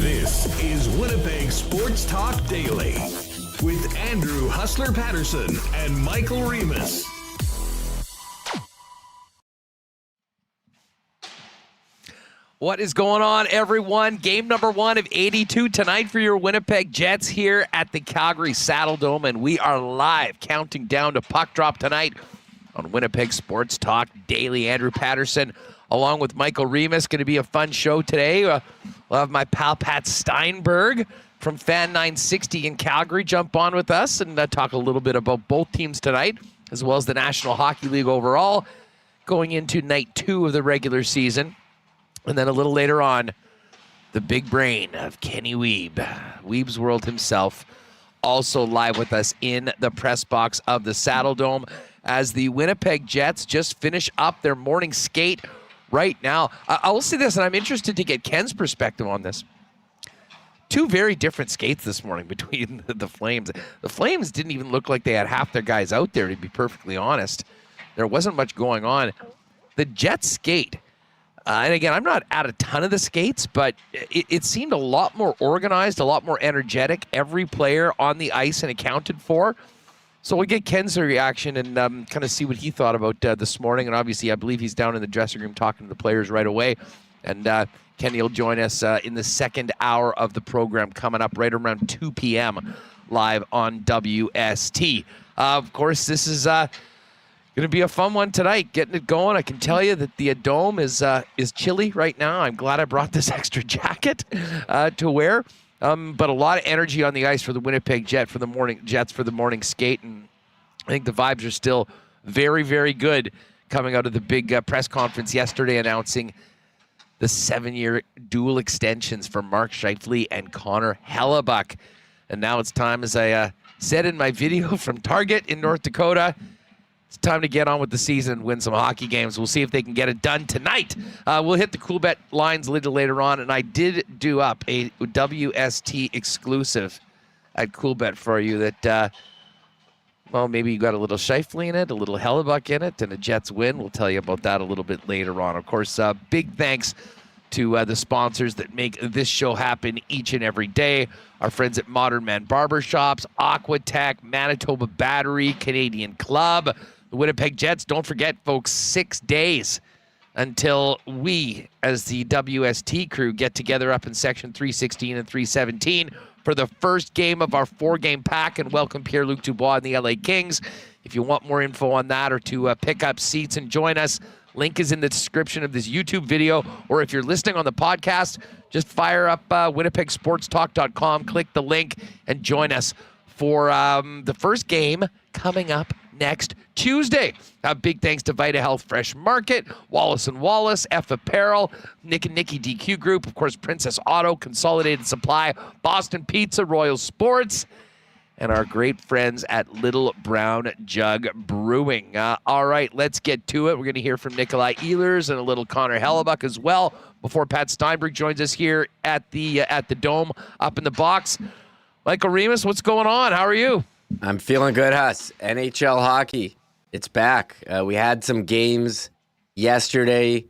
This is Winnipeg Sports Talk Daily with Andrew Hustler Paterson and Michael Remis. What is going on, everyone? Game number 1 of 82 tonight for your Winnipeg Jets here at the Calgary Saddledome, and we are live counting down to puck drop tonight on Winnipeg Sports Talk Daily. Andrew Paterson along with Michael Remis. Going to be a fun show today. We'll have my pal Pat Steinberg from Fan 960 in Calgary jump on with us and talk a little bit about both teams tonight, as well as the National Hockey League overall, going into night 2 of the regular season. And then a little later on, the big brain of Kenny Wiebe, Wiebe's World himself, also live with us in the press box of the Saddledome as the Winnipeg Jets just finish up their morning skate right now. I will say this, and I'm interested to get Ken's perspective on this. 2 very different skates this morning between the Flames. The Flames didn't even look like they had half their guys out there, to be perfectly honest. There wasn't much going on. The Jets skate, and again, I'm not at a ton of the skates, but it seemed a lot more organized, a lot more energetic. Every player on the ice and accounted for. So we'll get Ken's reaction and kind of see what he thought about this morning. And obviously, I believe he's down in the dressing room talking to the players right away. And Kenny will join us in the second hour of the program coming up right around 2 p.m. live on WST. Of course, this is going to be a fun one tonight, getting it going. I can tell you that the dome is chilly right now. I'm glad I brought this extra jacket to wear. But a lot of energy on the ice for the Winnipeg Jets for the morning skate, and I think the vibes are still very, very good coming out of the big press conference yesterday announcing the 7-year dual extensions for Mark Scheifele and Connor Hellebuyck. And now it's time, as I said in my video from Target in North Dakota, it's time to get on with the season and win some hockey games. We'll see if they can get it done tonight. We'll hit the Coolbet Lines a little later on, and I did do up a WST exclusive at Coolbet for you that, well, maybe you got a little Scheifele in it, a little Hellebuyck in it, and a Jets win. We'll tell you about that a little bit later on. Of course, big thanks to the sponsors that make this show happen each and every day. Our friends at Modern Man Barbershops, Aquatech, Manitoba Battery, Canadian Club, the Winnipeg Jets. Don't forget, folks, 6 days until we, as the WST crew, get together up in Section 316 and 317 for the first game of our 4-game pack and welcome Pierre-Luc Dubois and the LA Kings. If you want more info on that or to pick up seats and join us, link is in the description of this YouTube video, or if you're listening on the podcast, just fire up winnipegsportstalk.com, click the link, and join us for the first game coming up next Tuesday. Big thanks to Vita Health Fresh Market, Wallace & Wallace, F Apparel, Nick and Nicky DQ Group, of course, Princess Auto, Consolidated Supply, Boston Pizza, Royal Sports, and our great friends at Little Brown Jug Brewing. All right, let's get to it. We're going to hear from Nikolaj Ehlers and a little Connor Hellebuyck as well before Pat Steinberg joins us here at the Dome up in the box. Michael Remis, what's going on? How are you? I'm feeling good, Huss. NHL hockey, it's back. We had some games yesterday.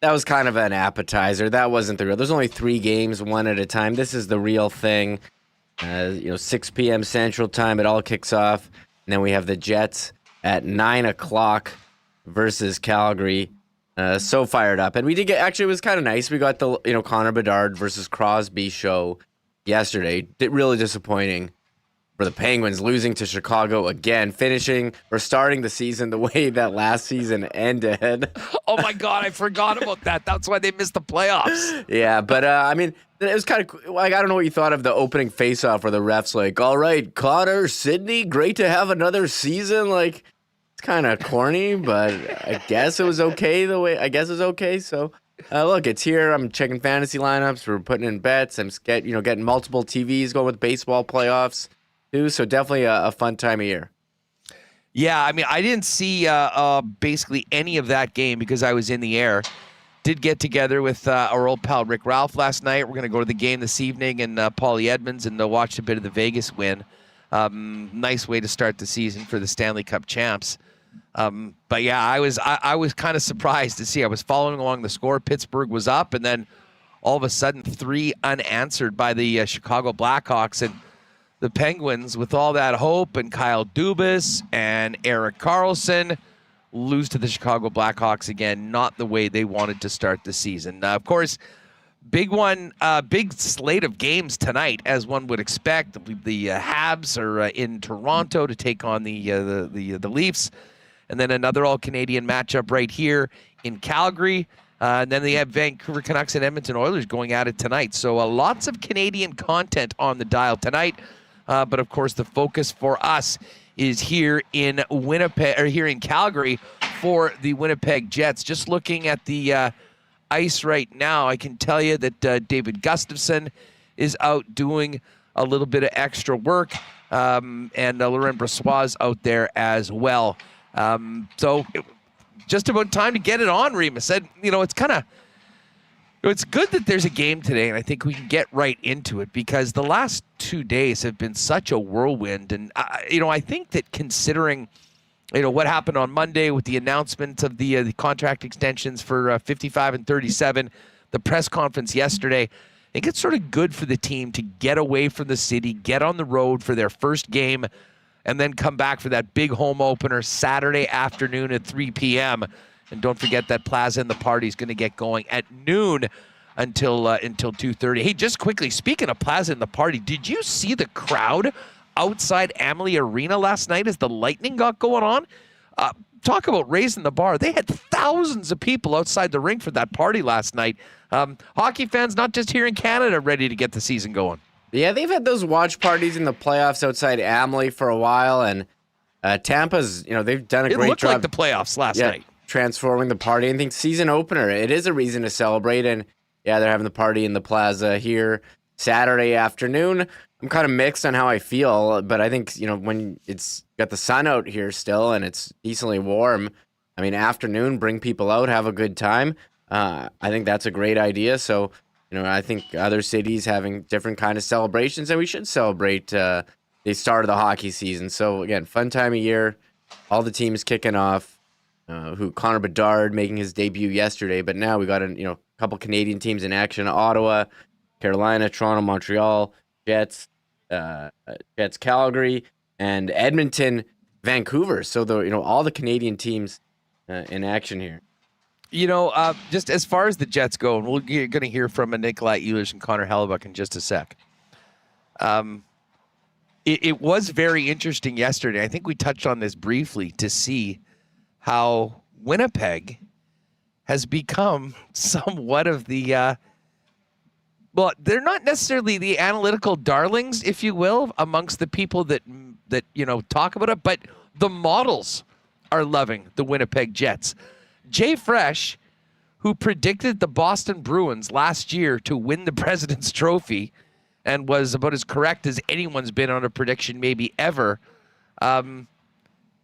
That was kind of an appetizer. That wasn't the real. There's only 3 games, one at a time. This is the real thing. 6 p.m. Central Time, it all kicks off. And then we have the Jets at 9 o'clock versus Calgary. So fired up. And we did get, actually, it was kind of nice. We got the, Connor Bedard versus Crosby show yesterday. Really disappointing for the Penguins, losing to Chicago again, starting the season the way that last season ended. Oh my God, I forgot about that. That's why they missed the playoffs. Yeah, but I mean, it was kind of like, I don't know what you thought of the opening faceoff where the refs like, all right, Connor, Sydney, great to have another season. Like, it's kind of corny, but I guess it was okay So, look, it's here. I'm checking fantasy lineups. We're putting in bets. I'm getting multiple TVs going with baseball playoffs too. So definitely a fun time of year. Yeah, I mean, I didn't see basically any of that game because I was in the air. Did get together with our old pal Rick Ralph last night. We're going to go to the game this evening in Paulie Edmonds and watch a bit of the Vegas win. Nice way to start the season for the Stanley Cup champs. But yeah, I was kind of surprised to see. I was following along the score. Pittsburgh was up, and then all of a sudden 3 unanswered by the Chicago Blackhawks. And the Penguins, with all that hope, and Kyle Dubas and Erik Karlsson, lose to the Chicago Blackhawks again. Not the way they wanted to start the season. Of course, big slate of games tonight, as one would expect. The Habs are in Toronto to take on the Leafs, and then another all-Canadian matchup right here in Calgary. And then they have Vancouver Canucks and Edmonton Oilers going at it tonight. So lots of Canadian content on the dial tonight. But of course, the focus for us is here in Winnipeg, or here in Calgary, for the Winnipeg Jets. Just looking at the ice right now, I can tell you that David Gustafsson is out doing a little bit of extra work, and Laurent Brossoit is out there as well. So just about time to get it on, Remis. Said, it's good that there's a game today, and I think we can get right into it because the last 2 days have been such a whirlwind. And, I think that considering, what happened on Monday with the announcement of the contract extensions for 55 and 37, the press conference yesterday, I think it's sort of good for the team to get away from the city, get on the road for their first game, and then come back for that big home opener Saturday afternoon at 3 p.m., and don't forget that Plaza and the Party is going to get going at noon until 2:30. Hey, just quickly, speaking of Plaza and the Party, did you see the crowd outside Amalie Arena last night as the Lightning got going on? Talk about raising the bar. They had thousands of people outside the rink for that party last night. Hockey fans, not just here in Canada, ready to get the season going. Yeah, they've had those watch parties in the playoffs outside Amalie for a while, and Tampa's, they've done a great job. It looked like the playoffs last night. Transforming the party. I think season opener, it is a reason to celebrate, and yeah, they're having the party in the Plaza here Saturday afternoon. I'm kind of mixed on how I feel, but I think, when it's got the sun out here still and it's decently warm, I mean, afternoon, bring people out, have a good time. I think that's a great idea. So, I think other cities having different kind of celebrations, and we should celebrate the start of the hockey season. So again, fun time of year, all the teams kicking off. Connor Bedard making his debut yesterday, but now we got a couple Canadian teams in action: Ottawa, Carolina, Toronto, Montreal, Jets, Calgary, and Edmonton, Vancouver. So all the Canadian teams in action here. Just as far as the Jets go, and we're going to hear from Nikolaj Ehlers and Connor Hellebuyck in just a sec. It was very interesting yesterday. I think we touched on this briefly to see how Winnipeg has become somewhat of the, they're not necessarily the analytical darlings, if you will, amongst the people that talk about it, but the models are loving the Winnipeg Jets. Jay Fresh, who predicted the Boston Bruins last year to win the President's Trophy and was about as correct as anyone's been on a prediction maybe ever,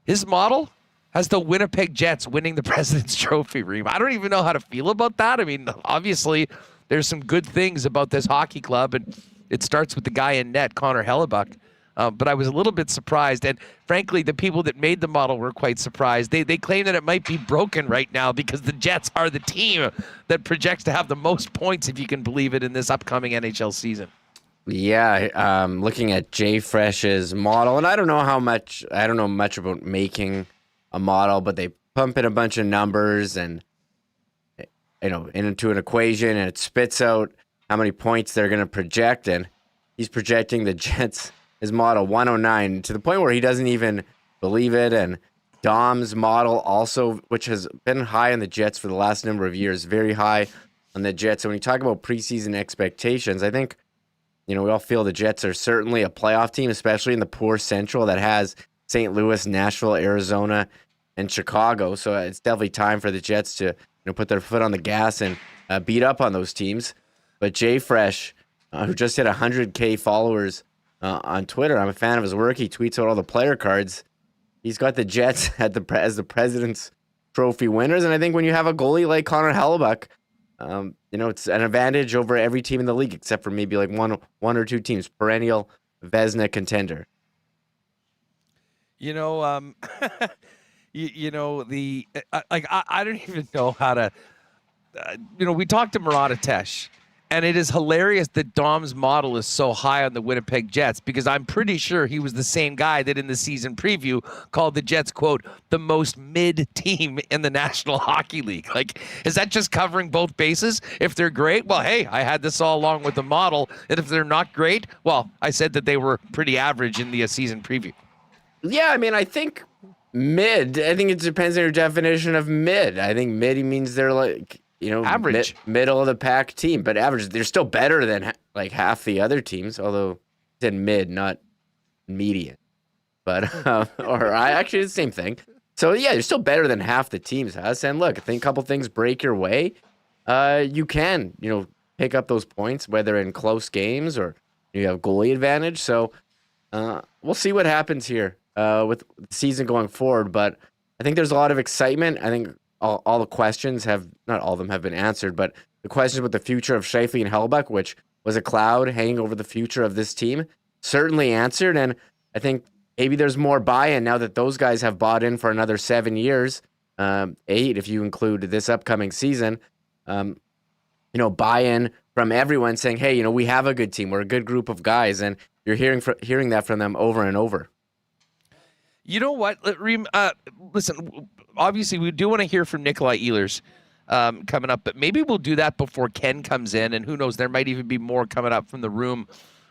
his model has the Winnipeg Jets winning the President's Trophy, Reem. I don't even know how to feel about that. I mean, obviously, there's some good things about this hockey club, and it starts with the guy in net, Connor Hellebuyck. But I was a little bit surprised, and frankly, the people that made the model were quite surprised. They claim that it might be broken right now because the Jets are the team that projects to have the most points, if you can believe it, in this upcoming NHL season. Yeah, looking at Jay Fresh's model, and I don't know much about making a model, but they pump in a bunch of numbers and into an equation, and it spits out how many points they're going to project, and he's projecting the Jets his model 109 to the point where he doesn't even believe it. And Dom's model also, which has been high on the Jets for the last number of years, very high on the Jets. So when you talk about preseason expectations, I think, we all feel the Jets are certainly a playoff team, especially in the poor Central that has St. Louis, Nashville, Arizona, and Chicago. So it's definitely time for the Jets to put their foot on the gas and beat up on those teams. But Jay Fresh, who just hit 100K followers on Twitter, I'm a fan of his work. He tweets out all the player cards. He's got the Jets as the President's Trophy winners. And I think when you have a goalie like Connor Hellebuyck, it's an advantage over every team in the league except for maybe like one or two teams. Perennial Vezina contender. I don't even know how to. We talked to Murat Atesh, and it is hilarious that Dom's model is so high on the Winnipeg Jets because I'm pretty sure he was the same guy that in the season preview called the Jets, quote, the most mid team in the National Hockey League. Like, is that just covering both bases? If they're great, well, hey, I had this all along with the model. And if they're not great, well, I said that they were pretty average in the season preview. Yeah, I mean, I think mid. I think it depends on your definition of mid. I think mid means they're like, average, middle of the pack team, but average. They're still better than like half the other teams. Although I said mid, not median, but or I actually it's the same thing. So yeah, you're still better than half the teams, Huss. And look, I think a couple things break your way. You can pick up those points whether in close games or you have goalie advantage. So we'll see what happens here with the season going forward. But I think there's a lot of excitement. I think all the questions not all of them have been answered, but the questions about the future of Scheifele and Hellebuyck, which was a cloud hanging over the future of this team, certainly answered. And I think maybe there's more buy-in now that those guys have bought in for another 7 years, 8 if you include this upcoming season. Buy-in from everyone saying, hey, we have a good team. We're a good group of guys. And you're hearing that from them over and over. You know what? Listen, obviously we do want to hear from Nikolaj Ehlers coming up, but maybe we'll do that before Ken comes in, and who knows, there might even be more coming up from the room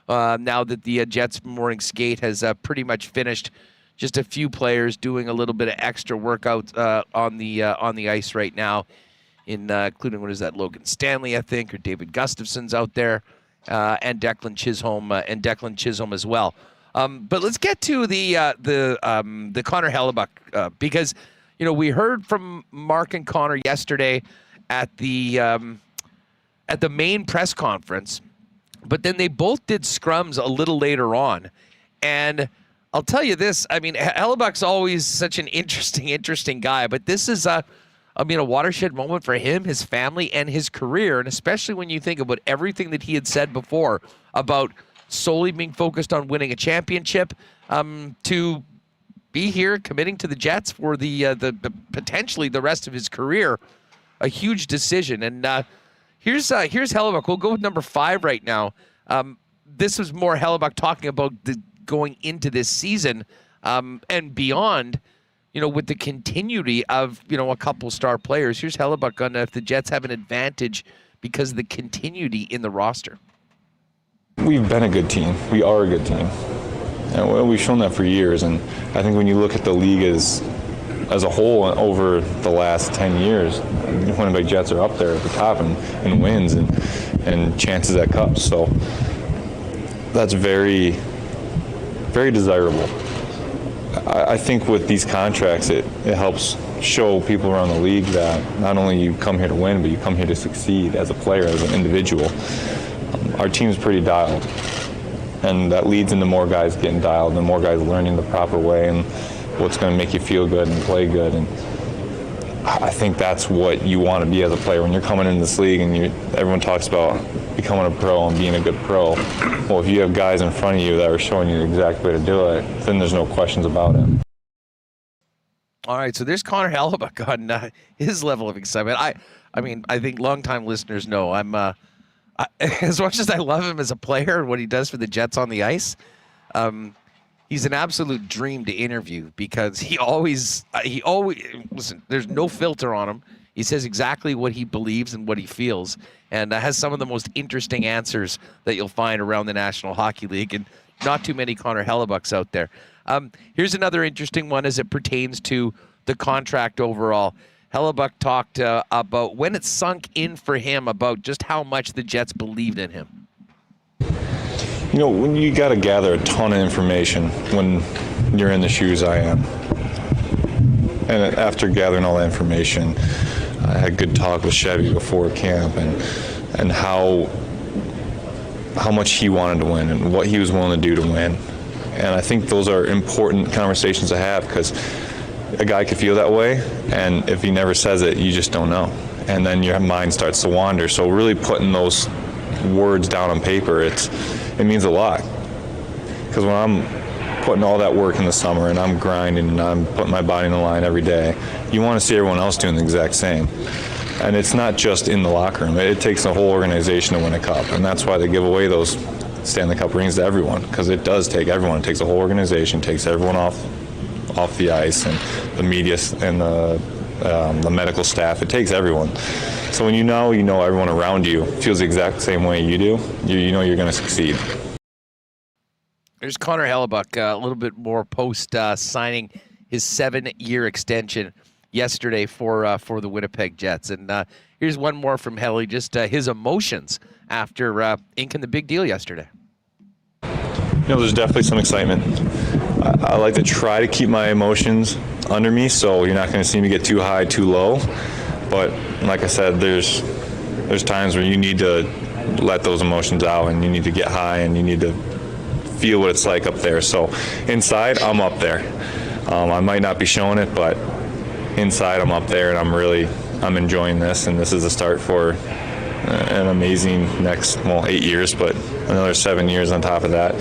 now that the Jets morning skate has pretty much finished. Just a few players doing a little bit of extra workout on the ice right now, including, what is that, Logan Stanley, I think, or David Gustafson's out there, and Declan Chisholm as well. But let's get to the Connor Hellebuyck because we heard from Mark and Connor yesterday at the main press conference, but then they both did scrums a little later on, and I'll tell you this: I mean, Hellebuyck's always such an interesting guy, but this is a watershed moment for him, his family, and his career, and especially when you think about everything that he had said before about solely being focused on winning a championship, to be here committing to the Jets for the potentially the rest of his career, a huge decision. And here's Hellebuyck. We'll go with number 5 right now. This was more Hellebuyck talking about going into this season and beyond, with the continuity of a couple star players. Here's Hellebuyck on if the Jets have an advantage because of the continuity in the roster. We've been a good team. We are a good team. And we've shown that for years. And I think when you look at the league as a whole over the last 10 years, Winnipeg Jets are up there at the top in wins and chances at cups. So that's very, very desirable. I think with these contracts, it helps show people around the league that not only you come here to win, but you come here to succeed as a player, as an individual. Our team's pretty dialed, and that leads into more guys getting dialed and more guys learning the proper way and what's going to make you feel good and play good. And I think that's what you want to be as a player when you're coming into this league, and everyone talks about becoming a pro and being a good pro. Well, if you have guys in front of you that are showing you the exact way to do it, then there's no questions about it. All right, so there's Connor Hellebuyck on his level of excitement. I mean, I think longtime listeners know I'm as much as I love him as a player and what he does for the Jets on the ice, he's an absolute dream to interview because he always listen. There's no filter on him. He says exactly what he believes and what he feels, and has some of the most interesting answers that you'll find around the National Hockey League. And not too many Connor Hellebucks out there. Here's another interesting one as it pertains to the contract overall. Hellebuck talked about when it sunk in for him about just how much the Jets believed in him. When you got to gather a ton of information when you're in the shoes I am. And after gathering all that information, I had good talk with Chevy before camp and how much he wanted to win and what he was willing to do to win. And I think those are important conversations to have because a guy could feel that way, and if he never says it, you just don't know. And then your mind starts to wander. So really putting those words down on paper, it means a lot. Because when I'm putting all that work in the summer and I'm grinding and I'm putting my body in the line every day, you want to see everyone else doing the exact same. And it's not just in the locker room. It takes a whole organization to win a cup. And that's why they give away those Stanley Cup rings to everyone, because it does take everyone. It takes a whole organization, takes everyone off the ice, and the media and the medical staff. It takes everyone. So when you know everyone around you feels the exact same way you do, you know you're going to succeed. There's Connor Hellebuck, a little bit more post signing his 7-year extension yesterday for the Winnipeg Jets. And here's one more from Helly, just his emotions after inking the big deal yesterday. There's definitely some excitement. I like to try to keep my emotions under me, so you're not going to see me get too high, too low. But like I said, there's times where you need to let those emotions out, and you need to get high, and you need to feel what it's like up there. So inside, I'm up there. I might not be showing it, but inside, I'm up there, and I'm enjoying this, and this is the start for an amazing next 8 years, but another 7 years on top of that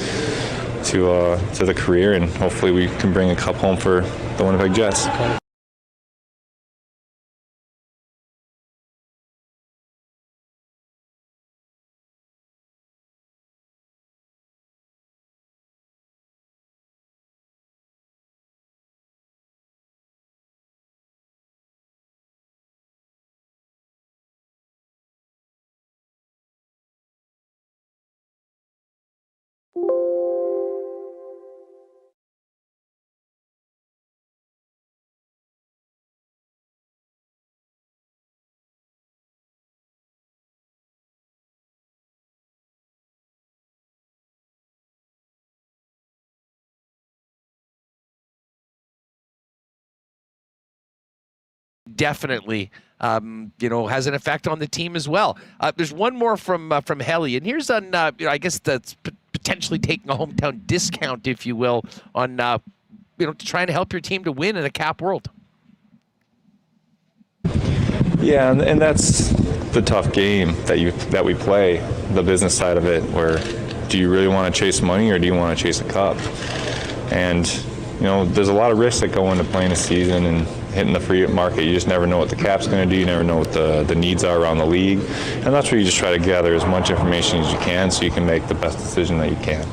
to the career, and hopefully we can bring a cup home for the Winnipeg Jets. Definitely, has an effect on the team as well. There's one more from Helly, and here's on, I guess that's potentially taking a hometown discount, if you will, on, trying to help your team to win in a cap world. Yeah, and that's the tough game that we play, the business side of it, where do you really want to chase money or do you want to chase a cup? And, there's a lot of risks that go into playing a season and hitting the free market. You just never know what the cap's going to do. You never know what the needs are around the league. And that's where you just try to gather as much information as you can so you can make the best decision that you can.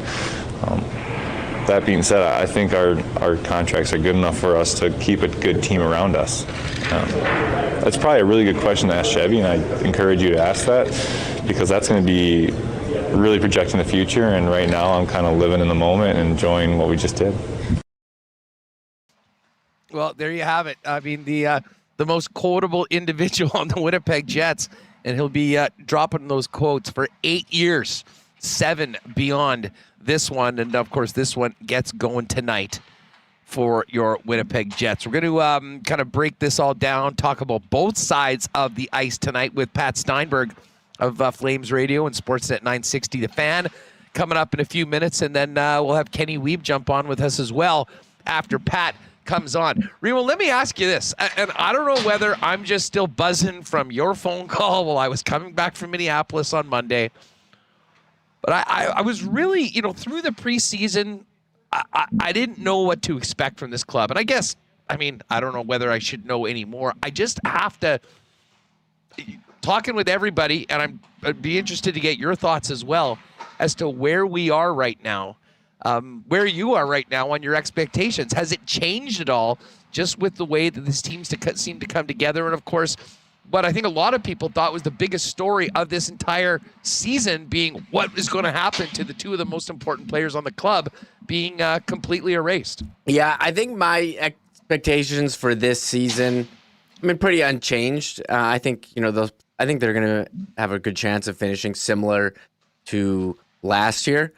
That being said, I think our contracts are good enough for us to keep a good team around us. That's probably a really good question to ask Chevy, and I encourage you to ask that, because that's going to be really projecting the future. And right now I'm kind of living in the moment and enjoying what we just did. Well, there you have it. I mean, the most quotable individual on the Winnipeg Jets, and he'll be dropping those quotes for 8 years, 7 beyond this one. And, of course, this one gets going tonight for your Winnipeg Jets. We're going to kind of break this all down, talk about both sides of the ice tonight with Pat Steinberg of Flames Radio and Sportsnet 960 The Fan coming up in a few minutes. And then we'll have Kenny Wiebe jump on with us as well after Pat comes on. Remo, let me ask you this, and I don't know whether I'm just still buzzing from your phone call while I was coming back from Minneapolis on Monday, but I was really, through the preseason, I didn't know what to expect from this club. And I guess, I don't know whether I should know anymore. I just have to, talking with everybody, and I'd be interested to get your thoughts as well as to where we are right now. Where you are right now on your expectations. Has it changed at all just with the way that this team seem to come together? And, of course, what I think a lot of people thought was the biggest story of this entire season being what is going to happen to the two of the most important players on the club being completely erased. Yeah, I think my expectations for this season, pretty unchanged. I think I think they're going to have a good chance of finishing similar to last year.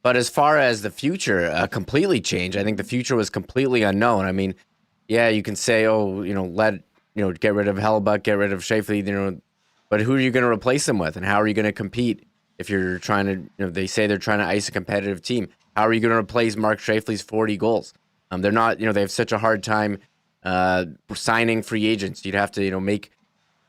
But as far as the future, completely changed. I think the future was completely unknown. Yeah, you can say, get rid of Hellebuyck, get rid of Scheifele, but who are you going to replace them with, and how are you going to compete if you're trying to? They say they're trying to ice a competitive team. How are you going to replace Mark Scheifele's 40 goals? They're not. They have such a hard time signing free agents. You'd have to, make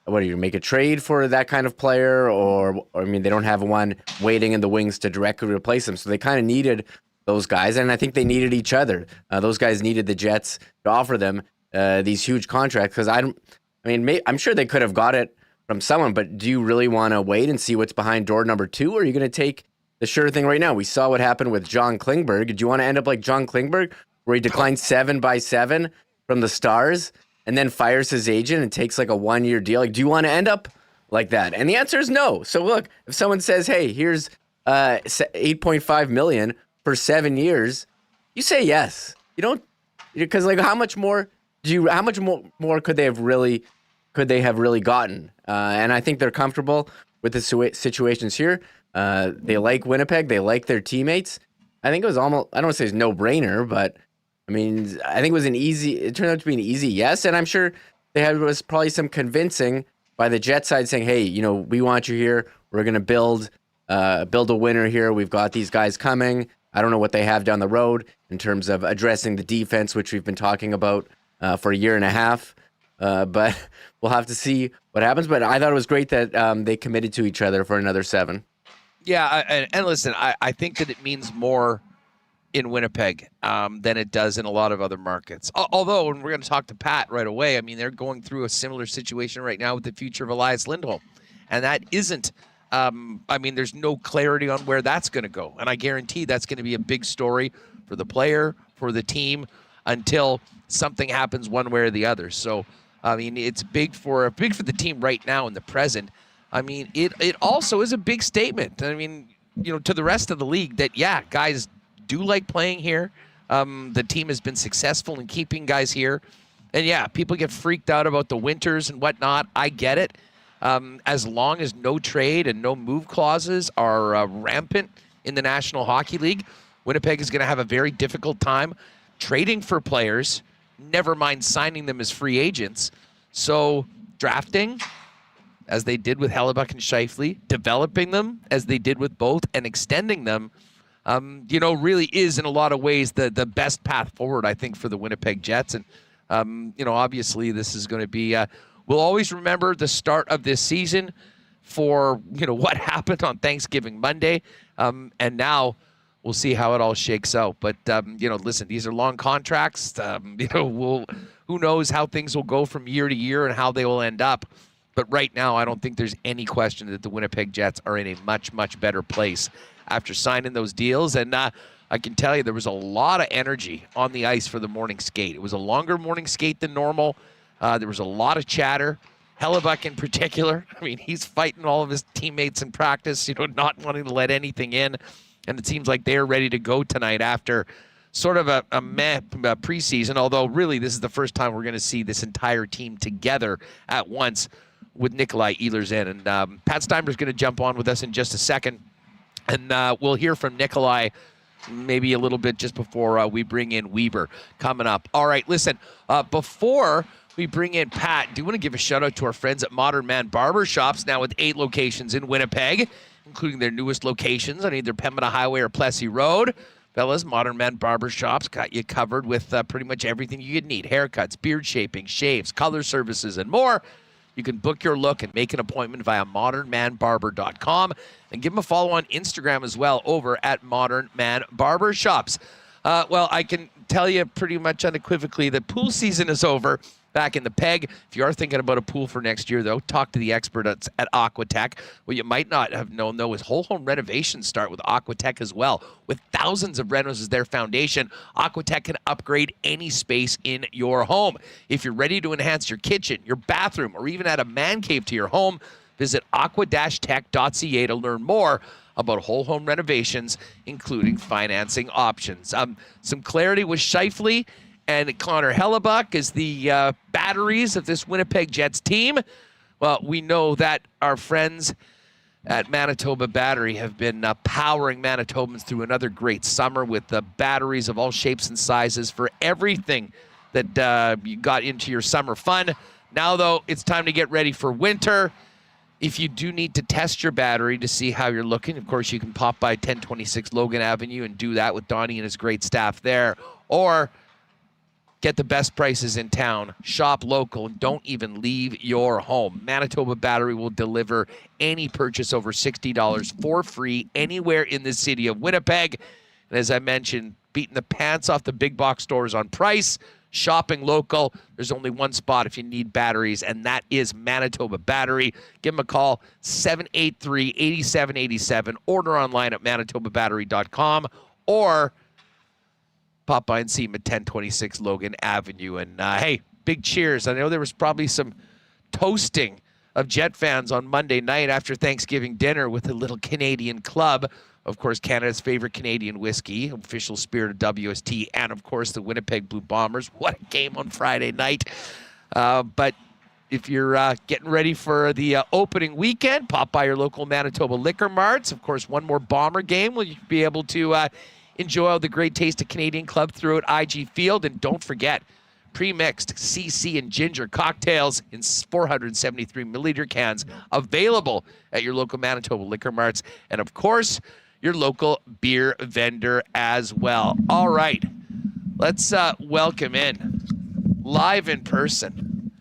a trade for that kind of player, or they don't have one waiting in the wings to directly replace them. So they kind of needed those guys, and I think they needed each other. Those guys needed the Jets to offer them these huge contracts, because I'm sure they could have got it from someone, but do you really want to wait and see what's behind door number 2, or are you going to take the sure thing right now? We saw what happened with John Klingberg. Do you want to end up like John Klingberg, where he declined 7x7 from the Stars and then fires his agent and takes like a 1-year deal? Do you want to end up like that? And the answer is no. So look, if someone says, hey, here's $8.5 million for 7 years, you say yes. You don't, because how much more could they have really gotten? And I think they're comfortable with the situations here. They like Winnipeg. They like their teammates. I think it was almost, I don't want to say it's no-brainer, but I think it turned out to be an easy yes. And I'm sure was probably some convincing by the Jet side saying, hey, we want you here. We're going to build a winner here. We've got these guys coming. I don't know what they have down the road in terms of addressing the defense, which we've been talking about for a year and a half. But we'll have to see what happens. But I thought it was great that they committed to each other for another 7. Yeah, and listen, I think that it means more in Winnipeg than it does in a lot of other markets. Although, and we're going to talk to Pat right away, they're going through a similar situation right now with the future of Elias Lindholm. And that isn't, there's no clarity on where that's going to go. And I guarantee that's going to be a big story for the player, for the team, until something happens one way or the other. So, it's big for the team right now in the present. It also is a big statement. To the rest of the league that, yeah, guys do like playing here. The team has been successful in keeping guys here. And, yeah, people get freaked out about the winters and whatnot. I get it. As long as no trade and no move clauses are rampant in the National Hockey League, Winnipeg is going to have a very difficult time trading for players, never mind signing them as free agents. So drafting, as they did with Hellebuyck and Scheifele, developing them as they did with both, and extending them, really is in a lot of ways the best path forward, I think, for the Winnipeg Jets. And, obviously this is going to be, we'll always remember the start of this season for, what happened on Thanksgiving Monday. And now we'll see how it all shakes out. But, listen, these are long contracts. Who knows how things will go from year to year and how they will end up. But right now, I don't think there's any question that the Winnipeg Jets are in a much, much better place after signing those deals. And I can tell you there was a lot of energy on the ice for the morning skate. It was a longer morning skate than normal. There was a lot of chatter. Hellebuyck in particular. He's fighting all of his teammates in practice, not wanting to let anything in. And it seems like they're ready to go tonight after sort of a meh preseason, although really this is the first time we're going to see this entire team together at once with Nikolaj Ehlers in. And Pat Steinberg is going to jump on with us in just a second. And we'll hear from Nikolaj maybe a little bit just before we bring in Wiebe coming up. All right, listen, before we bring in Pat, do want to give a shout out to our friends at Modern Man Barber Shops, now with 8 locations in Winnipeg, including their newest locations on either Pembina Highway or Plessis Road. Fellas, Modern Man Barber Shops got you covered with pretty much everything you could need. Haircuts, beard shaping, shaves, color services, and more. You can book your look and make an appointment via modernmanbarber.com, and give them a follow on Instagram as well over at Modern Man Barber Shops. Well, I can tell you pretty much unequivocally that pool season is over. back in the peg. If you are thinking about a pool for next year, though, talk to the experts at Aquatech. What you might not have known, though, is whole home renovations start with Aquatech as well. With thousands of renos as their foundation, Aquatech can upgrade any space in your home. If you're ready to enhance your kitchen, your bathroom, or even add a man cave to your home, visit aqua-tech.ca to learn more about whole home renovations, including financing options. Some clarity with Scheifele and Connor Hellebuck as the batteries of this Winnipeg Jets team. Well, we know that our friends at Manitoba Battery have been powering Manitobans through another great summer with the batteries of all shapes and sizes for everything that you got into your summer fun. Now, though, it's time to get ready for winter. If you do need to test your battery to see how you're looking, of course, you can pop by 1026 Logan Avenue and do that with Donnie and his great staff there. Or get the best prices in town. Shop local and don't even leave your home. Manitoba Battery will deliver any purchase over $60 for free anywhere in the city of Winnipeg. And as I mentioned, beating the pants off the big box stores on price. Shopping local. There's only one spot if you need batteries, and that is Manitoba Battery. Give them a call, 783-8787. Order online at manitobabattery.com or pop by and see him at 1026 Logan Avenue. And hey, big cheers. I know there was probably some toasting of Jet fans on Monday night after Thanksgiving dinner with a little Canadian club. Of course, Canada's favorite Canadian whiskey, official spirit of WST, and of course the Winnipeg Blue Bombers. What a game on Friday night. But if you're getting ready for the opening weekend, pop by your local Manitoba liquor marts. Of course, one more Bomber game will you be able to enjoy all the great taste of Canadian Club throughout IG Field. And don't forget, pre-mixed CC and ginger cocktails in 473 milliliter cans available at your local Manitoba liquor marts. And of course, your local beer vendor as well. All right, let's welcome in, live in person.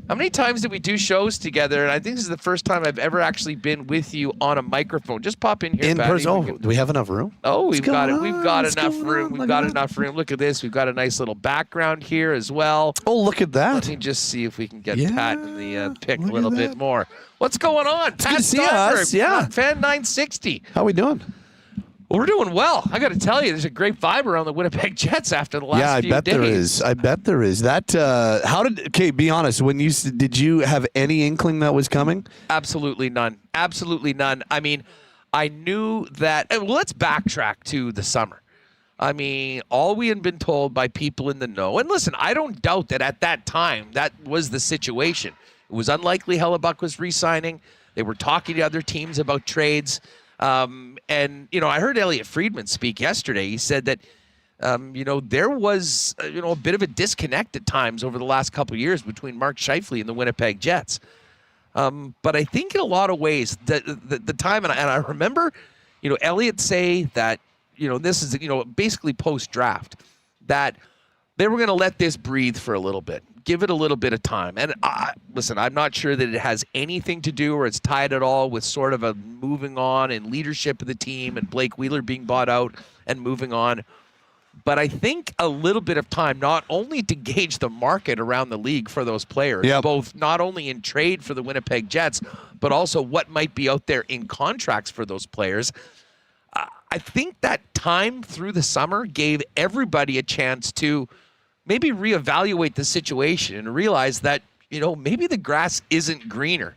How many times did we do shows together? And I think this is the first time I've ever actually been with you on a microphone. Just pop in here, in Patty. person. Oh, do we have enough room? Oh, we've got it. We've got What's enough going room. on? We've got enough room. Look at this. We've got a nice little background here as well. Oh, look at that. Let me just see if we can get Yeah, Pat in the pick a look little at bit that. more. What's going on? It's Pat good to see Steinberg, us, yeah. Fan 960. How we doing? Well, we're doing well. I got to tell you, there's a great vibe around the Winnipeg Jets after the last few days. There is. I bet there is. That. Okay, be honest. When did you have any inkling that was coming? Absolutely none. Absolutely none. I mean, I knew that. Well, let's backtrack to the summer. I mean, all we had been told by people in the know, and listen, I don't doubt that at that time that was the situation. It was unlikely Hellebuck was re-signing. They were talking to other teams about trades. And, you know, I heard Elliot Friedman speak yesterday. He said that, you know, there was, a bit of a disconnect at times over the last couple of years between Mark Scheifele and the Winnipeg Jets. But I think in a lot of ways, the time, and I remember, Elliot say that, this is, basically post-draft, that they were going to let this breathe for a little bit. Give it a little bit of time. And listen, I'm not sure that it has anything to do or it's tied at all with sort of a moving on and leadership of the team and Blake Wheeler being bought out and moving on. But I think a little bit of time, not only to gauge the market around the league for those players, both not only in trade for the Winnipeg Jets, but also what might be out there in contracts for those players. I think that time through the summer gave everybody a chance to maybe reevaluate the situation and realize that, maybe the grass isn't greener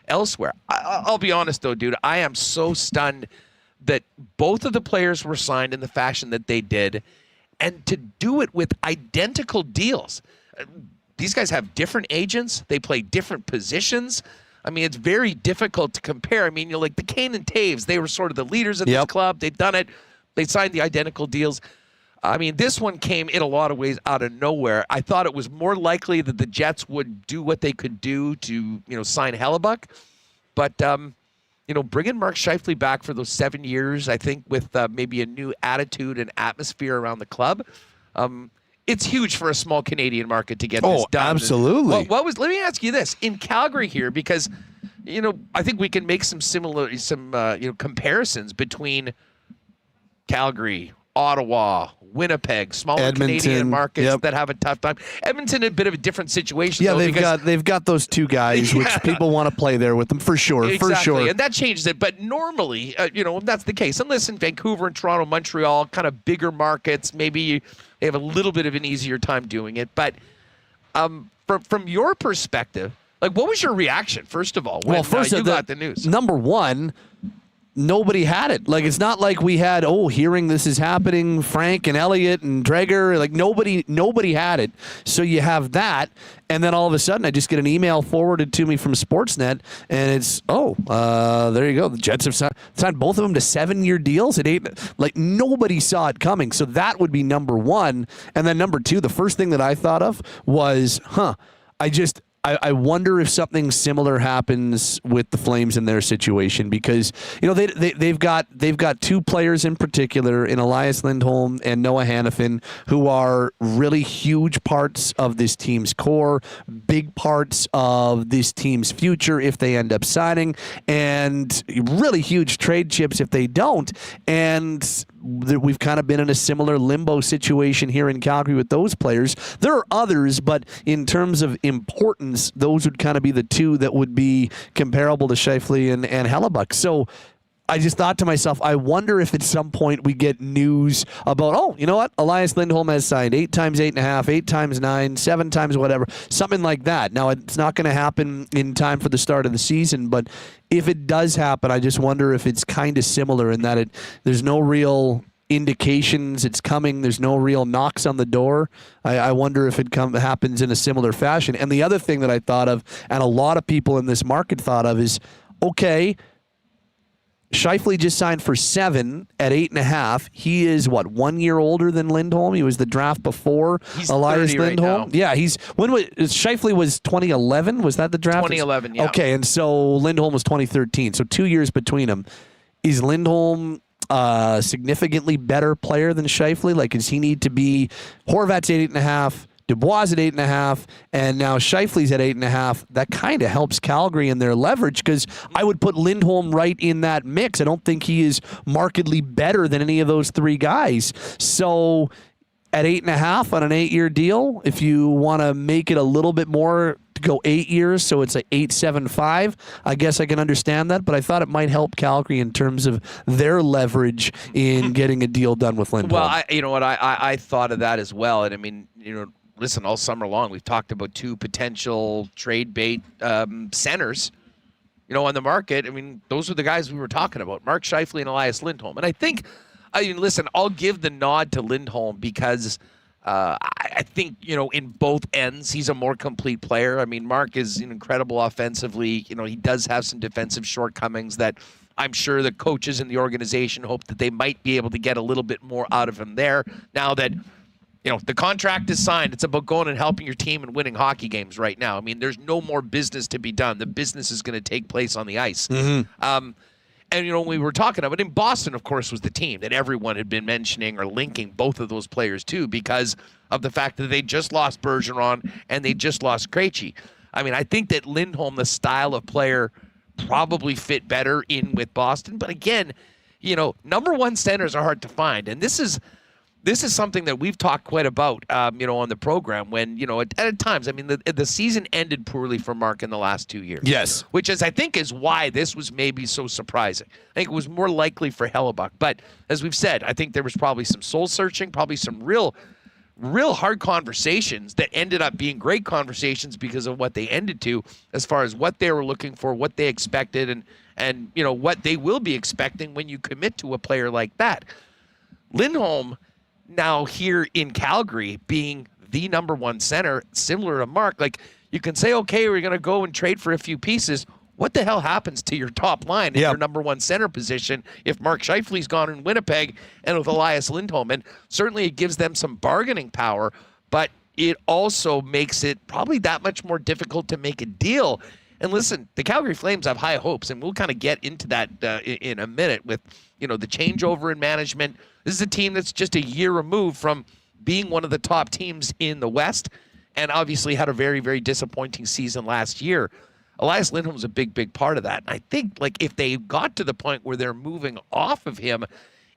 elsewhere. I'll be honest, though, dude. I am so stunned that both of the players were signed in the fashion that they did, and to do it with identical deals. These guys have different agents. They play different positions. I mean, it's very difficult to compare. I mean, like the Kane and Taves, they were sort of the leaders of this club. They've done it. They signed the identical deals. I mean, this one came in a lot of ways out of nowhere. I thought it was more likely that the Jets would do what they could do to, sign Hellebuck. But, bringing Mark Scheifele back for those 7 years, I think with maybe a new attitude and atmosphere around the club, it's huge for a small Canadian market to get this done. Absolutely. Let me ask you this. In Calgary here, because, I think we can make some comparisons between Calgary, Ottawa, Winnipeg, smaller Edmonton, Canadian markets yep. that have a tough time. Edmonton, a bit of a different situation. Yeah, though, they've got those two guys, which people want to play there with them for sure. Exactly. For sure, And that changes it. But normally, that's the case. Unless in Vancouver and Toronto, Montreal, kind of bigger markets, maybe they have a little bit of an easier time doing it. But from your perspective, like, what was your reaction, first of all, when you got the news? Number one, nobody had it. Like, it's not like we had, hearing this is happening, Frank and Elliot and Dreger. Like, nobody had it. So you have that, and then all of a sudden I just get an email forwarded to me from Sportsnet, and it's, there you go. The Jets have signed both of them to 7-year deals at 8. Like, nobody saw it coming. So that would be number one. And then number two, the first thing that I thought of was, I wonder if something similar happens with the Flames in their situation, because they've got two players in particular, in Elias Lindholm and Noah Hannafin, who are really huge parts of this team's core, big parts of this team's future if they end up signing, and really huge trade chips if they don't. And we've kind of been in a similar limbo situation here in Calgary with those players. There are others, but in terms of importance, those would kind of be the two that would be comparable to Scheifele and Hellebuyck. So I just thought to myself, I wonder if at some point we get news about, you know what? Elias Lindholm has signed 8 times 8.5, 8 times 9, 7 times whatever, something like that. Now, it's not going to happen in time for the start of the season, but if it does happen, I just wonder if it's kind of similar in that there's no real indications it's coming. There's no real knocks on the door. I wonder if it happens in a similar fashion. And the other thing that I thought of, and a lot of people in this market thought of, is, okay, Scheifele just signed for 7 at 8.5. He is 1 year older than Lindholm. He was the draft before Elias Lindholm. Right now. Yeah, Scheifele was 2011. Was that the draft? 2011. Yeah. Okay, and so Lindholm was 2013. So 2 years between them. Is Lindholm a significantly better player than Scheifele? Like, does he need to be? Horvat's at 8.5. Dubois at 8.5, and now Scheifele's at 8.5. That kind of helps Calgary in their leverage, because I would put Lindholm right in that mix. I don't think he is markedly better than any of those three guys. So at 8.5 on an 8-year deal, if you want to make it a little bit more to go 8 years, so it's like 8.75, I guess I can understand that. But I thought it might help Calgary in terms of their leverage in getting a deal done with Lindholm. Well, I thought of that as well, and I mean, listen, all summer long, we've talked about 2 potential trade bait centers, on the market. I mean, those are the guys we were talking about, Mark Scheifele and Elias Lindholm. And I think, listen, I'll give the nod to Lindholm because I think, in both ends, he's a more complete player. I mean, Mark is incredible offensively. He does have some defensive shortcomings that I'm sure the coaches in the organization hope that they might be able to get a little bit more out of him there now that the contract is signed. It's about going and helping your team and winning hockey games right now. I mean, there's no more business to be done. The business is going to take place on the ice. Mm-hmm. And, we were talking about, in Boston, of course, was the team that everyone had been mentioning or linking both of those players to because of the fact that they just lost Bergeron and they just lost Krejci. I mean, I think that Lindholm, the style of player, probably fit better in with Boston. But again, number one centers are hard to find. And this is something that we've talked quite about, on the program when, at times, I mean, the season ended poorly for Mark in the last 2 years. Yes. Which I think is why this was maybe so surprising. I think it was more likely for Hellebuyck. But as we've said, I think there was probably some soul searching, probably some real hard conversations that ended up being great conversations because of what they ended to as far as what they were looking for, what they expected, and what they will be expecting when you commit to a player like that. Lindholm, now here in Calgary, being the number one center, similar to Mark, like you can say, okay, we're going to go and trade for a few pieces. What the hell happens to your top line in your number one center position if Mark Scheifele's gone in Winnipeg and with Elias Lindholm? And certainly it gives them some bargaining power, but it also makes it probably that much more difficult to make a deal. And listen, the Calgary Flames have high hopes, and we'll kind of get into that in a minute with, the changeover in management. This is a team that's just a year removed from being one of the top teams in the West and obviously had a very, very disappointing season last year. Elias Lindholm was a big, big part of that. And I think, if they got to the point where they're moving off of him,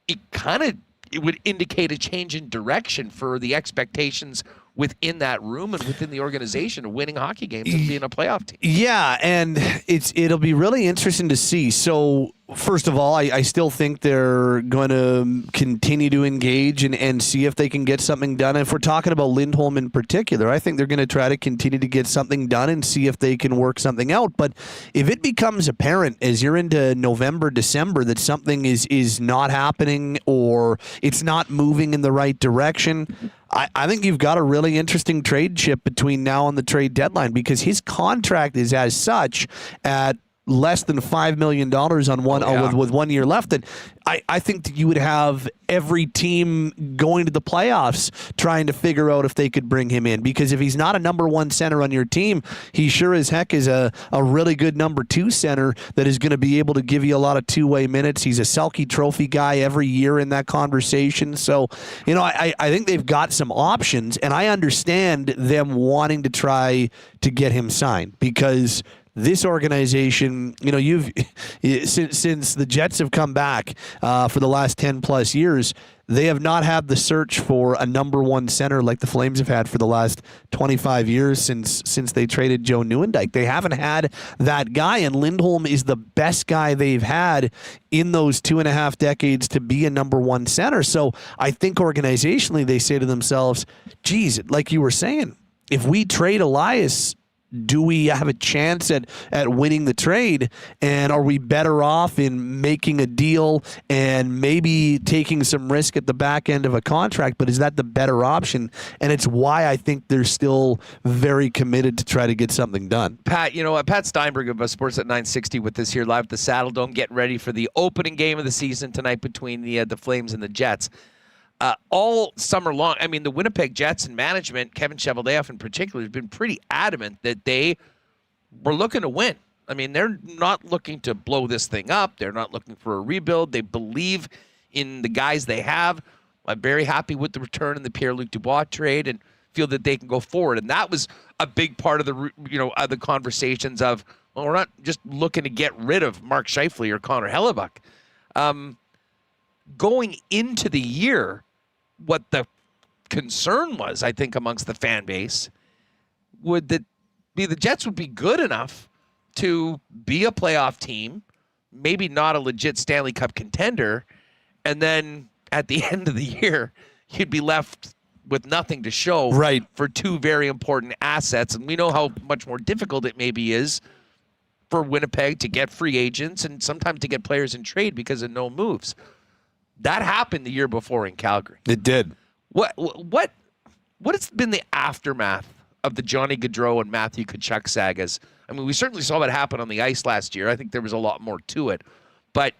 it kind of it would indicate a change in direction for the expectations within that room and within the organization of winning hockey games and being a playoff team. Yeah, and it'll be really interesting to see. So, first of all, I still think they're going to continue to engage and see if they can get something done. And if we're talking about Lindholm in particular, I think they're going to try to continue to get something done and see if they can work something out. But if it becomes apparent as you're into November, December that something is not happening or it's not moving in the right direction, I think you've got a really interesting trade chip between now and the trade deadline, because his contract is as such at less than $5 million on one with 1 year left. And I think that you would have every team going to the playoffs trying to figure out if they could bring him in, because if he's not a number one center on your team, he sure as heck is a really good number two center that is going to be able to give you a lot of two-way minutes. He's a Selke Trophy guy every year in that conversation. So, I think they've got some options, and I understand them wanting to try to get him signed, because this organization, you've since the Jets have come back for the last 10 plus years, they have not had the search for a number one center like the Flames have had for the last 25 years since they traded Joe Nieuwendyk. They haven't had that guy, and Lindholm is the best guy they've had in those 2.5 decades to be a number one center. So I think organizationally they say to themselves, geez, like you were saying, if we trade Elias, do we have a chance at winning the trade? And are we better off in making a deal and maybe taking some risk at the back end of a contract? But is that the better option? And it's why I think they're still very committed to try to get something done. Pat, Pat Steinberg of Sportsnet 960 with us here live at the Saddle Dome, getting ready for the opening game of the season tonight between the Flames and the Jets. All summer long, the Winnipeg Jets and management, Kevin Cheveldayoff in particular, has been pretty adamant that they were looking to win. They're not looking to blow this thing up. They're not looking for a rebuild. They believe in the guys they have. I'm very happy with the return in the Pierre-Luc Dubois trade and feel that they can go forward. And that was a big part of the conversations of, well, we're not just looking to get rid of Mark Scheifele or Connor Hellebuck. Going into the year, what the concern was, I think, amongst the fan base, would that be the Jets would be good enough to be a playoff team, maybe not a legit Stanley Cup contender, and then at the end of the year, you'd be left with nothing to show for two very important assets. And we know how much more difficult it maybe is for Winnipeg to get free agents and sometimes to get players in trade because of no moves. That happened the year before in Calgary. It did. What has been the aftermath of the Johnny Gaudreau and Matthew Tkachuk sagas? We certainly saw what happened on the ice last year. I think there was a lot more to it. But,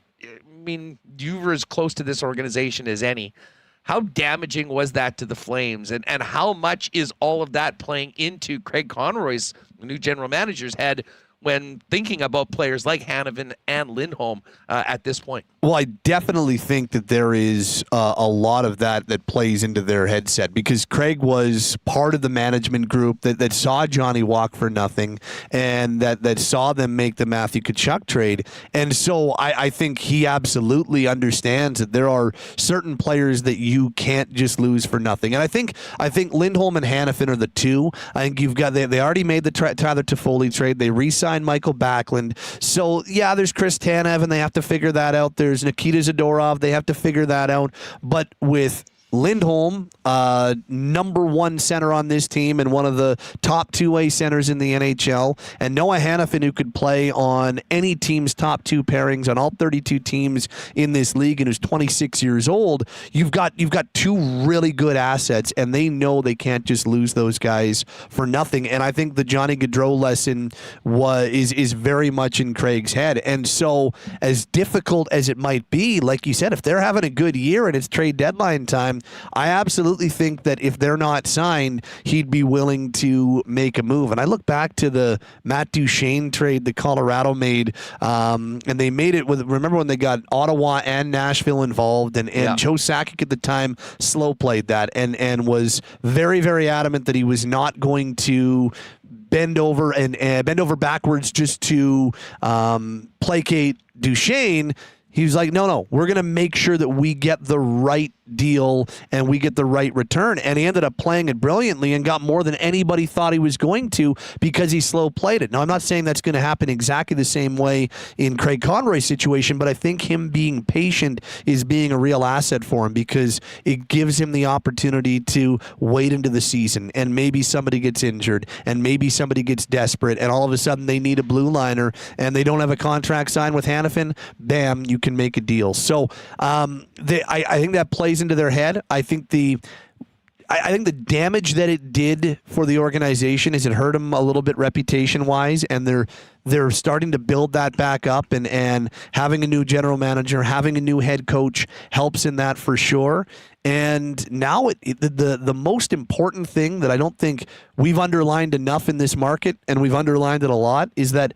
you were as close to this organization as any. How damaging was that to the Flames? And how much is all of that playing into Craig Conroy's, the new general manager's, head when thinking about players like Hanifin and Lindholm at this point? Well, I definitely think that there is a lot of that plays into their headset, because Craig was part of the management group that saw Johnny walk for nothing and that saw them make the Matthew Tkachuk trade. And so I think he absolutely understands that there are certain players that you can't just lose for nothing. And I think Lindholm and Hanifin are the two. I think you've got they already made the Tyler Toffoli trade. They re-signed Michael Backlund. So, yeah, there's Chris Tanev, and they have to figure that out. There's Nikita Zadorov. They have to figure that out. But with Lindholm, number one center on this team and one of the top two-way centers in the NHL, and Noah Hanifin, who could play on any team's top two pairings on all 32 teams in this league and who's 26 years old, you've got two really good assets, and they know they can't just lose those guys for nothing. And I think the Johnny Gaudreau lesson is very much in Craig's head. And so, as difficult as it might be, like you said, if they're having a good year and it's trade deadline time, I absolutely think that if they're not signed, he'd be willing to make a move. And I look back to the Matt Duchene trade that Colorado made, and they made it with, remember when they got Ottawa and Nashville involved, and Joe Sakic at the time slow played that and was very, very adamant that he was not going to bend over backwards just to placate Duchene. He was like, no, we're going to make sure that we get the right deal and we get the right return. And he ended up playing it brilliantly and got more than anybody thought he was going to because he slow played it. Now, I'm not saying that's going to happen exactly the same way in Craig Conroy's situation, but I think him being patient is being a real asset for him because it gives him the opportunity to wait into the season, and maybe somebody gets injured and maybe somebody gets desperate and all of a sudden they need a blue liner and they don't have a contract signed with Hanifin. Bam, you can make a deal. So I think that plays into their head. I think the damage that it did for the organization is it hurt them a little bit reputation-wise, and they're starting to build that back up, and having a new general manager, having a new head coach helps in that for sure. And now the most important thing that I don't think we've underlined enough in this market, and we've underlined it a lot, is that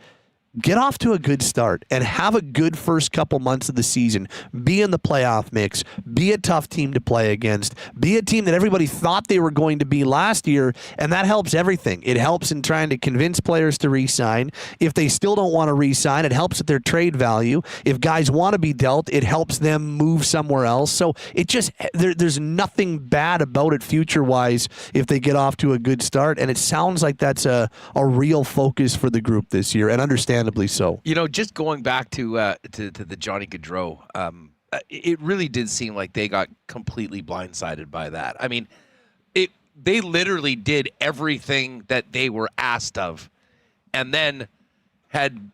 get off to a good start and have a good first couple months of the season. Be in the playoff mix. Be a tough team to play against. Be a team that everybody thought they were going to be last year, and that helps everything. It helps in trying to convince players to re-sign. If they still don't want to re-sign, it helps with their trade value. If guys want to be dealt, it helps them move somewhere else. So it just there's nothing bad about it future-wise if they get off to a good start, and it sounds like that's a real focus for the group this year, and understandably so. You know, just going back to the Johnny Gaudreau, it really did seem like they got completely blindsided by that. I mean, they literally did everything that they were asked of, and then had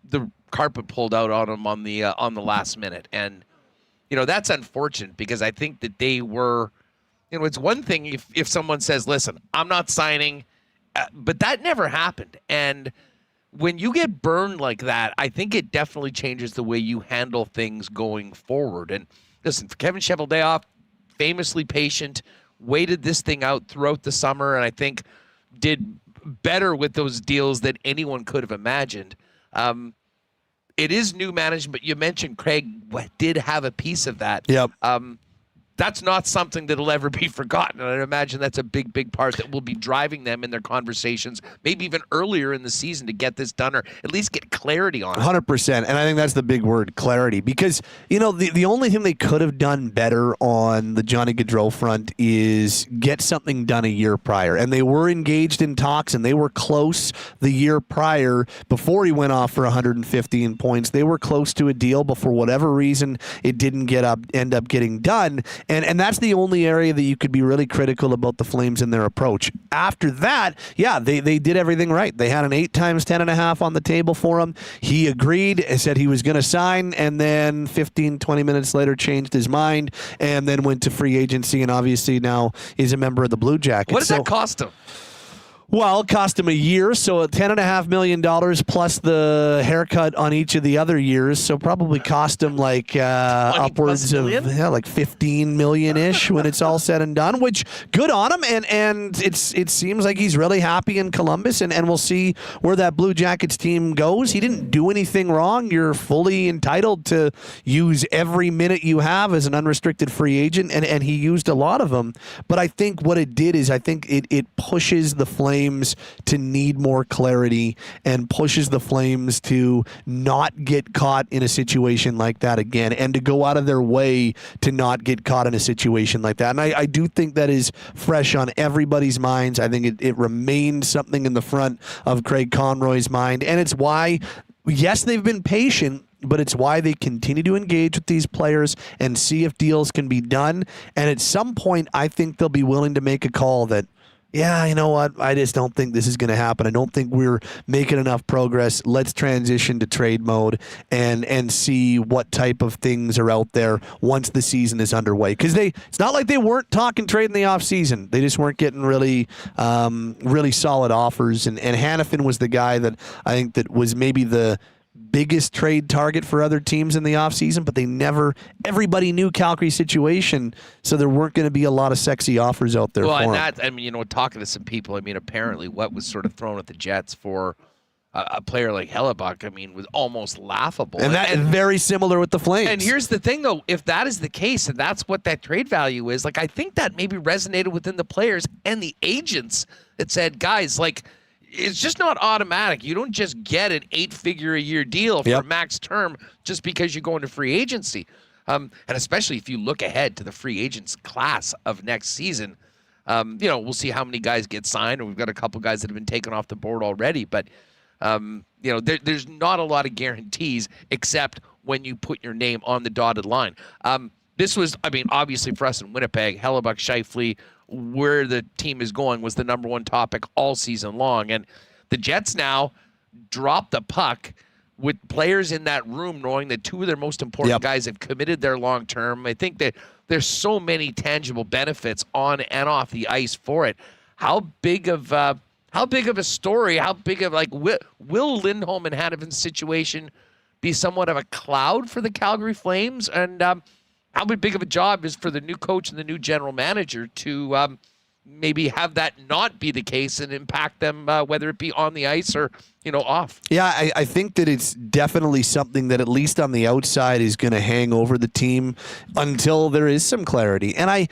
the carpet pulled out on them on the last minute. And you know, that's unfortunate because I think that they were. You know, it's one thing if someone says, "Listen, I'm not signing," but that never happened. And when you get burned like that, I think it definitely changes the way you handle things going forward. And listen, for Kevin Cheveldayoff, famously patient, waited this thing out throughout the summer, and I think did better with those deals than anyone could have imagined. It is new management. You mentioned Craig did have a piece of that. Yep. That's not something that'll ever be forgotten. And I imagine that's a big, big part that will be driving them in their conversations, maybe even earlier in the season to get this done or at least get clarity on it. 100%. And I think that's the big word, clarity. Because, you know, the only thing they could have done better on the Johnny Gaudreau front is get something done a year prior. And they were engaged in talks, and they were close the year prior before he went off for 115 points. They were close to a deal, but for whatever reason, it didn't end up getting done. And that's the only area that you could be really critical about the Flames in their approach. After that, yeah, they did everything right. They had an 8 times 10.5 on the table for him. He agreed and said he was going to sign, and then 15, 20 minutes later changed his mind and then went to free agency, and obviously now is a member of the Blue Jackets. What does that cost him? Well, it cost him a year, so $10.5 million plus the haircut on each of the other years, so probably cost him like upwards of like $15 million-ish when it's all said and done, which good on him, and it seems like he's really happy in Columbus, and we'll see where that Blue Jackets team goes. He didn't do anything wrong. You're fully entitled to use every minute you have as an unrestricted free agent, and he used a lot of them, but I think what it did is I think it pushes the Flames to need more clarity and pushes the Flames to not get caught in a situation like that again and to go out of their way to not get caught in a situation like that. And I do think that is fresh on everybody's minds. I think it remains something in the front of Craig Conroy's mind. And it's why, yes, they've been patient, but it's why they continue to engage with these players and see if deals can be done. And at some point, I think they'll be willing to make a call that, yeah, you know what? I just don't think this is going to happen. I don't think we're making enough progress. Let's transition to trade mode and see what type of things are out there once the season is underway. Because it's not like they weren't talking trade in the offseason. They just weren't getting really solid offers. And Hanifin was the guy that I think that was maybe the biggest trade target for other teams in the offseason, but everybody knew Calgary's situation, so there weren't going to be a lot of sexy offers out there for him. I mean, you know, talking to some people, I mean, apparently what was sort of thrown at the Jets for a player like Hellebuck, I mean, was almost laughable. And that is very similar with the Flames. And here's the thing, though, if that is the case, and that's what that trade value is, like, I think that maybe resonated within the players and the agents that said, guys, like, it's just not automatic. You don't just get an 8-figure-a-year deal for max term just because you go into free agency. And especially if you look ahead to the free agents class of next season, we'll see how many guys get signed, and we've got a couple guys that have been taken off the board already. But, there's not a lot of guarantees except when you put your name on the dotted line. This was, obviously for us in Winnipeg, Hellebuck, Scheifele, where the team is going was the number one topic all season long. And the Jets now drop the puck with players in that room knowing that two of their most important guys have committed their long term. I think that there's so many tangible benefits on and off the ice for it. How big of a story, will Lindholm and Hanover's situation be somewhat of a cloud for the Calgary Flames? And how big of a job is for the new coach and the new general manager to maybe have that not be the case and impact them, whether it be on the ice or, off? Yeah, I think that it's definitely something that at least on the outside is going to hang over the team until there is some clarity. And I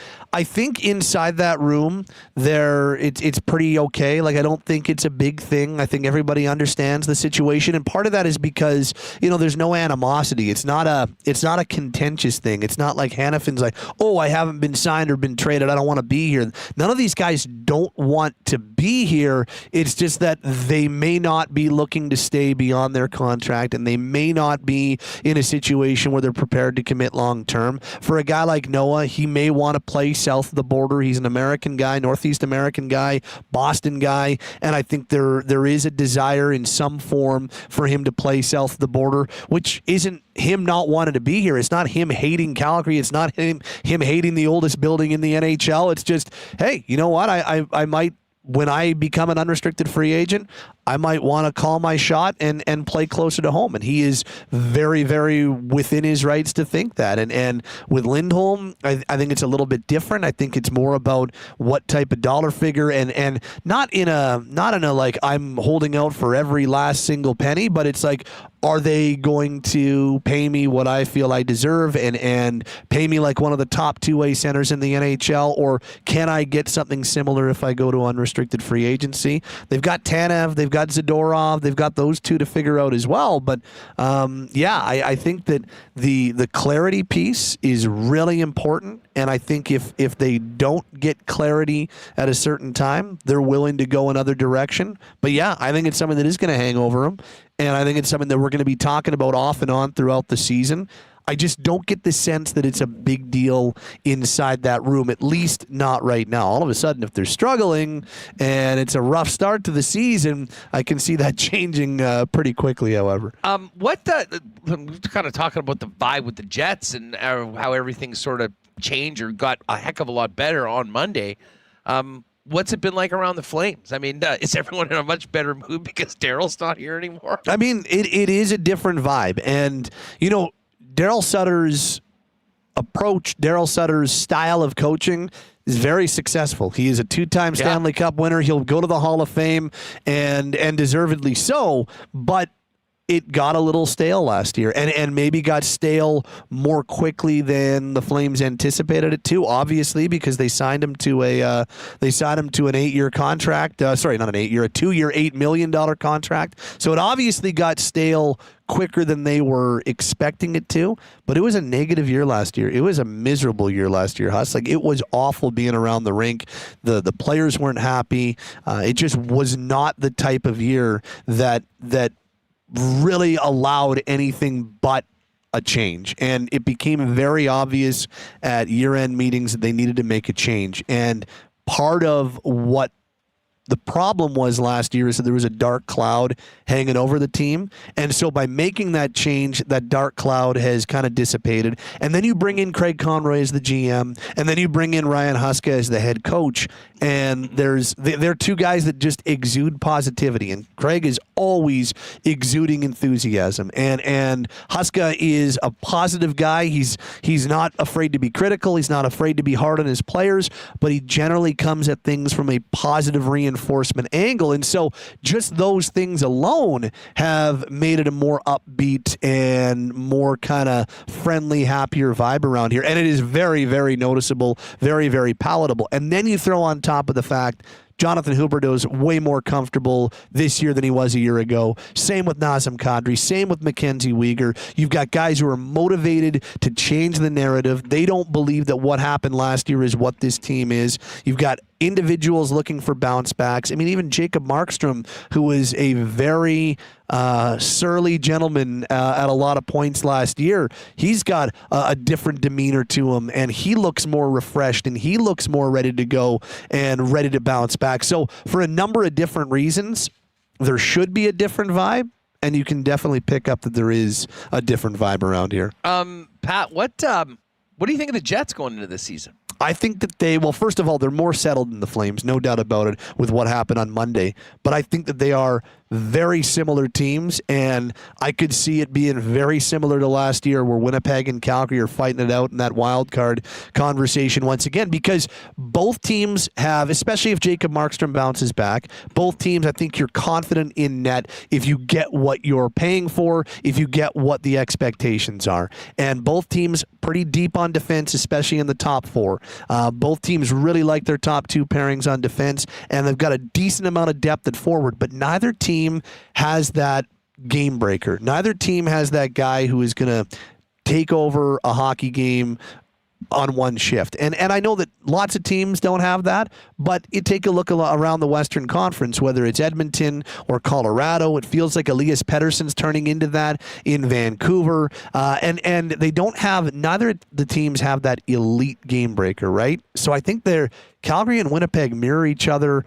think inside that room it's pretty okay. Like, I don't think it's a big thing. I think everybody understands the situation, and part of that is because there's no animosity. It's not a contentious thing. It's not like Hannafin's like, oh, I haven't been signed or been traded, I don't want to be here. None of these guys don't want to be here. It's just that they may not be looking to stay beyond their contract, and they may not be in a situation where they're prepared to commit long term. For a guy like Noah, he may want to play south of the border. He's an American guy, Northeast American guy, Boston guy, and I think there is a desire in some form for him to play south of the border, which isn't him not wanting to be here. It's not him hating Calgary. It's not him hating the oldest building in the NHL. It's just, hey, you know what? I might, when I become an unrestricted free agent, I might want to call my shot and play closer to home. And he is very, very within his rights to think that. And with Lindholm, I think it's a little bit different. I think it's more about what type of dollar figure and not in a like I'm holding out for every last single penny, but it's like, are they going to pay me what I feel I deserve and pay me like one of the top two-way centers in the NHL, or can I get something similar if I go to unrestricted free agency? They've got Tanev, they've got Zadorov, they've got those two to figure out as well. But I think that the clarity piece is really important, and I think if they don't get clarity at a certain time, they're willing to go another direction. But yeah, I think it's something that is going to hang over them. And I think it's something that we're going to be talking about off and on throughout the season. I just don't get the sense that it's a big deal inside that room, at least not right now. All of a sudden, if they're struggling and it's a rough start to the season, I can see that changing pretty quickly, however. We're kind of talking about the vibe with the Jets and how everything sort of changed or got a heck of a lot better on Monday. What's it been like around the Flames? I mean, is everyone in a much better mood because Daryl's not here anymore? I mean, it is a different vibe. And, Daryl Sutter's approach, Daryl Sutter's style of coaching is very successful. He is a two-time Stanley Cup winner. He'll go to the Hall of Fame, and deservedly so, but it got a little stale last year, and maybe got stale more quickly than the Flames anticipated it to. Obviously, because they signed him to an 8-year contract. Sorry, not an 8-year, a 2-year, $8 million contract. So it obviously got stale quicker than they were expecting it to. But it was a negative year last year. It was a miserable year last year, Huss. Like, it was awful being around the rink. The players weren't happy. It just was not the type of year that really allowed anything but a change. And it became very obvious at year-end meetings that they needed to make a change. And part of what the problem was last year is that there was a dark cloud hanging over the team. And so by making that change, that dark cloud has kind of dissipated. And then you bring in Craig Conroy as the GM, and then you bring in Ryan Huska as the head coach. And they're two guys that just exude positivity. And Craig is always exuding enthusiasm. And Huska is a positive guy. He's not afraid to be critical. He's not afraid to be hard on his players, but he generally comes at things from a positive reinforcement angle. And so just those things alone have made it a more upbeat and more kind of friendly, happier vibe around here. And it is very, very noticeable, very, very palatable. And then you throw on top of the fact Jonathan Huberdeau's way more comfortable this year than he was a year ago. Same with Nazem Kadri. Same with Mackenzie Weegar. You've got guys who are motivated to change the narrative. They don't believe that what happened last year is what this team is. You've got individuals looking for bounce backs. I mean, even Jacob Markstrom, who was a very surly gentleman at a lot of points last year, he's got a different demeanor to him, and he looks more refreshed, and he looks more ready to go and ready to bounce back. So for a number of different reasons, there should be a different vibe, and you can definitely pick up that there is a different vibe around here. Pat, what do you think of the Jets going into this season? I think that well, first of all, they're more settled than the Flames, no doubt about it, with what happened on Monday. But I think that they are very similar teams, and I could see it being very similar to last year where Winnipeg and Calgary are fighting it out in that wild card conversation once again, because both teams have, especially if Jacob Markstrom bounces back, both teams, I think you're confident in net if you get what you're paying for, if you get what the expectations are. And both teams pretty deep on defense, especially in the top four. Both teams really like their top two pairings on defense, and they've got a decent amount of depth at forward, but neither team has that game breaker. Neither team has that guy who is going to take over a hockey game on one shift. And I know that lots of teams don't have that, but you take a look around the Western Conference, whether it's Edmonton or Colorado, it feels like Elias Pettersson's turning into that in Vancouver. And they don't have, neither of the teams have that elite game breaker, right? So I think Calgary and Winnipeg mirror each other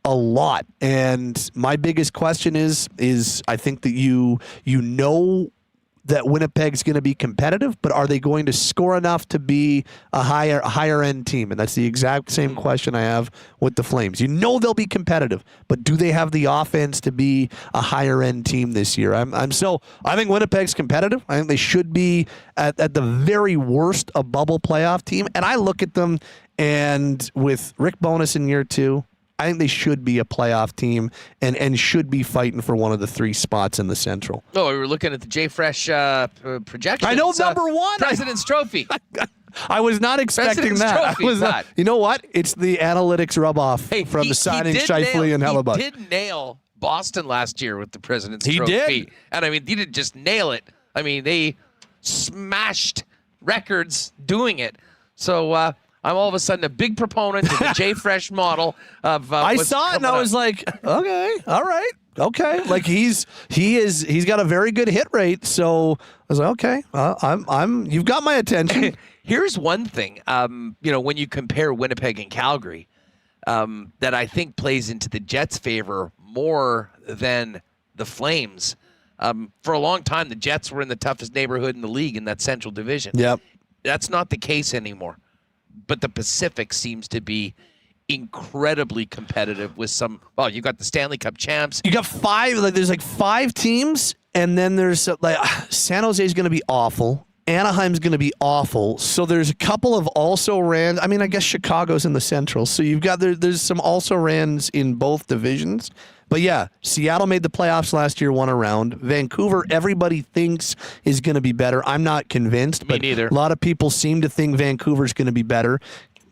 a lot. And my biggest question is I think that you know that Winnipeg's going to be competitive, but are they going to score enough to be a higher end team? And that's the exact same question I have with the Flames. You know they'll be competitive, but do they have the offense to be a higher end team this year? I think Winnipeg's competitive. I think they should be at the very worst a bubble playoff team. And I look at them, and with Rick Bowness in year 2, I think they should be a playoff team and should be fighting for one of the 3 spots in the Central. Oh, we were looking at the J-Fresh projection. I know number 1. President's Trophy. I was not expecting that. You know what? It's the analytics rub-off from the signing Scheifele and Hellebuck. He did nail Boston last year with the President's Trophy. He did. And, I mean, he didn't just nail it. I mean, they smashed records doing it. So, I'm all of a sudden a big proponent of the J-Fresh model of. I saw it and I was like, okay, all right, okay. Like he's got a very good hit rate, so I was like, okay, you've got my attention. Here's one thing, when you compare Winnipeg and Calgary, that I think plays into the Jets' favor more than the Flames. For a long time, the Jets were in the toughest neighborhood in the league in that Central Division. Yep, that's not the case anymore. But the Pacific seems to be incredibly competitive with some. Well, you got the Stanley Cup champs. You got 5. There's 5 teams, and then there's San Jose's going to be awful. Anaheim's going to be awful. So there's a couple of also rans. I mean, I guess Chicago's in the Central. So you've got there's some also rans in both divisions. But yeah, Seattle made the playoffs last year, won a round. Vancouver, everybody thinks is going to be better. I'm not convinced. Me neither. A lot of people seem to think Vancouver's going to be better.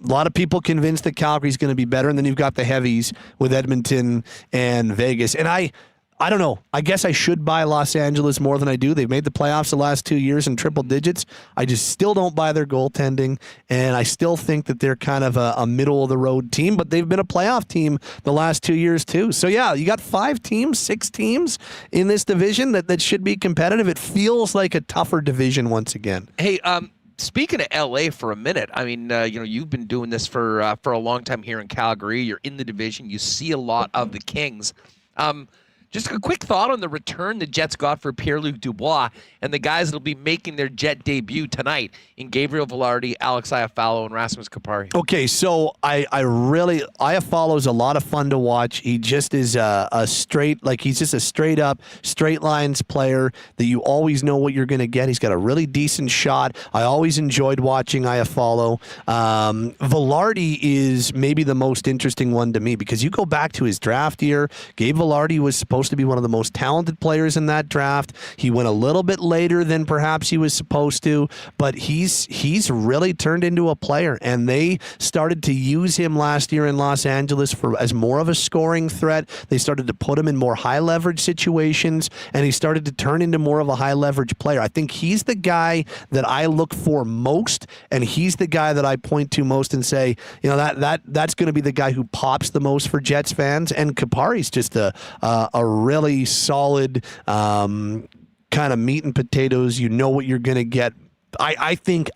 A lot of people convinced that Calgary's going to be better. And then you've got the heavies with Edmonton and Vegas. And I don't know. I guess I should buy Los Angeles more than I do. They've made the playoffs the last 2 years in triple digits. I just still don't buy their goaltending, and I still think that they're kind of a middle-of-the-road team, but they've been a playoff team the last 2 years too. So, yeah, you got 5 teams, 6 teams in this division that should be competitive. It feels like a tougher division once again. Hey, speaking of LA for a minute, I mean, you've been doing this for a long time here in Calgary. You're in the division. You see a lot of the Kings. Just a quick thought on the return the Jets got for Pierre-Luc Dubois and the guys that will be making their Jet debut tonight in Gabriel Velarde, Alex Iafallo, and Rasmus Kupari. Okay, so Iafallo's a lot of fun to watch. He just is he's just a straight up, straight lines player that you always know what you're going to get. He's got a really decent shot. I always enjoyed watching Iafallo. Velarde is maybe the most interesting one to me because you go back to his draft year. Gabe Velarde was supposed supposed to be one of the most talented players in that draft. He went a little bit later than perhaps he was supposed to, but he's really turned into a player, and they started to use him last year in Los Angeles as more of a scoring threat. They started to put him in more high leverage situations, and he started to turn into more of a high leverage player. I think he's the guy that I look for most, and he's the guy that I point to most and say, that's going to be the guy who pops the most for Jets fans. And Kupari's just a really solid kind of meat and potatoes. You know what you're going to get. I think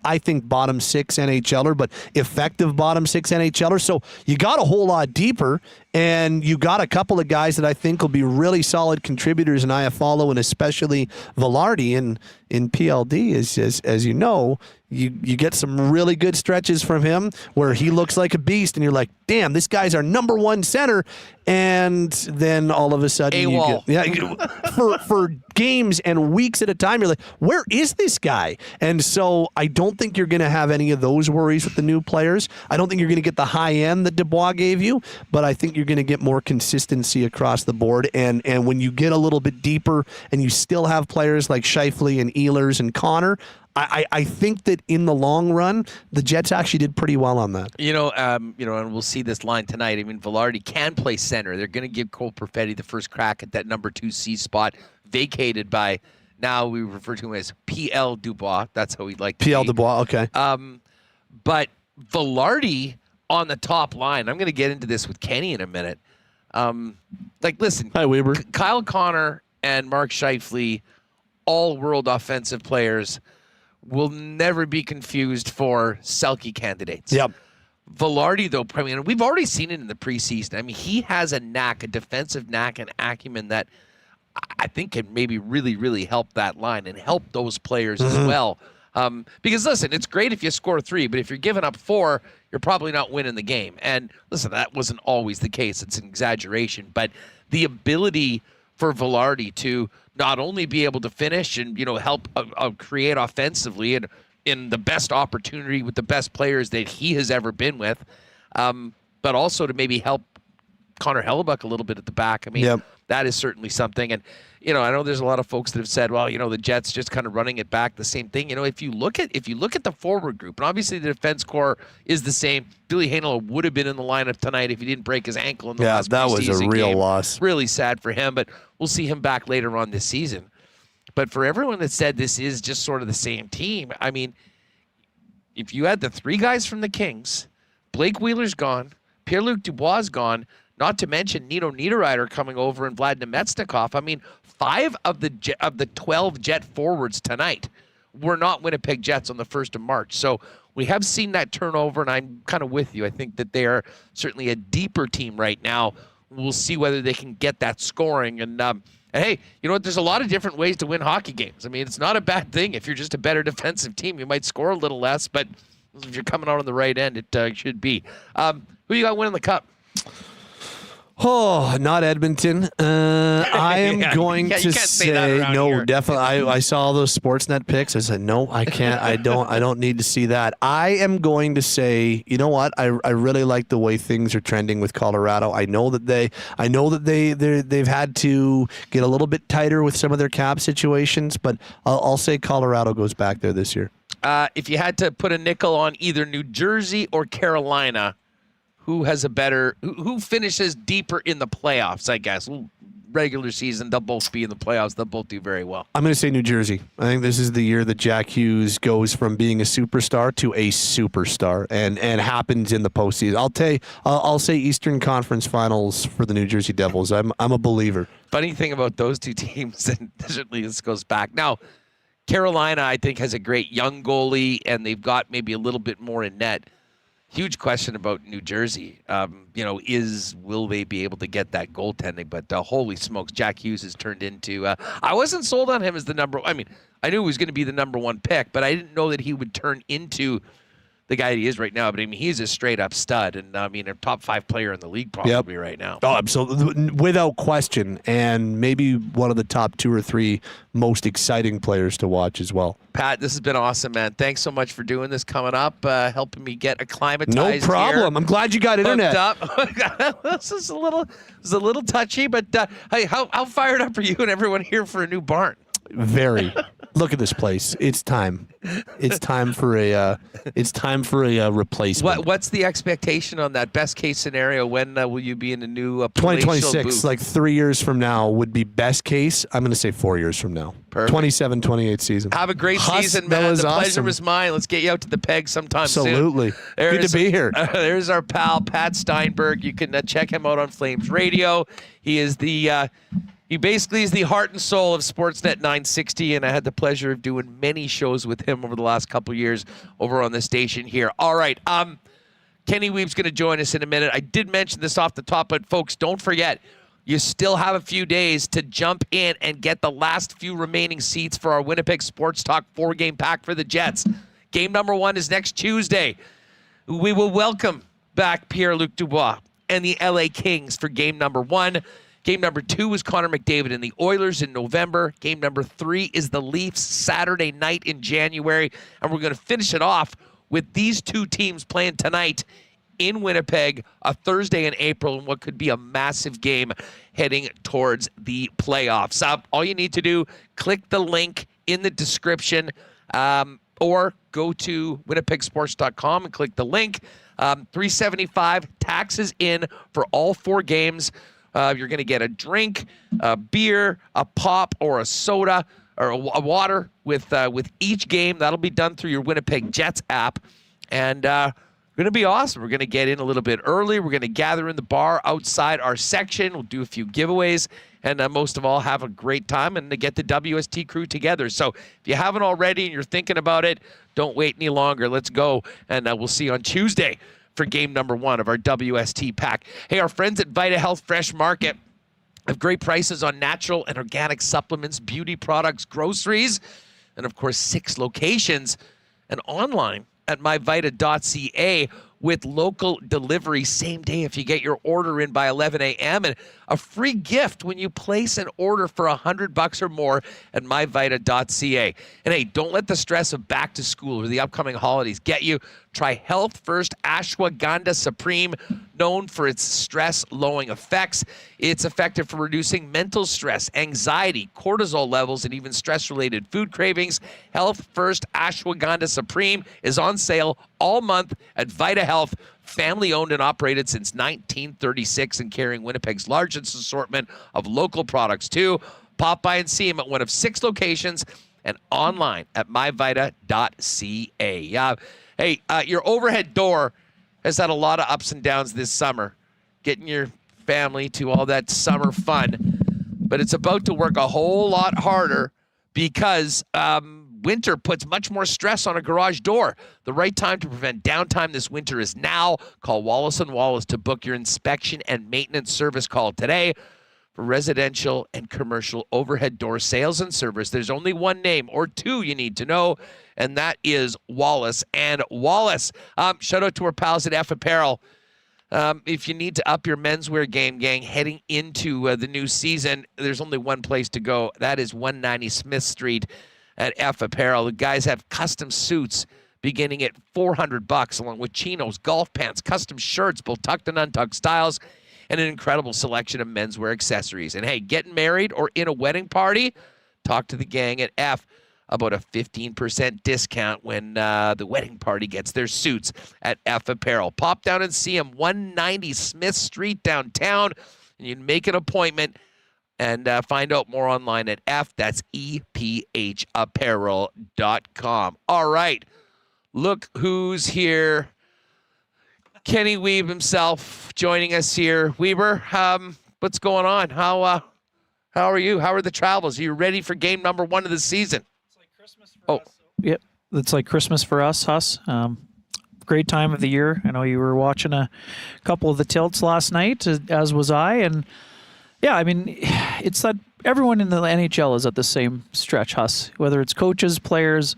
bottom six NHLer, but effective bottom six NHLer. So you got a whole lot deeper, and you got a couple of guys that I think will be really solid contributors in Iafallo, and especially Velarde in PLD. As you know, you get some really good stretches from him where he looks like a beast, and you're like, damn, this guy's our number one center. And then all of a sudden, for games and weeks at a time, you're like, where is this guy? And so I don't think you're going to have any of those worries with the new players. I don't think you're going to get the high end that Dubois gave you, but I think you're going to get more consistency across the board. And when you get a little bit deeper and you still have players like Scheifele and Ehlers and Connor, I think that in the long run, the Jets actually did pretty well on that. And we'll see this line tonight. I mean, Velarde can play center. They're going to give Cole Perfetti the first crack at that number 2C spot, vacated by, now we refer to him as P.L. Dubois. That's how we'd like to P.L. be. Dubois, okay. But Velarde on the top line, I'm going to get into this with Kenny in a minute. Listen. Hi, Wiebe. Kyle Connor and Mark Scheifele, all-world offensive players, will never be confused for Selke candidates. Yep. Velarde, though, I mean, we've already seen it in the preseason. I mean, he has a defensive knack and acumen that I think can maybe really, really help that line and help those players as well. Because, listen, it's great if you score 3, but if you're giving up 4, you're probably not winning the game. And, listen, that wasn't always the case. It's an exaggeration. But the ability for Velarde to not only be able to finish and, help create offensively and in the best opportunity with the best players that he has ever been with, but also to maybe help Connor Hellebuck a little bit at the back. I mean, that is certainly something. And, I know there's a lot of folks that have said, well, the Jets just kind of running it back, the same thing. If you look at the forward group, and obviously the defense core is the same. Billy Hanel would have been in the lineup tonight if he didn't break his ankle in the last that was a real game. loss. Really sad for him, but we'll see him back later on this season. But for everyone that said this is just sort of the same team, I mean, if you had the 3 guys from the Kings, Blake Wheeler's gone, Pierre-Luc Dubois gone, not to mention Nino Niederreiter coming over and Vlad Nemetsnikov. I mean, 5 of the 12 Jet forwards tonight were not Winnipeg Jets on the 1st of March. So we have seen that turnover, and I'm kind of with you. I think that they are certainly a deeper team right now. We'll see whether they can get that scoring. And hey, you know what? There's a lot of different ways to win hockey games. I mean, it's not a bad thing. If you're just a better defensive team, you might score a little less, but if you're coming out on the right end, it should be. Who you got winning the Cup? Oh, not Edmonton. I am going to say no. Here. Definitely. I saw those Sportsnet picks. I said no. I can't. I don't need to see that. I am going to say, you know what? I really like the way things are trending with Colorado. I know that they've had to get a little bit tighter with some of their cap situations, but I'll say Colorado goes back there this year. If you had to put a nickel on either New Jersey or Carolina, who finishes deeper in the playoffs, I guess? Regular season, they'll both be in the playoffs. They'll both do very well. I'm going to say New Jersey. I think this is the year that Jack Hughes goes from being a superstar to a superstar, and happens in the postseason. I'll say Eastern Conference Finals for the New Jersey Devils. I'm a believer. Funny thing about those two teams, and certainly this goes back. Now, Carolina, I think, has a great young goalie, and they've got maybe a little bit more in net. Huge question about New Jersey. Will they be able to get that goaltending? But holy smokes, Jack Hughes has turned into. I wasn't sold on him as the number. I mean, I knew he was going to be the number 1 pick, but I didn't know that he would turn into the guy he is right now, but I mean, he's a straight up stud, and I mean, a top 5 player in the league probably right now. Oh, absolutely, without question, and maybe one of the top 2 or 3 most exciting players to watch as well. Pat, this has been awesome, man. Thanks so much for doing this, coming up, helping me get acclimatized. No problem. Here. I'm glad you got internet. This is a little touchy, but hey, how fired up are you and everyone here for a new barn? Very. Look at this place. It's time. It's time for a replacement. What's the expectation on that? Best case scenario, when will you be in a new 2026, booth? like 3 years from now would be best case. I'm going to say 4 years from now. Perfect. 27-28 season. Have a great season, that man. was The pleasure awesome. was mine. Let's get you out to the Peg sometime Absolutely. soon. Good to be here. There's our pal, Pat Steinberg. You can check him out on Flames Radio. He is he basically is the heart and soul of Sportsnet 960, and I had the pleasure of doing many shows with him over the last couple of years over on the station here. All right, Kenny Wiebe's going to join us in a minute. I did mention this off the top, but folks, don't forget, you still have a few days to jump in and get the last few remaining seats for our Winnipeg Sports Talk 4-game pack for the Jets. Game number 1 is next Tuesday. We will welcome back Pierre-Luc Dubois and the LA Kings for game number 1. Game number 2 is Connor McDavid and the Oilers in November. Game number 3 is the Leafs Saturday night in January. And we're going to finish it off with these 2 teams playing tonight in Winnipeg, a Thursday in April, in what could be a massive game heading towards the playoffs. All you need to do, click the link in the description or go to winnipegsports.com and click the link. $375 taxes in for all 4 games. You're going to get a drink, a beer, a pop, or a soda, or a water with each game. That'll be done through your Winnipeg Jets app. And going to be awesome. We're going to get in a little bit early. We're going to gather in the bar outside our section. We'll do a few giveaways. And most of all, have a great time and to get the WST crew together. So if you haven't already and you're thinking about it, don't wait any longer. Let's go. And we'll see you on Tuesday for game number 1 of our WST pack. Hey, our friends at Vita Health Fresh Market have great prices on natural and organic supplements, beauty products, groceries, and of course 6 locations, and online at myvita.ca with local delivery same day if you get your order in by 11 a.m. and a free gift when you place an order for $100 or more at myvita.ca. And hey, don't let the stress of back to school or the upcoming holidays get you. Try Health First Ashwagandha Supreme, known for its stress-lowering effects. It's effective for reducing mental stress, anxiety, cortisol levels, and even stress-related food cravings. Health First Ashwagandha Supreme is on sale all month at Vita Health, family-owned and operated since 1936 and carrying Winnipeg's largest assortment of local products, too. Pop by and see them at one of 6 locations and online at myvita.ca. Hey, your overhead door has had a lot of ups and downs this summer, getting your family to all that summer fun. But it's about to work a whole lot harder because winter puts much more stress on a garage door. The right time to prevent downtime this winter is now. Call Wallace & Wallace to book your inspection and maintenance service call today. For residential and commercial overhead door sales and service, there's only one name or 2 you need to know, and that is Wallace & Wallace. Shout out to our pals at F Apparel. If you need to up your menswear game, gang, heading into the new season, there's only one place to go. That is 190 Smith Street at F Apparel. The guys have custom suits beginning at $400, along with chinos, golf pants, custom shirts, both tucked and untucked styles, and an incredible selection of menswear accessories. And hey, getting married or in a wedding party, talk to the gang at F about a 15% discount when the wedding party gets their suits at F Apparel. Pop down and see them, 190 Smith Street downtown, and you can make an appointment and find out more online at F. That's EPHapparel.com. All right, look who's here. Kenny Wiebe himself joining us here. Wiebe, what's going on? How are you? How are the travels? Are you ready for game number 1 of the season? It's like Christmas for us. Yep, it's like Christmas for us, Huss. Great time of the year. I know you were watching a couple of the tilts last night, as was I, and yeah, I mean, it's that everyone in the NHL is at the same stretch, Huss. Whether it's coaches, players,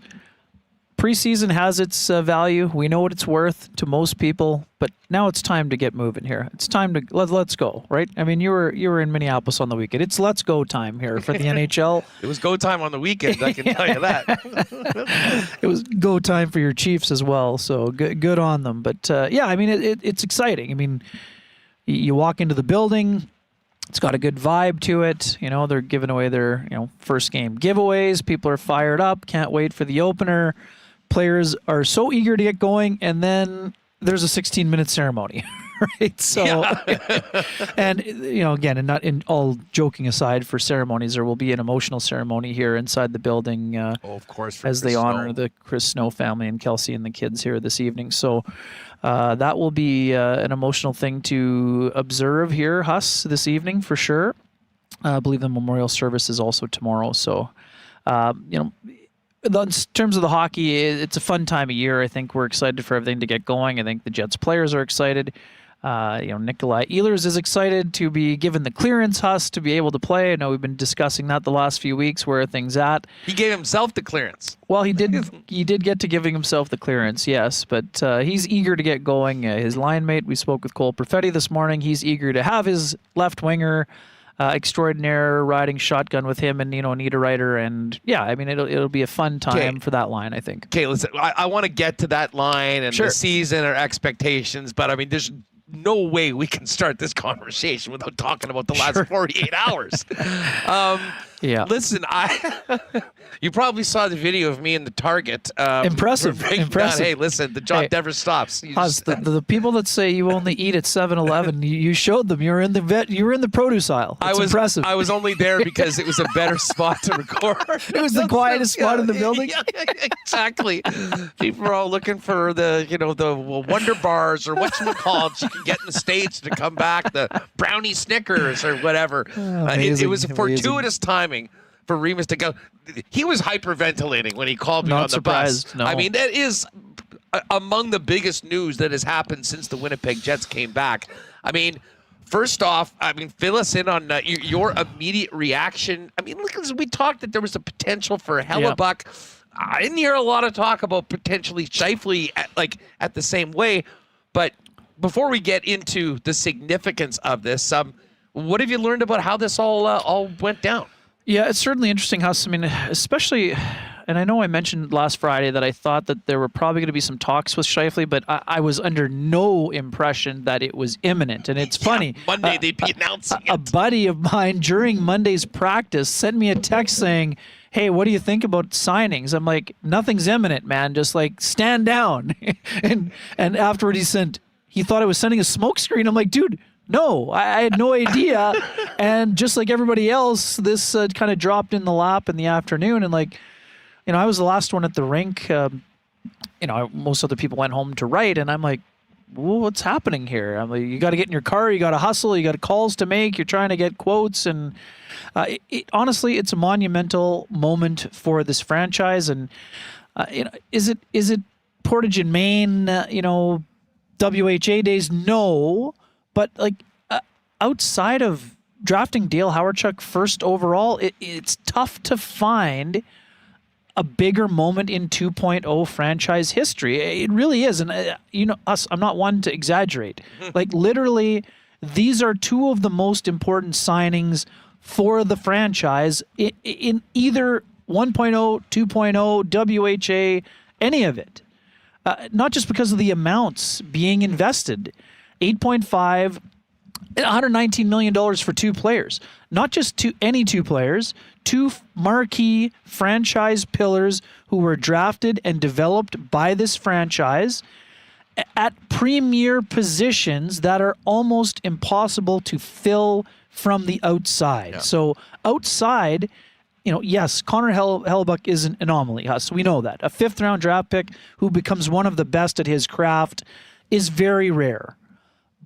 preseason has its value. We know what it's worth to most people, but now it's time to get moving here. It's time to let's go, right? I mean, you were in Minneapolis on the weekend. It's let's go time here for the NHL. It was go time on the weekend, I can tell you that. It was go time for your Chiefs as well, so good on them. But yeah, I mean, it's exciting. I mean, you walk into the building. It's got a good vibe to it. You know, they're giving away their, first game giveaways. People are fired up. Can't wait for the opener. Players are so eager to get going. And then there's a 16-minute ceremony, right? So, and, again, and not in all joking aside for ceremonies, there will be an emotional ceremony here inside the building. Of course, as they honor the Chris Snow family and Kelsey and the kids here this evening. So, that will be an emotional thing to observe here, Huss, this evening for sure. I believe the memorial service is also tomorrow. So, in terms of the hockey, it's a fun time of year. I think we're excited for everything to get going. I think the Jets players are excited. Nikolaj Ehlers is excited to be given the clearance, Huss, to be able to play. I know we've been discussing that the last few weeks. Where are things at? He gave himself the clearance. Well, he did. He did get to giving himself the clearance, yes. But he's eager to get going. His line mate, we spoke with Cole Perfetti this morning. He's eager to have his left winger extraordinaire riding shotgun with him and Anita Ryder. And yeah, I mean it'll be a fun time for that line, I think. Okay, listen, I want to get to that line and the season or expectations, but I mean there's no way we can start this conversation without talking about the last 48 hours. Yeah. Listen, you probably saw the video of me in the Target. Impressive. Hey, listen, the job never stops. The people that say you only eat at 7-Eleven, you showed them. You were in the produce aisle. It's impressive. I was only there because it was a better spot to record. It was the quietest spot in the building. Yeah, exactly. People are all looking for the Wonder Bars or whatchamacallit you can get in the States to come back, the brownie Snickers or whatever. It was a fortuitous timing for Remis to go. He was hyperventilating when he called me on the bus. No. I mean, that is among the biggest news that has happened since the Winnipeg Jets came back. I mean, first off, fill us in on your immediate reaction. I mean, look, we talked that there was a potential for Hellebuck. Yeah. I didn't hear a lot of talk about potentially Scheifele at the same way. But before we get into the significance of this, what have you learned about how this all went down? Yeah, it's certainly interesting, Huss. I mean, especially, and I know I mentioned last Friday that I thought that there were probably going to be some talks with Scheifele, but I was under no impression that it was imminent. And it's funny. Monday they'd be announcing it. A buddy of mine during Monday's practice sent me a text saying, hey, what do you think about signings? I'm like, nothing's imminent, man. Just stand down. and afterward he thought I was sending a smoke screen. I'm like, dude, no, I had no idea. And just like everybody else, this kind of dropped in the lap in the afternoon. And I was the last one at the rink. Most other people went home to write. And I'm like, well, what's happening here? I'm like, you got to get in your car. You got to hustle. You got calls to make. You're trying to get quotes. And honestly, it's a monumental moment for this franchise. And, is it Portage and Maine, WHA days? No. But outside of drafting Dale Hawerchuk first overall, it's tough to find a bigger moment in 2.0 franchise history. It really is. And I'm not one to exaggerate. Literally, these are two of the most important signings for the franchise in either 1.0, 2.0, WHA, any of it. Not just because of the amounts being invested. 8.5, $119 million for two players. Not just any two players, two marquee franchise pillars who were drafted and developed by this franchise at premier positions that are almost impossible to fill from the outside. Yeah. So outside, yes, Connor Hellebuck is an anomaly. So we know that. A fifth-round draft pick who becomes one of the best at his craft is very rare.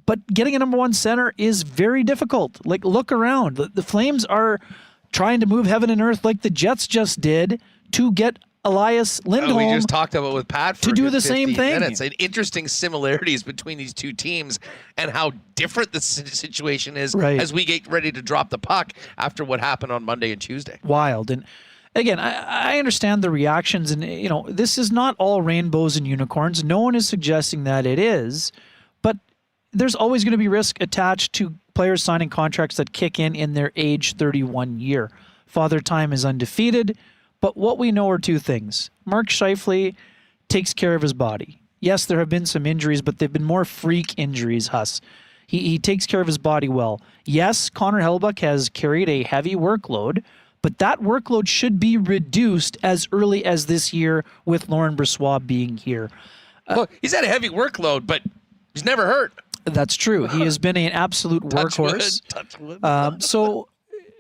But getting a number one center is very difficult. Look around. The Flames are trying to move heaven and earth like the Jets just did to get Elias Lindholm. We just talked about with Pat for to do the same thing. Minutes. And interesting similarities between these two teams and how different the situation is as we get ready to drop the puck after what happened on Monday and Tuesday. Wild. again, I understand the reactions, and this is not all rainbows and unicorns. No one is suggesting that it is, but there's always going to be risk attached to players signing contracts that kick in their age 31 year. Father Time is undefeated, but what we know are two things. Mark Scheifele takes care of his body. Yes, there have been some injuries, but they've been more freak injuries, Huss. He takes care of his body well. Yes, Connor Hellebuyck has carried a heavy workload, but that workload should be reduced as early as this year with Laurent Brossoit being here. Well, he's had a heavy workload, but he's never hurt. That's true. He has been an absolute workhorse. Touch wood. So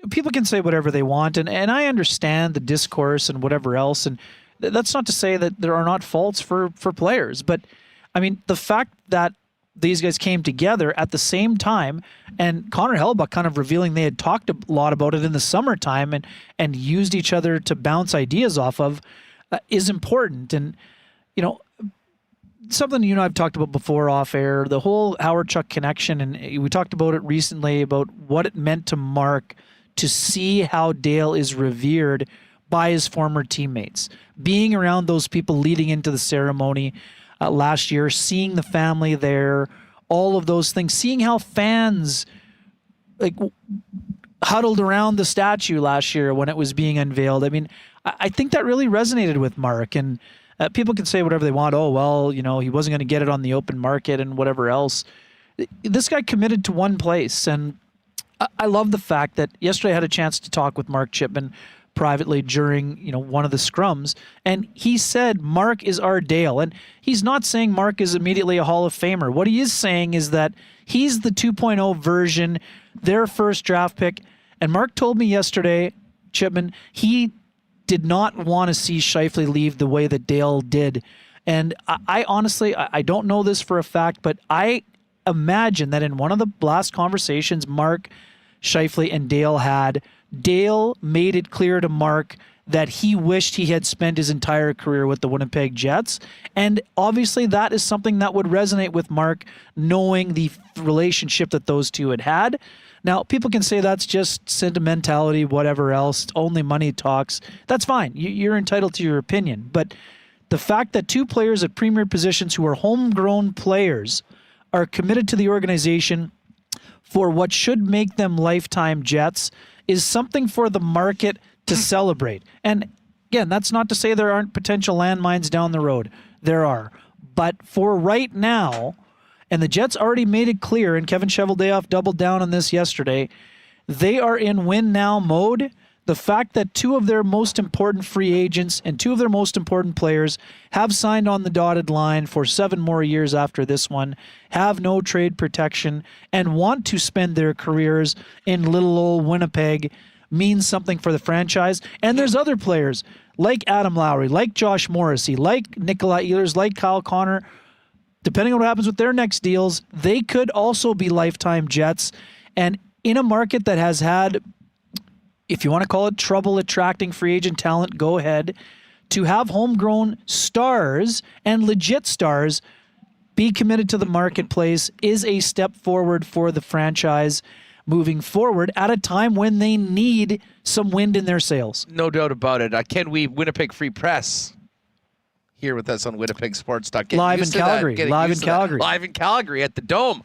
people can say whatever they want, and I understand the discourse and whatever else, and that's not to say that there are not faults for players. But, I mean, the fact that these guys came together at the same time, and Connor Hellebuyck kind of revealing they had talked a lot about it in the summertime and used each other to bounce ideas off of is important. And, something you and I have talked about before off air, the whole Howard Chuck connection, and we talked about it recently about what it meant to Mark to see how Dale is revered by his former teammates. Being around those people leading into the ceremony last year, seeing the family there, all of those things, seeing how fans huddled around the statue last year when it was being unveiled. I mean, I think that really resonated with Mark, and people can say whatever they want. Oh, well, he wasn't going to get it on the open market and whatever else. This guy committed to one place, and I love the fact that yesterday I had a chance to talk with Mark Chipman privately during one of the scrums, and he said Mark is our Dale, and he's not saying Mark is immediately a Hall of Famer. What he is saying is that he's the 2.0 version, their first draft pick. And Mark told me yesterday, Chipman, he did not want to see Scheifele leave the way that Dale did. And I honestly, I don't know this for a fact, but I imagine that in one of the last conversations Mark, Scheifele, and Dale had, Dale made it clear to Mark that he wished he had spent his entire career with the Winnipeg Jets. And obviously that is something that would resonate with Mark, knowing the relationship that those two had had. Now, people can say that's just sentimentality, whatever else, only money talks. That's fine. You're entitled to your opinion. But the fact that two players at premier positions who are homegrown players are committed to the organization for what should make them lifetime Jets is something for the market to celebrate. And again, that's not to say there aren't potential landmines down the road. There are. But for right now, and the Jets already made it clear, and Kevin Cheveldayoff doubled down on this yesterday, they are in win-now mode. The fact that two of their most important free agents and two of their most important players have signed on the dotted line for 7 more years after this one, have no trade protection, and want to spend their careers in little old Winnipeg means something for the franchise. And there's other players like Adam Lowry, like Josh Morrissey, like Nikolaj Ehlers, like Kyle Connor. Depending on what happens with their next deals, they could also be lifetime Jets. And in a market that has had, if you want to call it trouble attracting free agent talent, go ahead. To have homegrown stars and legit stars be committed to the marketplace is a step forward for the franchise moving forward at a time when they need some wind in their sails. No doubt about it. Ken Wiebe, Winnipeg Free Press, here with us on Winnipeg Sports Talk. Live in Calgary Live in Calgary at the Dome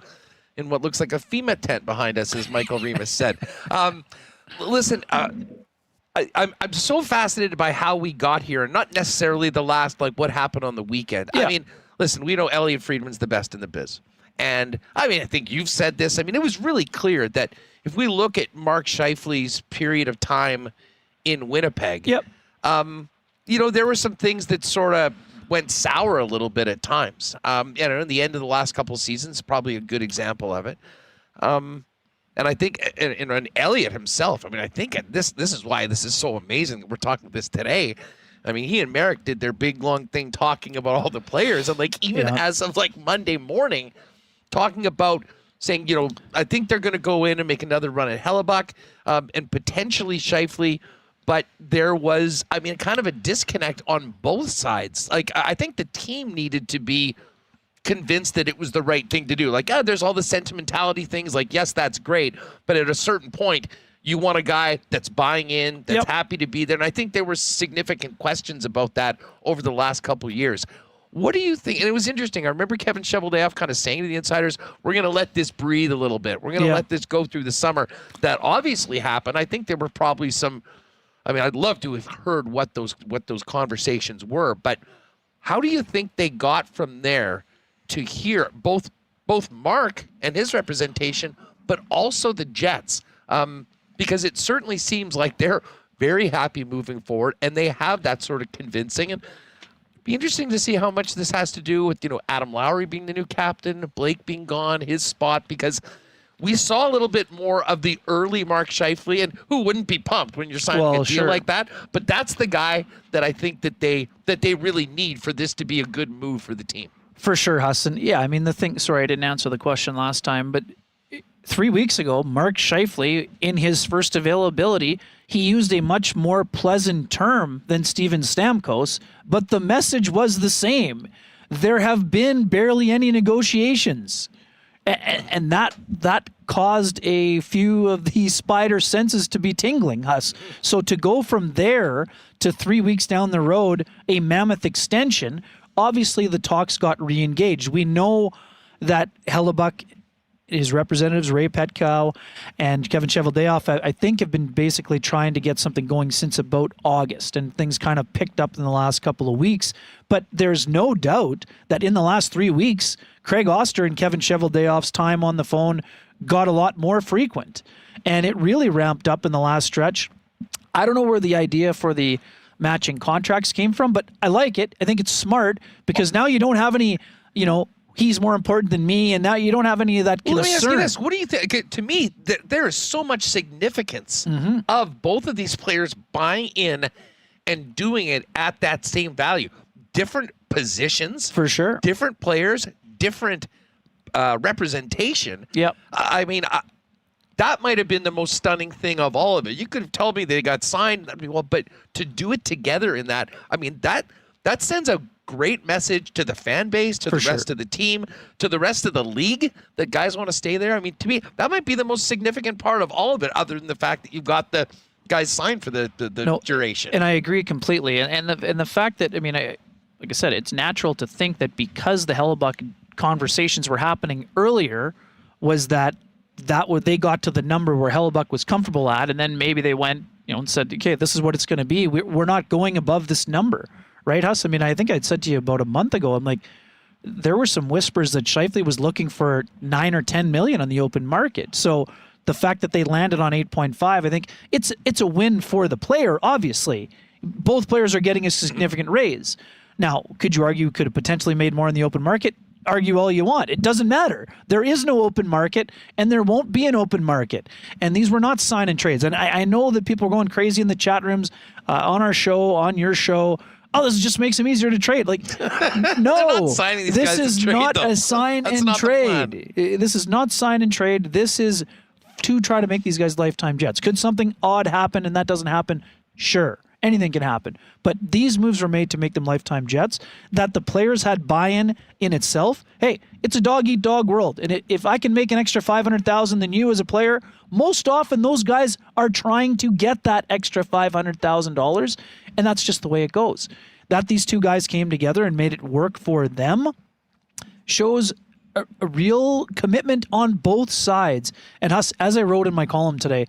in what looks like a FEMA tent behind us, as Michael Remis said. Listen, I'm so fascinated by how we got here, and not necessarily the last, what happened on the weekend. Yeah. I mean, listen, we know Elliot Friedman's the best in the biz. And, I mean, I think you've said this. I mean, it was really clear that if we look at Mark Scheifele's period of time in Winnipeg, there were some things that sort of went sour a little bit at times. In the end of the last couple of seasons, probably a good example of it. And I think, and Elliot himself, I mean, I think this is why this is so amazing that we're talking this today. I mean, he and Merrick did their big, long thing talking about all the players. And, as of, Monday morning, talking about saying, I think they're going to go in and make another run at Hellebuyck and potentially Scheifele. But there was, kind of a disconnect on both sides. I think the team needed to be convinced that it was the right thing to do. There's all the sentimentality things. Yes, that's great. But at a certain point, You want a guy that's buying in, that's Yep. happy to be there. And I think there were significant questions about that over the last couple of years. What do you think? And it was interesting. I remember Kevin Cheveldayoff kind of saying to the insiders, we're going to let this breathe a little bit. We're going to let this go through the summer. That obviously happened. I think there were probably some, I mean, I'd love to have heard what those conversations were, but how do you think they got from there to here, both Mark and his representation, but also the Jets? Because it certainly seems like they're very happy moving forward, and they have that sort of convincing. And it'd be interesting to see how much this has to do with, Adam Lowry being the new captain, Blake being gone, his spot, because we saw a little bit more of the early Mark Scheifele, and who wouldn't be pumped when you're signing a deal like that? But that's the guy that I think that they really need for this to be a good move for the team. For sure, Hassan. Yeah, I mean, sorry, I didn't answer the question last time, but 3 weeks ago, Mark Scheifele, in his first availability, he used a much more pleasant term than Steven Stamkos, but the message was the same. There have been barely any negotiations. And that caused a few of the spider senses to be tingling, Huss. So to go from there to 3 weeks down the road, a mammoth extension, obviously the talks got re-engaged. We know that Hellebuyck, his representatives, Ray Petkow and Kevin Cheveldayoff, I think have been basically trying to get something going since about August, and things kind of picked up in the last couple of weeks. But there's no doubt that in the last 3 weeks, Craig Oster and Kevin Cheveldayoff's time on the phone got a lot more frequent, and it really ramped up in the last stretch. I don't know where the idea for the matching contracts came from, but I like it. I think it's smart because now you don't have any, he's more important than me, and now you don't have any of that concern. Let me ask you this. What do you think? Okay, to me, there is so much significance of both of these players buying in and doing it at that same value. Different positions. For sure. Different players, different representation. Yep. I mean, that might have been the most stunning thing of all of it. You could have told me they got signed. I mean, well, but to do it together in that, I mean, that sends a great message to the fan base, to the rest of the team, to the rest of the league that guys want to stay there. I mean, to me, that might be the most significant part of all of it, other than the fact that you've got the guys signed for the duration. And I agree completely. And the fact that, I mean, like I said, it's natural to think that because the Hellebuyck conversations were happening earlier, was that they got to the number where Hellebuyck was comfortable at, and then maybe they went, and said, okay, this is what it's going to be. We're not going above this number. Right, Huss? I mean, I think I'd said to you about a month ago, I'm like, there were some whispers that Scheifele was looking for $9 or $10 million on the open market. So the fact that they landed on 8.5, I think it's a win for the player, obviously. Both players are getting a significant raise. Now, could you argue could have potentially made more in the open market? Argue all you want. It doesn't matter. There is no open market, and there won't be an open market. And these were not sign and trades. And I know that people are going crazy in the chat rooms, on our show, on your show. Oh, this just makes them easier to trade. Like, no, this is not a sign and trade. This is not sign and trade. This is to try to make these guys lifetime Jets. Could something odd happen and that doesn't happen? Sure. Anything can happen. But these moves were made to make them lifetime Jets. That the players had buy-in in itself. Hey, it's a dog-eat-dog world. And if I can make an extra $500,000 than you as a player, most often those guys are trying to get that extra $500,000. And that's just the way it goes. That these two guys came together and made it work for them shows a real commitment on both sides. And us, as I wrote in my column today,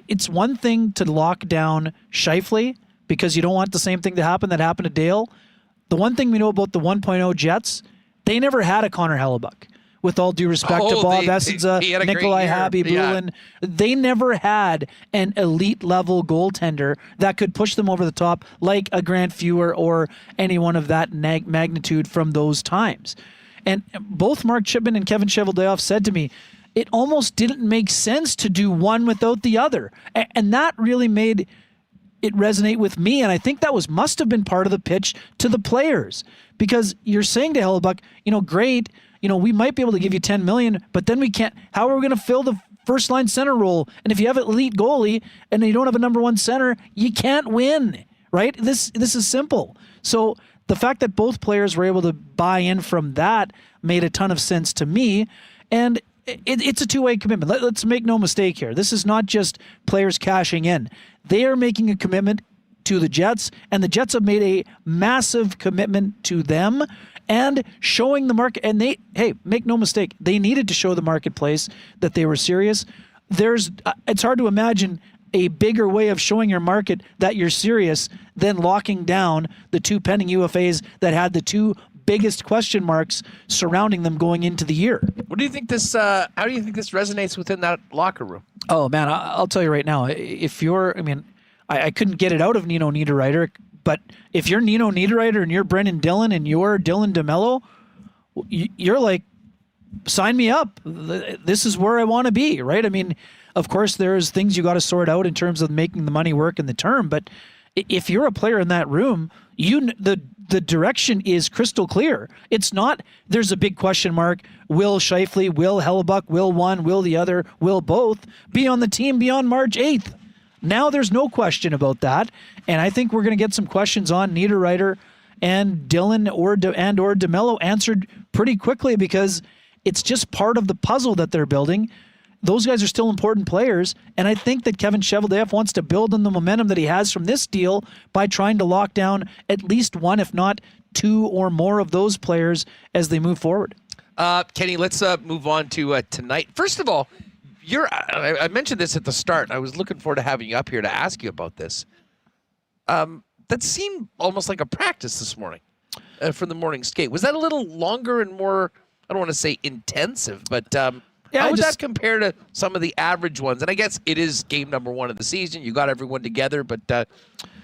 it's one thing to lock down Scheifele because you don't want the same thing to happen that happened to Dale. The one thing we know about the 1.0 Jets, they never had a Connor Hellebuyck. With all due respect to Bob Essenza, Nikolaj Ehlers, they never had an elite level goaltender that could push them over the top like a Grant Fuhr or anyone of that magnitude from those times. And both Mark Chipman and Kevin Cheveldayoff said to me, it almost didn't make sense to do one without the other. And that really made it resonate with me. And I think that must have been part of the pitch to the players. Because you're saying to Hellebuyck, great, we might be able to give you $10 million, but then we can't. How are we going to fill the first line center role? And if you have an elite goalie and you don't have a number one center, you can't win, right? This is simple. So the fact that both players were able to buy in from that made a ton of sense to me. And it's a two-way commitment. Let's make no mistake here. This is not just players cashing in. They are making a commitment to the Jets, and the Jets have made a massive commitment to them and showing the market. And make no mistake, they needed to show the marketplace that they were serious. It's hard to imagine a bigger way of showing your market that you're serious than locking down the two pending UFAs that had the two biggest question marks surrounding them going into the year. What do you think this? How do you think this resonates within that locker room? Oh man, I'll tell you right now. If you're, I couldn't get it out of Nino Niederreiter, but if you're Nino Niederreiter and you're Brendan Dillon and you're Dylan DeMello, you're like, sign me up. This is where I want to be, right? Of course, there's things you got to sort out in terms of making the money work in the term, but if you're a player in that room, the direction is crystal clear. It's not, there's a big question mark. Will Scheifele, will Hellebuck, will one, will the other, will both be on the team beyond March 8th? Now there's no question about that. And I think we're going to get some questions on Niederreiter and Dillon or DeMello answered pretty quickly because it's just part of the puzzle that they're building. Those guys are still important players, and I think that Kevin Cheveldayoff wants to build on the momentum that he has from this deal by trying to lock down at least one, if not two or more of those players as they move forward. Kenny, let's move on to tonight. First of all, I mentioned this at the start. I was looking forward to having you up here to ask you about this. That seemed almost like a practice this morning for the morning skate. Was that a little longer and more, I don't want to say intensive, but how would that compare to some of the average ones? And I guess it is game number one of the season. You got everyone together, but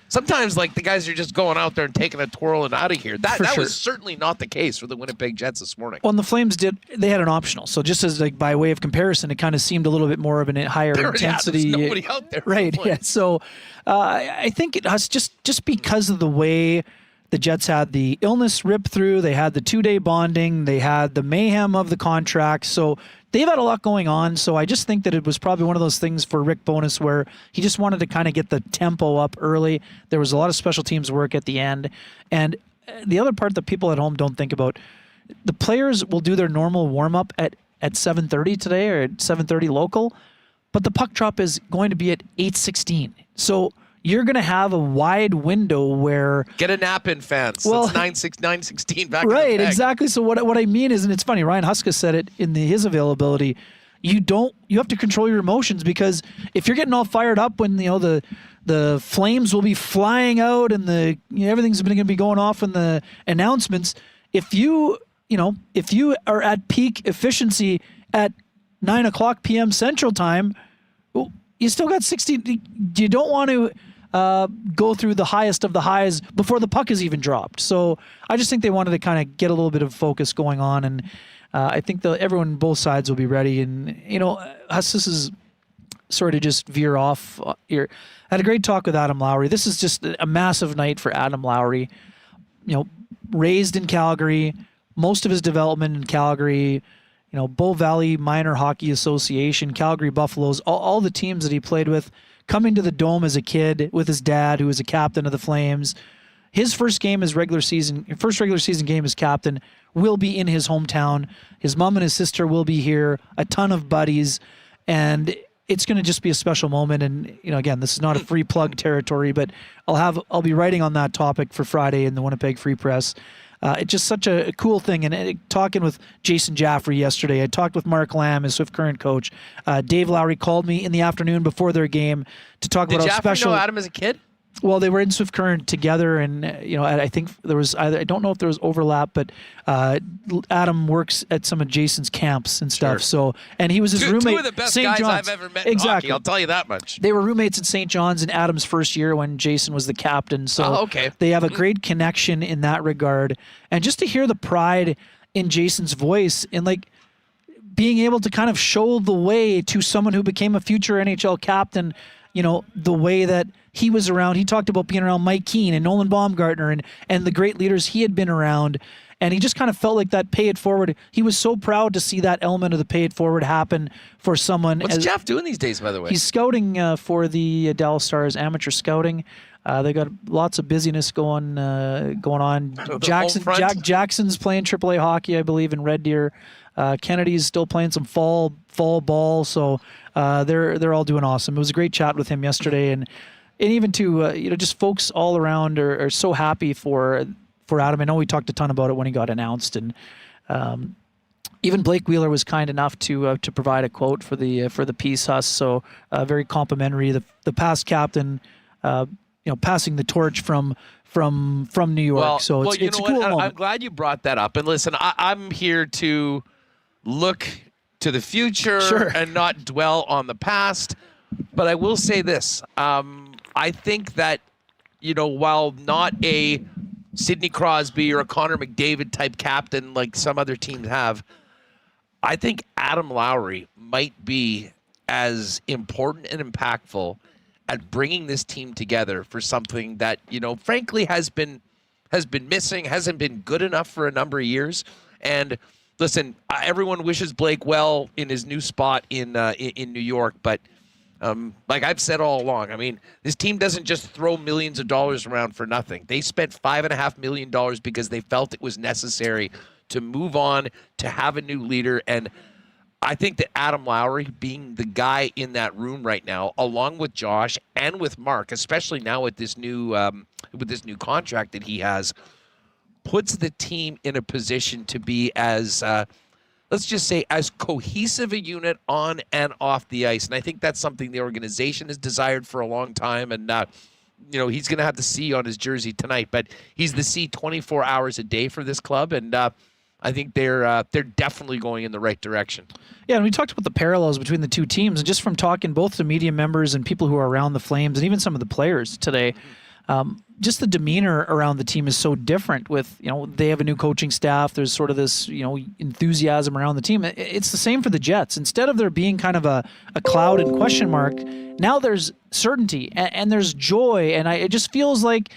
sometimes like the guys are just going out there and taking a twirl and out of here. That was certainly not the case for the Winnipeg Jets this morning. Well, and the Flames they had an optional. So just as like by way of comparison, it kind of seemed a little bit more of a higher intensity. There's nobody out there. Right. Yeah. So I think it has just because of the way the Jets had the illness rip through, they had the 2-day bonding, they had the mayhem of the contract. So they've had a lot going on. So I just think that it was probably one of those things for Rick Bowness where he just wanted to kind of get the tempo up early. There was a lot of special teams work at the end. And the other part that people at home don't think about, the players will do their normal warm-up at 7:30 today or at 7:30 local, but the puck drop is going to be at 8:16. So you're going to have a wide window where... Get a nap in, fans. Well, it's 9:16 back right, in the exactly. So what I mean is, and it's funny, Ryan Huska said it in his availability, you have to control your emotions because if you're getting all fired up when, the Flames will be flying out and everything's going to be going off in the announcements, if you are at peak efficiency at 9:00 p.m. Central Time, you still got 60. You don't want to go through the highest of the highs before the puck is even dropped. So I just think they wanted to kind of get a little bit of focus going on, and I think everyone on both sides will be ready. And this is sort of just veer off here. I had a great talk with Adam Lowry. This is just a massive night for Adam Lowry. Raised in Calgary, most of his development in Calgary. Bow Valley Minor Hockey Association, Calgary Buffaloes, all the teams that he played with, coming to the Dome as a kid with his dad, who was a captain of the Flames. His first regular season game as captain will be in his hometown. His mom and his sister will be here, a ton of buddies, and it's going to just be a special moment. And, again, this is not a free plug territory, but I'll be writing on that topic for Friday in the Winnipeg Free Press. It's just such a cool thing. And talking with Jason Jaffrey yesterday, I talked with Mark Lamb, his Swift Current coach. Dave Lowry called me in the afternoon before their game to talk about how special. Did Jaffrey know Adam as a kid? Well, they were in Swift Current together, and I think there was I don't know if there was overlap, but Adam works at some of Jason's camps and stuff. Sure. So, and he was his roommate. Two of the best St. guys John's. I've ever met in hockey, I'll tell you that much. They were roommates at St. John's in Adam's first year when Jason was the captain. So they have a great connection in that regard, and just to hear the pride in Jason's voice and being able to kind of show the way to someone who became a future NHL captain. The way that he was around. He talked about being around Mike Keane and Nolan Baumgartner and the great leaders he had been around. And he just kind of felt like that pay it forward. He was so proud to see that element of the pay it forward happen for someone. What's Jeff doing these days, by the way? He's scouting for the Dallas Stars amateur scouting. They got lots of busyness going on. Jackson's playing AAA hockey, I believe, in Red Deer. Kennedy's still playing some fall ball, so they're all doing awesome. It was a great chat with him yesterday, and even to just folks all around are so happy for Adam. I know we talked a ton about it when he got announced, and even Blake Wheeler was kind enough to provide a quote for the piece, Huss. So very complimentary. The past captain, passing the torch from New York. So it's a cool moment. I'm glad you brought that up. And listen, I'm here to look to the future and not dwell on the past. But I will say this: I think that while not a Sidney Crosby or a Connor McDavid type captain like some other teams have, I think Adam Lowry might be as important and impactful at bringing this team together for something that, frankly has been missing, hasn't been good enough for a number of years. And listen, everyone wishes Blake well in his new spot in New York, but like I've said all along, I mean, this team doesn't just throw millions of dollars around for nothing. They spent $5.5 million because they felt it was necessary to move on, to have a new leader. And I think that Adam Lowry being the guy in that room right now, along with Josh and with Mark, especially now with this new contract that he has, puts the team in a position to be as let's just say as cohesive a unit on and off the ice. And I think that's something the organization has desired for a long time. And he's going to have the C on his jersey tonight, but he's the C 24 hours a day for this club. And I think they're definitely going in the right direction. Yeah, and we talked about the parallels between the two teams, and just from talking both to media members and people who are around the Flames, and even some of the players today, just the demeanor around the team is so different. With they have a new coaching staff. There's sort of this enthusiasm around the team. It's the same for the Jets. Instead of there being kind of a cloud and question mark, now there's certainty and there's joy, and it just feels like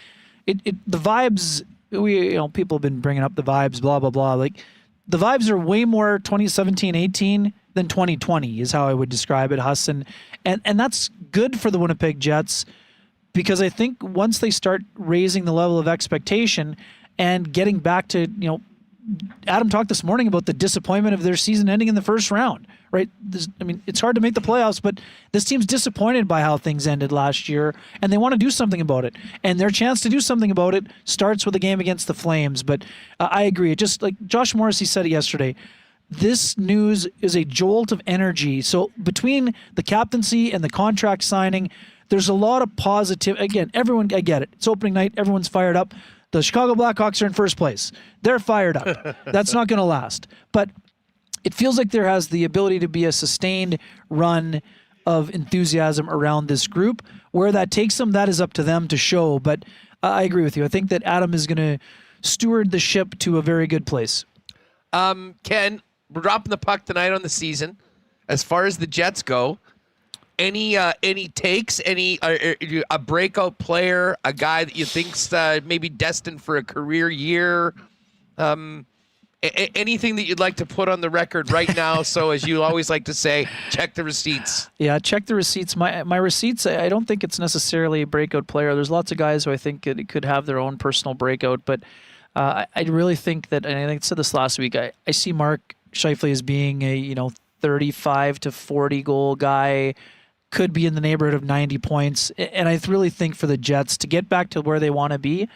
the vibes. People have been bringing up the vibes, blah, blah, blah. Like, the vibes are way more 2017-18 than 2020 is how I would describe it, Huss. And that's good for the Winnipeg Jets, because I think once they start raising the level of expectation and getting back to, Adam talked this morning about the disappointment of their season ending in the first round, right? It's hard to make the playoffs, but this team's disappointed by how things ended last year, and they want to do something about it. And their chance to do something about it starts with a game against the Flames. But I agree. It just like Josh Morrissey said it yesterday, this news is a jolt of energy. So between the captaincy and the contract signing, there's a lot of positive. Again, everyone, I get it. It's opening night. Everyone's fired up. The Chicago Blackhawks are in first place. They're fired up. That's not going to last. But it feels like there has the ability to be a sustained run of enthusiasm around this group. Where that takes them, that is up to them to show. But I agree with you. I think that Adam is going to steward the ship to a very good place. Ken, we're dropping the puck tonight on the season. As far as the Jets go, any takes? A breakout player, a guy that you think's maybe destined for a career year? Anything that you'd like to put on the record right now? So, as you always like to say, check the receipts. Yeah, check the receipts. My receipts, I don't think it's necessarily a breakout player. There's lots of guys who I think could have their own personal breakout, but I really think that, and I think I said this last week, I see Mark Scheifele as being a 35 to 40 goal guy. Could be in the neighborhood of 90 points. And I really think for the Jets to get back to where they want to be,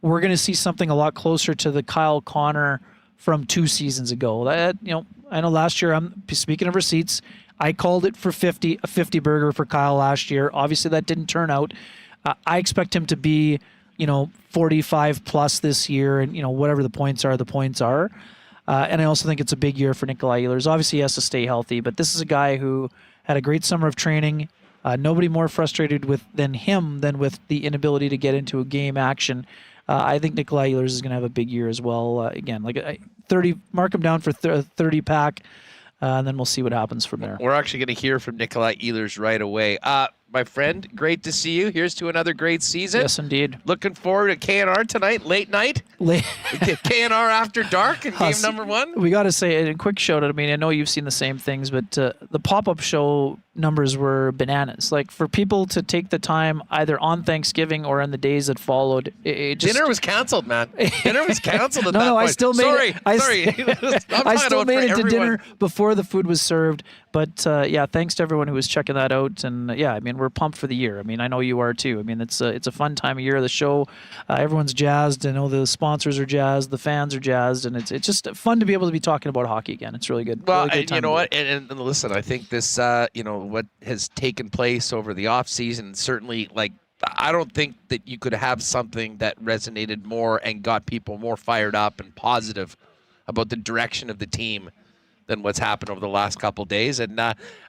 we're going to see something a lot closer to the Kyle Connor from 2 seasons ago. That, I know last year, I'm speaking of receipts, I called it for 50, a 50 burger for Kyle last year. Obviously that didn't turn out. I expect him to be, 45 plus this year, and, whatever the points are, the points are. And I also think it's a big year for Nikolaj Ehlers. Obviously he has to stay healthy, but this is a guy who had a great summer of training. Nobody more frustrated than him than with the inability to get into a game action. I think Nikolaj Ehlers is going to have a big year as well. Again, 30, mark him down for 30 pack, and then we'll see what happens from there. We're actually going to hear from Nikolaj Ehlers right away. my friend. Great to see you. Here's to another great season. Yes, indeed. Looking forward to KNR tonight, late night. KNR After Dark in game number 1. We got to say a quick shout out. I mean, I know you've seen the same things, but the pop-up show numbers were bananas. Like, for people to take the time either on Thanksgiving or in the days that followed, it just... Dinner was canceled, man. Dinner was canceled at that No, point. I still made it. Sorry. I still made it to everyone. dinner before the food was served. But yeah, thanks to everyone who was checking that out. And yeah, I mean, we're pumped for the year. I mean, I know you are too. I mean, it's a fun time of year. The show, everyone's jazzed. I know the sponsors are jazzed, the fans are jazzed, and it's just fun to be able to be talking about hockey again. It's really good. Well, really good time you know what? And listen, I think this, what has taken place over the off season, certainly, like, I don't think that you could have something that resonated more and got people more fired up and positive about the direction of the team than what's happened over the last couple of days. And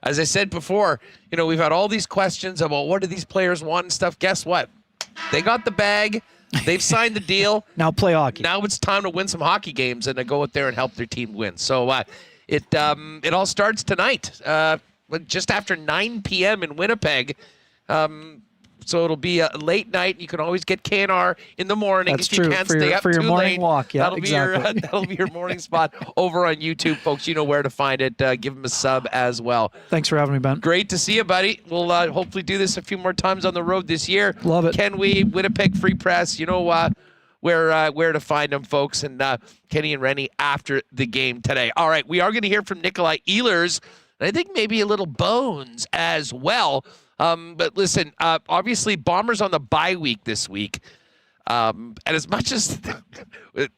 as I said before, we've had all these questions about what do these players want and stuff. Guess what? They got the bag. They've signed the deal. Now play hockey. Now it's time to win some hockey games and to go out there and help their team win. So it all starts tonight, just after 9 p.m. in Winnipeg. So it'll be a late night. You can always get KNR in the morning. That's if you true. can't For stay your- up for your too morning late. walk. Yeah, that'll exactly. That'll be your morning spot over on YouTube, folks. You know where to find it. Give them a sub as well. Thanks for having me, Ben. Great to see you, buddy. We'll hopefully do this a few more times on the road this year. Love it. Can we? Winnipeg Free Press. You know where to find them, folks. And Kenny and Rennie after the game today. All right, we are going to hear from Nikolaj Ehlers, and I think maybe a little Bones as well. But listen, obviously Bombers on the bye week this week. And as much as the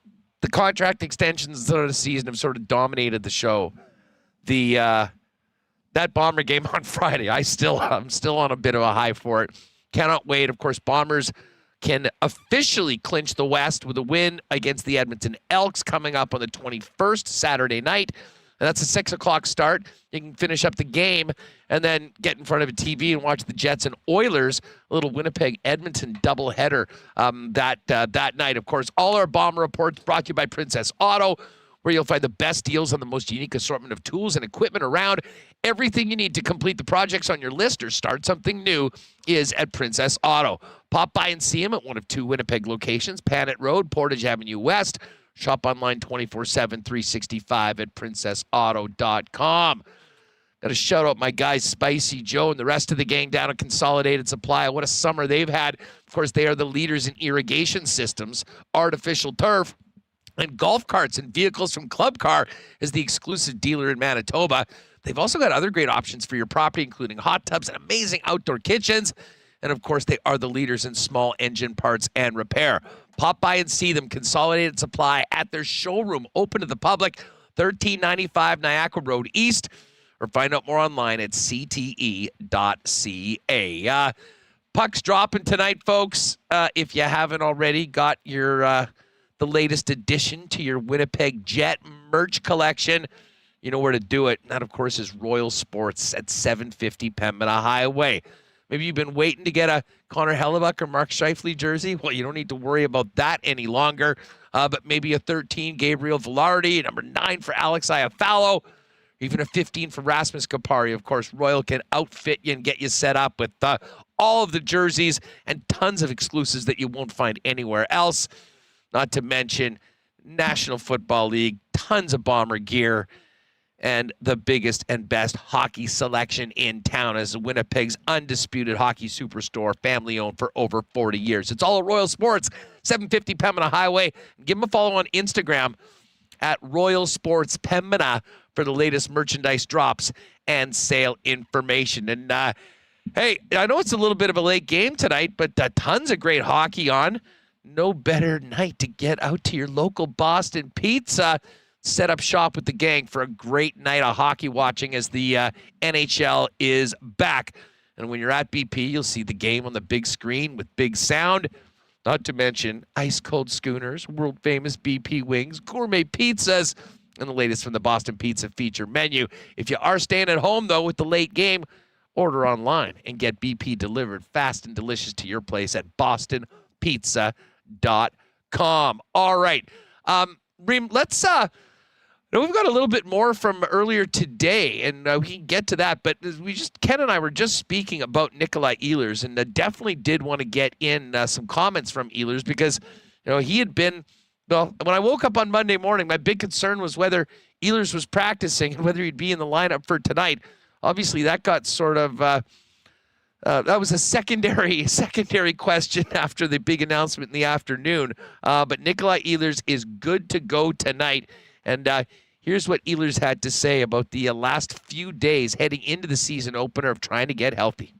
contract extensions of the season have sort of dominated the show, that Bomber game on Friday, I'm still on a bit of a high for it. Cannot wait. Of course, Bombers can officially clinch the West with a win against the Edmonton Elks coming up on the 21st, Saturday night. And that's a 6 o'clock start. You can finish up the game and then get in front of a TV and watch the Jets and Oilers, a little Winnipeg-Edmonton doubleheader that night. Of course, all our Bomber reports brought to you by Princess Auto, where you'll find the best deals on the most unique assortment of tools and equipment around. Everything you need to complete the projects on your list or start something new is at Princess Auto. Pop by and see them at one of 2 Winnipeg locations, Panet Road, Portage Avenue West. Shop online 24/7, 365 at princessauto.com. Got to shout out my guys, Spicy Joe and the rest of the gang down at Consolidated Supply. What a summer they've had. Of course, they are the leaders in irrigation systems, artificial turf, and golf carts and vehicles from Club Car is the exclusive dealer in Manitoba. They've also got other great options for your property, including hot tubs and amazing outdoor kitchens. And, of course, they are the leaders in small engine parts and repair. Pop by and see them, Consolidated Supply, at their showroom, open to the public, 1395 Niagara Road East, or find out more online at cte.ca. Pucks dropping tonight, folks. If you haven't already got your the latest addition to your Winnipeg Jet merch collection, you know where to do it. And that, of course, is Royal Sports at 750 Pembina Highway. Maybe you've been waiting to get a Connor Hellebuck or Mark Scheifele jersey. Well, you don't need to worry about that any longer. But maybe a 13 Gabriel Velarde, number 9 for Alex Iafallo, even a 15 for Rasmus Kapari. Of course, Royal can outfit you and get you set up with all of the jerseys and tons of exclusives that you won't find anywhere else. Not to mention National Football League, tons of Bomber gear, and the biggest and best hockey selection in town as Winnipeg's undisputed hockey superstore, family-owned for over 40 years. It's all at Royal Sports, 750 Pembina Highway. Give them a follow on Instagram at Royal Sports Pembina for the latest merchandise drops and sale information. And, hey, I know it's a little bit of a late game tonight, but tons of great hockey on. No better night to get out to your local Boston Pizza. Set up shop with the gang for a great night of hockey watching as the NHL is back. And when you're at BP, you'll see the game on the big screen with big sound. Not to mention ice-cold schooners, world-famous BP wings, gourmet pizzas, and the latest from the Boston Pizza feature menu. If you are staying at home, though, with the late game, order online and get BP delivered fast and delicious to your place at bostonpizza.com. All right. Reem, let's Now, we've got a little bit more from earlier today, and we can get to that. But Ken and I were just speaking about Nikolaj Ehlers, and definitely did want to get in some comments from Ehlers because, he had been. Well, when I woke up on Monday morning, my big concern was whether Ehlers was practicing and whether he'd be in the lineup for tonight. Obviously, that got sort of. That was a secondary question after the big announcement in the afternoon. But Nikolaj Ehlers is good to go tonight, and. Here's what Ehlers had to say about the last few days heading into the season opener of trying to get healthy.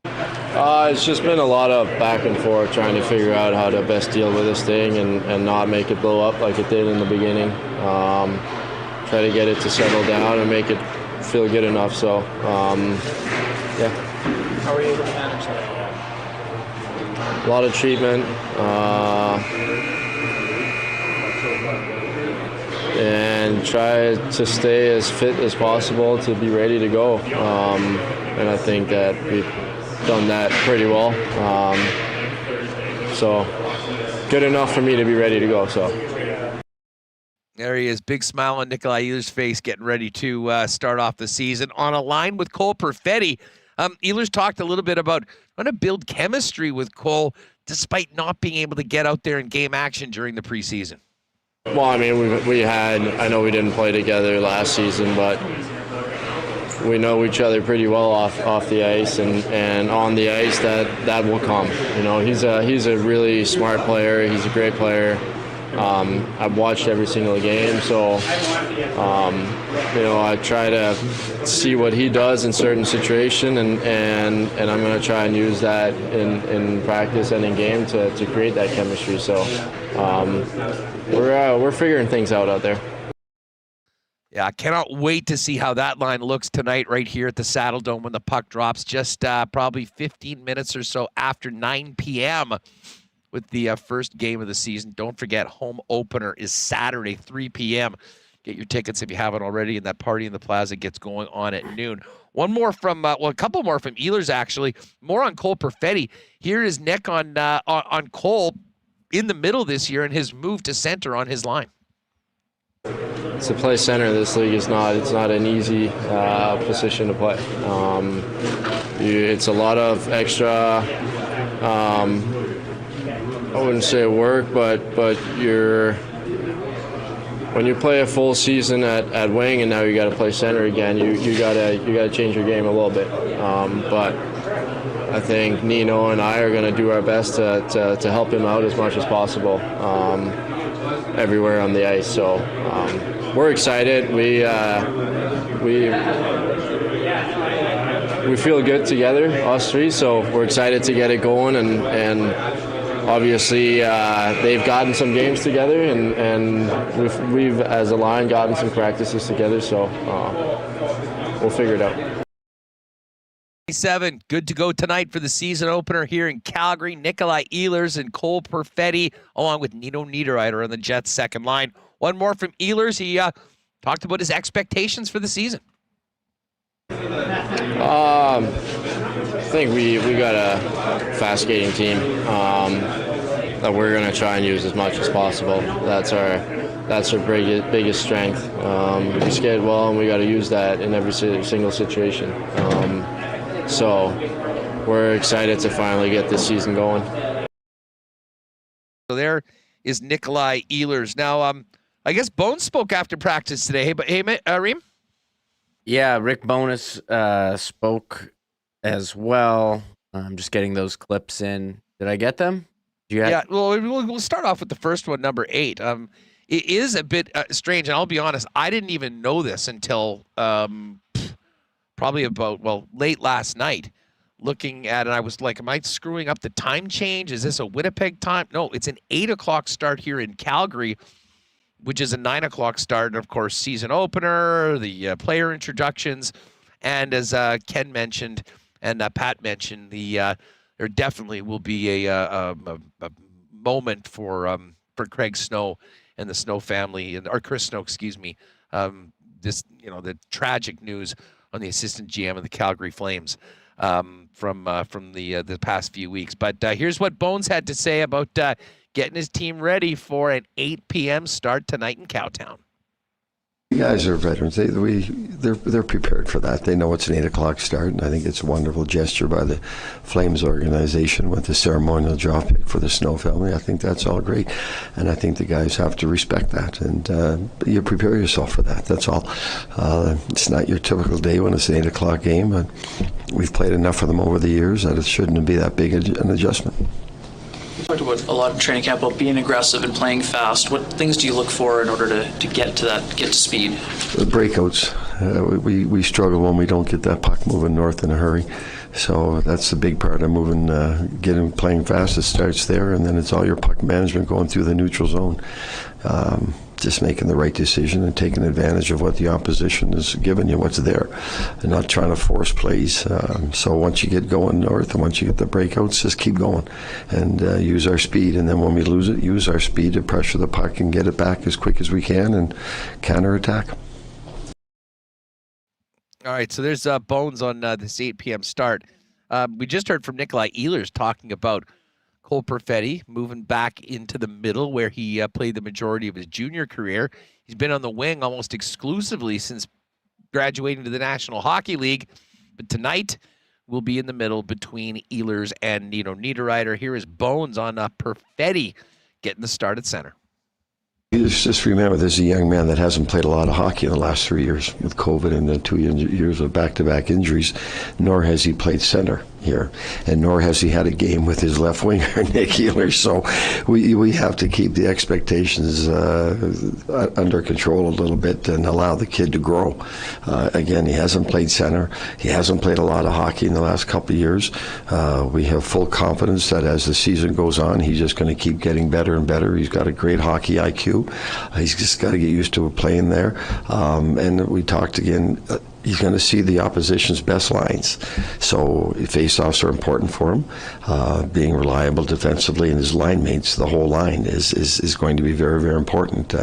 It's just been a lot of back and forth trying to figure out how to best deal with this thing and not make it blow up like it did in the beginning. Try to get it to settle down and make it feel good enough. So, yeah. How are you able to manage that? A lot of treatment. And try to stay as fit as possible to be ready to go. And I think that we've done that pretty well. So good enough for me to be ready to go. So there he is, big smile on Nikolaj Ehlers' face, getting ready to start off the season. On a line with Cole Perfetti, Ehlers talked a little bit about trying to build chemistry with Cole despite not being able to get out there in game action during the preseason. Well, I mean, I know we didn't play together last season, but we know each other pretty well off the ice and on the ice that will come. He's a really smart player. He's a great player. I've watched every single game, so I try to see what he does in certain situations, and I'm going to try and use that in practice and in game to create that chemistry. So we're figuring things out there. Yeah, I cannot wait to see how that line looks tonight right here at the Saddle Dome when the puck drops just probably 15 minutes or so after 9 p.m. with the first game of the season. Don't forget, home opener is Saturday, 3 p.m. Get your tickets if you haven't already, and that party in the plaza gets going on at noon. One more from, a couple more from Ehlers, actually. More on Cole Perfetti. Here is Nick on Cole in the middle this year and his move to center on his line. To play center in this league it's not an easy position to play. It's a lot of extra. I wouldn't say work, but when you play a full season at wing and now you got to play center again, you gotta change your game a little bit. But I think Nino and I are going to do our best to help him out as much as possible everywhere on the ice. So we're excited. We feel good together, us three. So we're excited to get it going and obviously, they've gotten some games together, and we've as a line gotten some practices together, so we'll figure it out. 7, good to go tonight for the season opener here in Calgary. Nikolaj Ehlers and Cole Perfetti, along with Nino Niederreiter on the Jets' second line. One more from Ehlers. He talked about his expectations for the season. I think we got a fast-skating team that we're going to try and use as much as possible. That's our biggest strength. We skate well, and we got to use that in every single situation. So we're excited to finally get this season going. So there is Nikolaj Ehlers. Now, I guess Bones spoke after practice today. Hey, Reem? Yeah, Rick Bowness spoke as well. I'm just getting those clips in. Did I get them? Yeah, well, we'll start off with the first one, number 8. It is a bit strange, and I'll be honest, I didn't even know this until probably about, late last night. Looking at it, I was like, am I screwing up the time change? Is this a Winnipeg time? No, it's an 8 o'clock start here in Calgary, which is a 9 o'clock start. And, of course, season opener, the player introductions. And as Ken mentioned and Pat mentioned, there definitely will be a moment for Craig Snow and the Snow family, or Chris Snow, excuse me. The tragic news on the assistant GM of the Calgary Flames from the past few weeks. But here's what Bones had to say about getting his team ready for an 8 p.m. start tonight in Cowtown. The guys are veterans. They're prepared for that. They know it's an 8:00 start, and I think it's a wonderful gesture by the Flames organization with the ceremonial draw pick for the Snow family. I think that's all great, and I think the guys have to respect that, and you prepare yourself for that. That's all. It's not your typical day when it's an 8:00 game, but we've played enough of them over the years that it shouldn't be that big an adjustment. You talked about a lot in training camp about being aggressive and playing fast. What things do you look for in order to get to speed? The breakouts. We struggle when we don't get that puck moving north in a hurry. So that's the big part of moving, playing fast. It starts there, and then it's all your puck management going through the neutral zone. Just making the right decision and taking advantage of what the opposition is giving you, what's there, and not trying to force plays. So once you get going north and once you get the breakouts, just keep going and use our speed. And then when we lose it, use our speed to pressure the puck and get it back as quick as we can and counterattack. All right, so there's Bones on this 8 p.m. start. We just heard from Nikolaj Ehlers talking about Cole Perfetti moving back into the middle where he played the majority of his junior career. He's been on the wing almost exclusively since graduating to the National Hockey League. But tonight will be in the middle between Ehlers and Nino Niederreiter. Here is Bones on Perfetti getting the start at center. Just remember, there's a young man that hasn't played a lot of hockey in the last 3 years with COVID and the 2 years of back-to-back injuries, nor has he played center here, and nor has he had a game with his left winger, Nick Ehlers. So we have to keep the expectations under control a little bit and allow the kid to grow. Again, he hasn't played center. He hasn't played a lot of hockey in the last couple of years. We have full confidence that as the season goes on, he's just going to keep getting better and better. He's got a great hockey IQ. He's just got to get used to playing there. And we talked again, he's going to see the opposition's best lines. So face-offs are important for him. Being reliable defensively and his line mates, the whole line is going to be very, very important.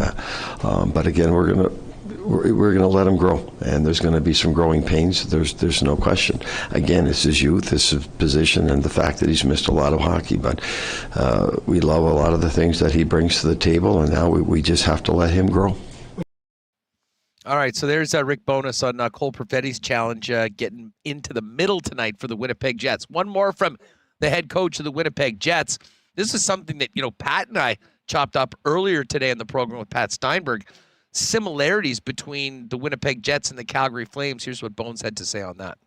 But again, we're going to let him grow, and there's going to be some growing pains. There's no question. Again, it's his youth, it's his position, and the fact that he's missed a lot of hockey. But we love a lot of the things that he brings to the table, and now we just have to let him grow. All right, so there's Rick Bowness on Cole Perfetti's challenge, getting into the middle tonight for the Winnipeg Jets. One more from the head coach of the Winnipeg Jets. This is something that, Pat and I chopped up earlier today in the program with Pat Steinberg. Similarities between the Winnipeg Jets and the Calgary Flames. Here's what Bones had to say on that.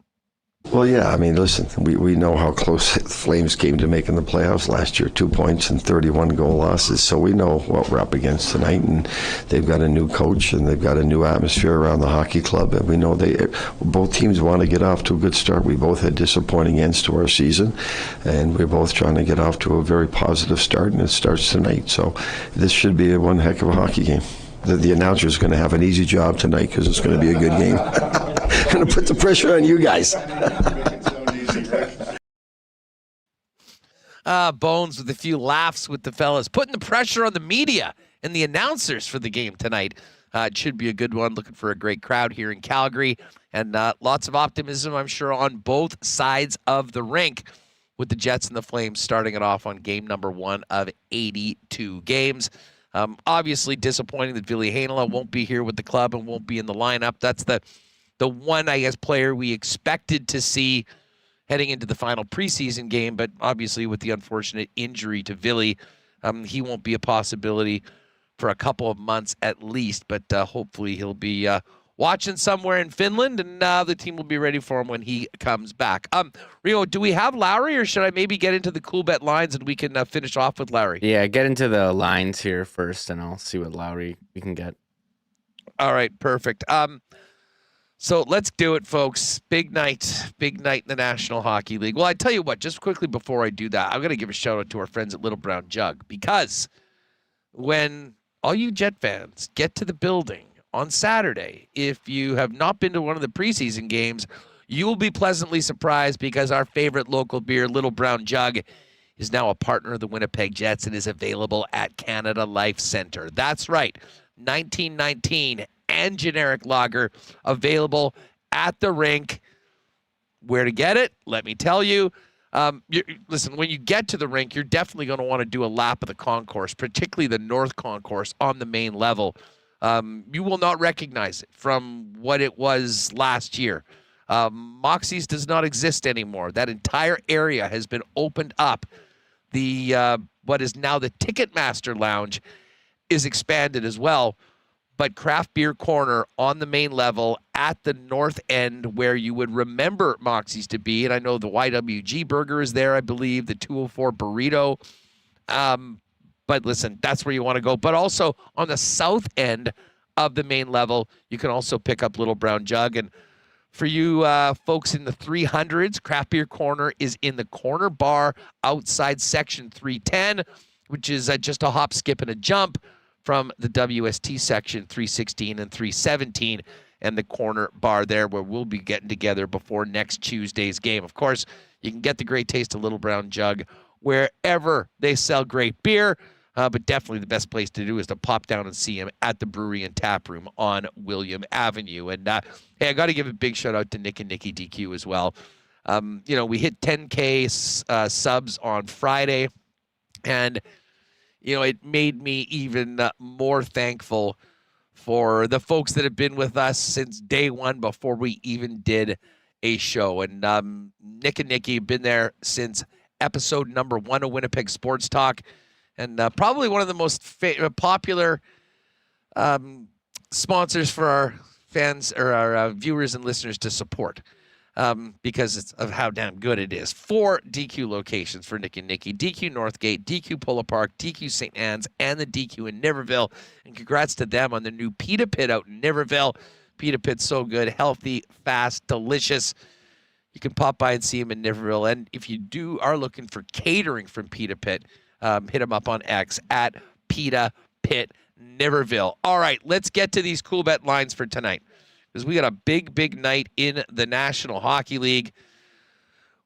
Well, yeah, I mean, listen, we know how close the Flames came to making the playoffs last year, 2 points and 31 goal losses. So we know what we're up against tonight, and they've got a new coach and they've got a new atmosphere around the hockey club. And we know both teams want to get off to a good start. We both had disappointing ends to our season, and we're both trying to get off to a very positive start, and it starts tonight. So this should be one heck of a hockey game. The announcer is going to have an easy job tonight because it's going to be a good game. I'm going to put the pressure on you guys. Bones with a few laughs with the fellas, putting the pressure on the media and the announcers for the game tonight. It should be a good one. Looking for a great crowd here in Calgary, and lots of optimism, I'm sure, on both sides of the rink, with the Jets and the Flames starting it off on game number 1 of 82 games. Obviously disappointing that Ville Heinola won't be here with the club and won't be in the lineup. That's the one, I guess, player we expected to see heading into the final preseason game, but obviously with the unfortunate injury to Ville, he won't be a possibility for a couple of months at least, but hopefully he'll be watching somewhere in Finland, and the team will be ready for him when he comes back. Rio, do we have Lowry, or should I maybe get into the Coolbet lines and we can finish off with Lowry? Yeah, get into the lines here first, and I'll see what Lowry we can get. All right, perfect. So let's do it, folks. Big night in the National Hockey League. Well, I tell you what, just quickly before I do that, I'm going to give a shout out to our friends at Little Brown Jug, because when all you Jet fans get to the building on Saturday, if you have not been to one of the preseason games, you will be pleasantly surprised, because our favorite local beer, Little Brown Jug, is now a partner of the Winnipeg Jets and is available at Canada Life Centre. That's right, 1919 and generic lager available at the rink. Where to get it? Let me tell you. Listen, when you get to the rink, you're definitely going to want to do a lap of the concourse, particularly the North Concourse on the main level. You will not recognize it from what it was last year. Moxie's does not exist anymore. That entire area has been opened up. The what is now the Ticketmaster Lounge is expanded as well. But Craft Beer Corner on the main level at the north end where you would remember Moxie's to be, and I know the YWG Burger is there, I believe, the 204 Burrito. But listen, that's where you want to go. But also on the south end of the main level, you can also pick up Little Brown Jug. And for you folks in the 300s, Craft Beer Corner is in the corner bar outside section 310, which is just a hop, skip, and a jump from the WST section 316 and 317 and the corner bar there where we'll be getting together before next Tuesday's game. Of course, you can get the great taste of Little Brown Jug wherever they sell great beer, but definitely the best place to do is to pop down and see him at the Brewery and Tap Room on William Avenue. And hey, I got to give a big shout out to Nick and Nikki DQ as well. We hit 10K subs on Friday, and it made me even more thankful for the folks that have been with us since day one before we even did a show. And Nick and Nikki have been there since episode number 1 of Winnipeg Sports Talk, and probably one of the most popular sponsors for our fans or our viewers and listeners to support. Because of how damn good it is. 4 DQ locations for Nick and Nikki. DQ Northgate, DQ Polo Park, DQ St. Anne's, and the DQ in Niverville. And congrats to them on the new Pita Pit out in Niverville. Pita Pit's so good, healthy, fast, delicious. You can pop by and see them in Niverville. And if you are looking for catering from Pita Pit, hit them up on X at Pita Pit Niverville. All right, let's get to these Coolbet lines for tonight, because we got a big night in the National Hockey League.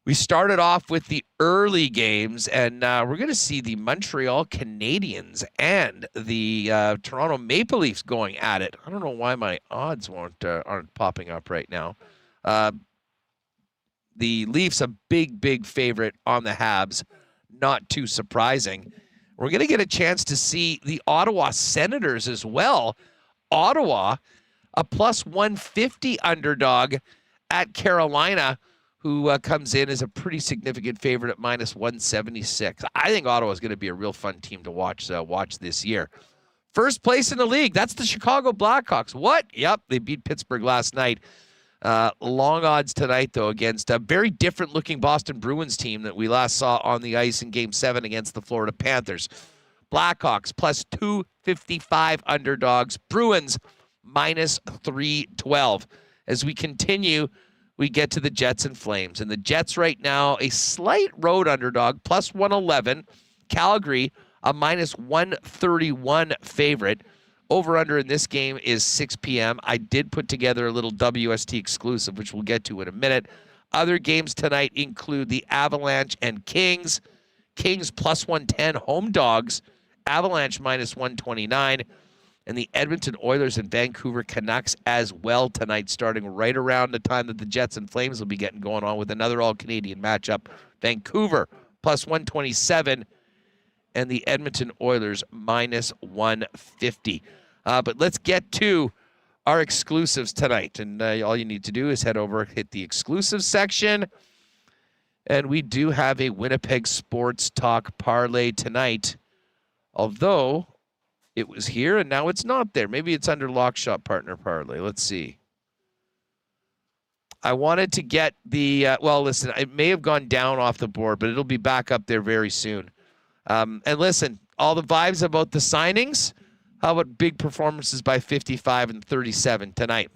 We started off with the early games, and we're going to see the Montreal Canadiens and the Toronto Maple Leafs going at it. I don't know why my odds aren't popping up right now. The Leafs a big favorite on the Habs, not too surprising. We're going to get a chance to see the Ottawa Senators as well. Ottawa, a plus 150 underdog at Carolina, who comes in as a pretty significant favorite at minus 176. I think Ottawa is going to be a real fun team to watch this year. First place in the league, that's the Chicago Blackhawks. What? Yep, they beat Pittsburgh last night. Long odds tonight, though, against a very different-looking Boston Bruins team that we last saw on the ice in Game 7 against the Florida Panthers. Blackhawks plus 255 underdogs. Bruins minus 312. As we continue, we get to the Jets and Flames. And the Jets right now, a slight road underdog, plus 111. Calgary, a minus 131 favorite. Over-under in this game is 6 p.m. I did put together a little WST exclusive, which we'll get to in a minute. Other games tonight include the Avalanche and Kings. Kings plus 110 home dogs. Avalanche minus 129. And the Edmonton Oilers and Vancouver Canucks as well tonight, starting right around the time that the Jets and Flames will be getting going on with another all-Canadian matchup. Vancouver plus 127 and the Edmonton Oilers minus 150. But let's get to our exclusives tonight. And all you need to do is head over, hit the exclusive section. And we do have a Winnipeg Sports Talk parlay tonight. Although it was here and now it's not there. Maybe it's under Lock Shop Partner Parlay. Let's see. I wanted to get the, well, listen, it may have gone down off the board, but it'll be back up there very soon. And listen, all the vibes about the signings. How about big performances by 55 and 37 tonight?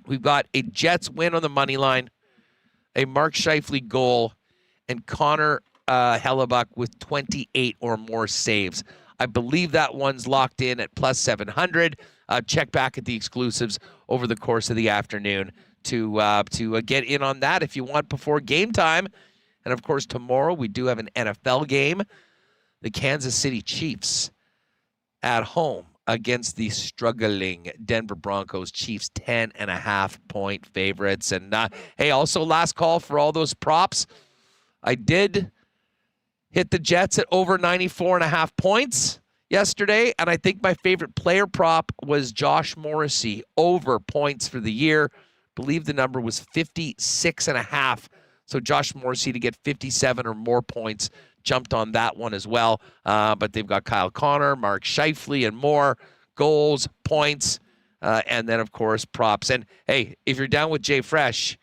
We've got a Jets win on the money line, a Mark Scheifele goal, and Connor Hellebuck with 28 or more saves. I believe that one's locked in at plus 700. Check back at the exclusives over the course of the afternoon to get in on that if you want before game time. And, of course, tomorrow we do have an NFL game. The Kansas City Chiefs at home against the struggling Denver Broncos. Chiefs 10.5-point favorites. And, hey, also last call for all those props. I did hit the Jets at over 94.5 points. yesterday, and I think my favorite player prop was Josh Morrissey over points for the year. Believe the number was 56.5. So Josh Morrissey to get 57 or more points, jumped on that one as well. But they've got Kyle Connor, Mark Scheifele, and more goals, points, and then, of course, props. And, hey, if you're down with Jay Fresh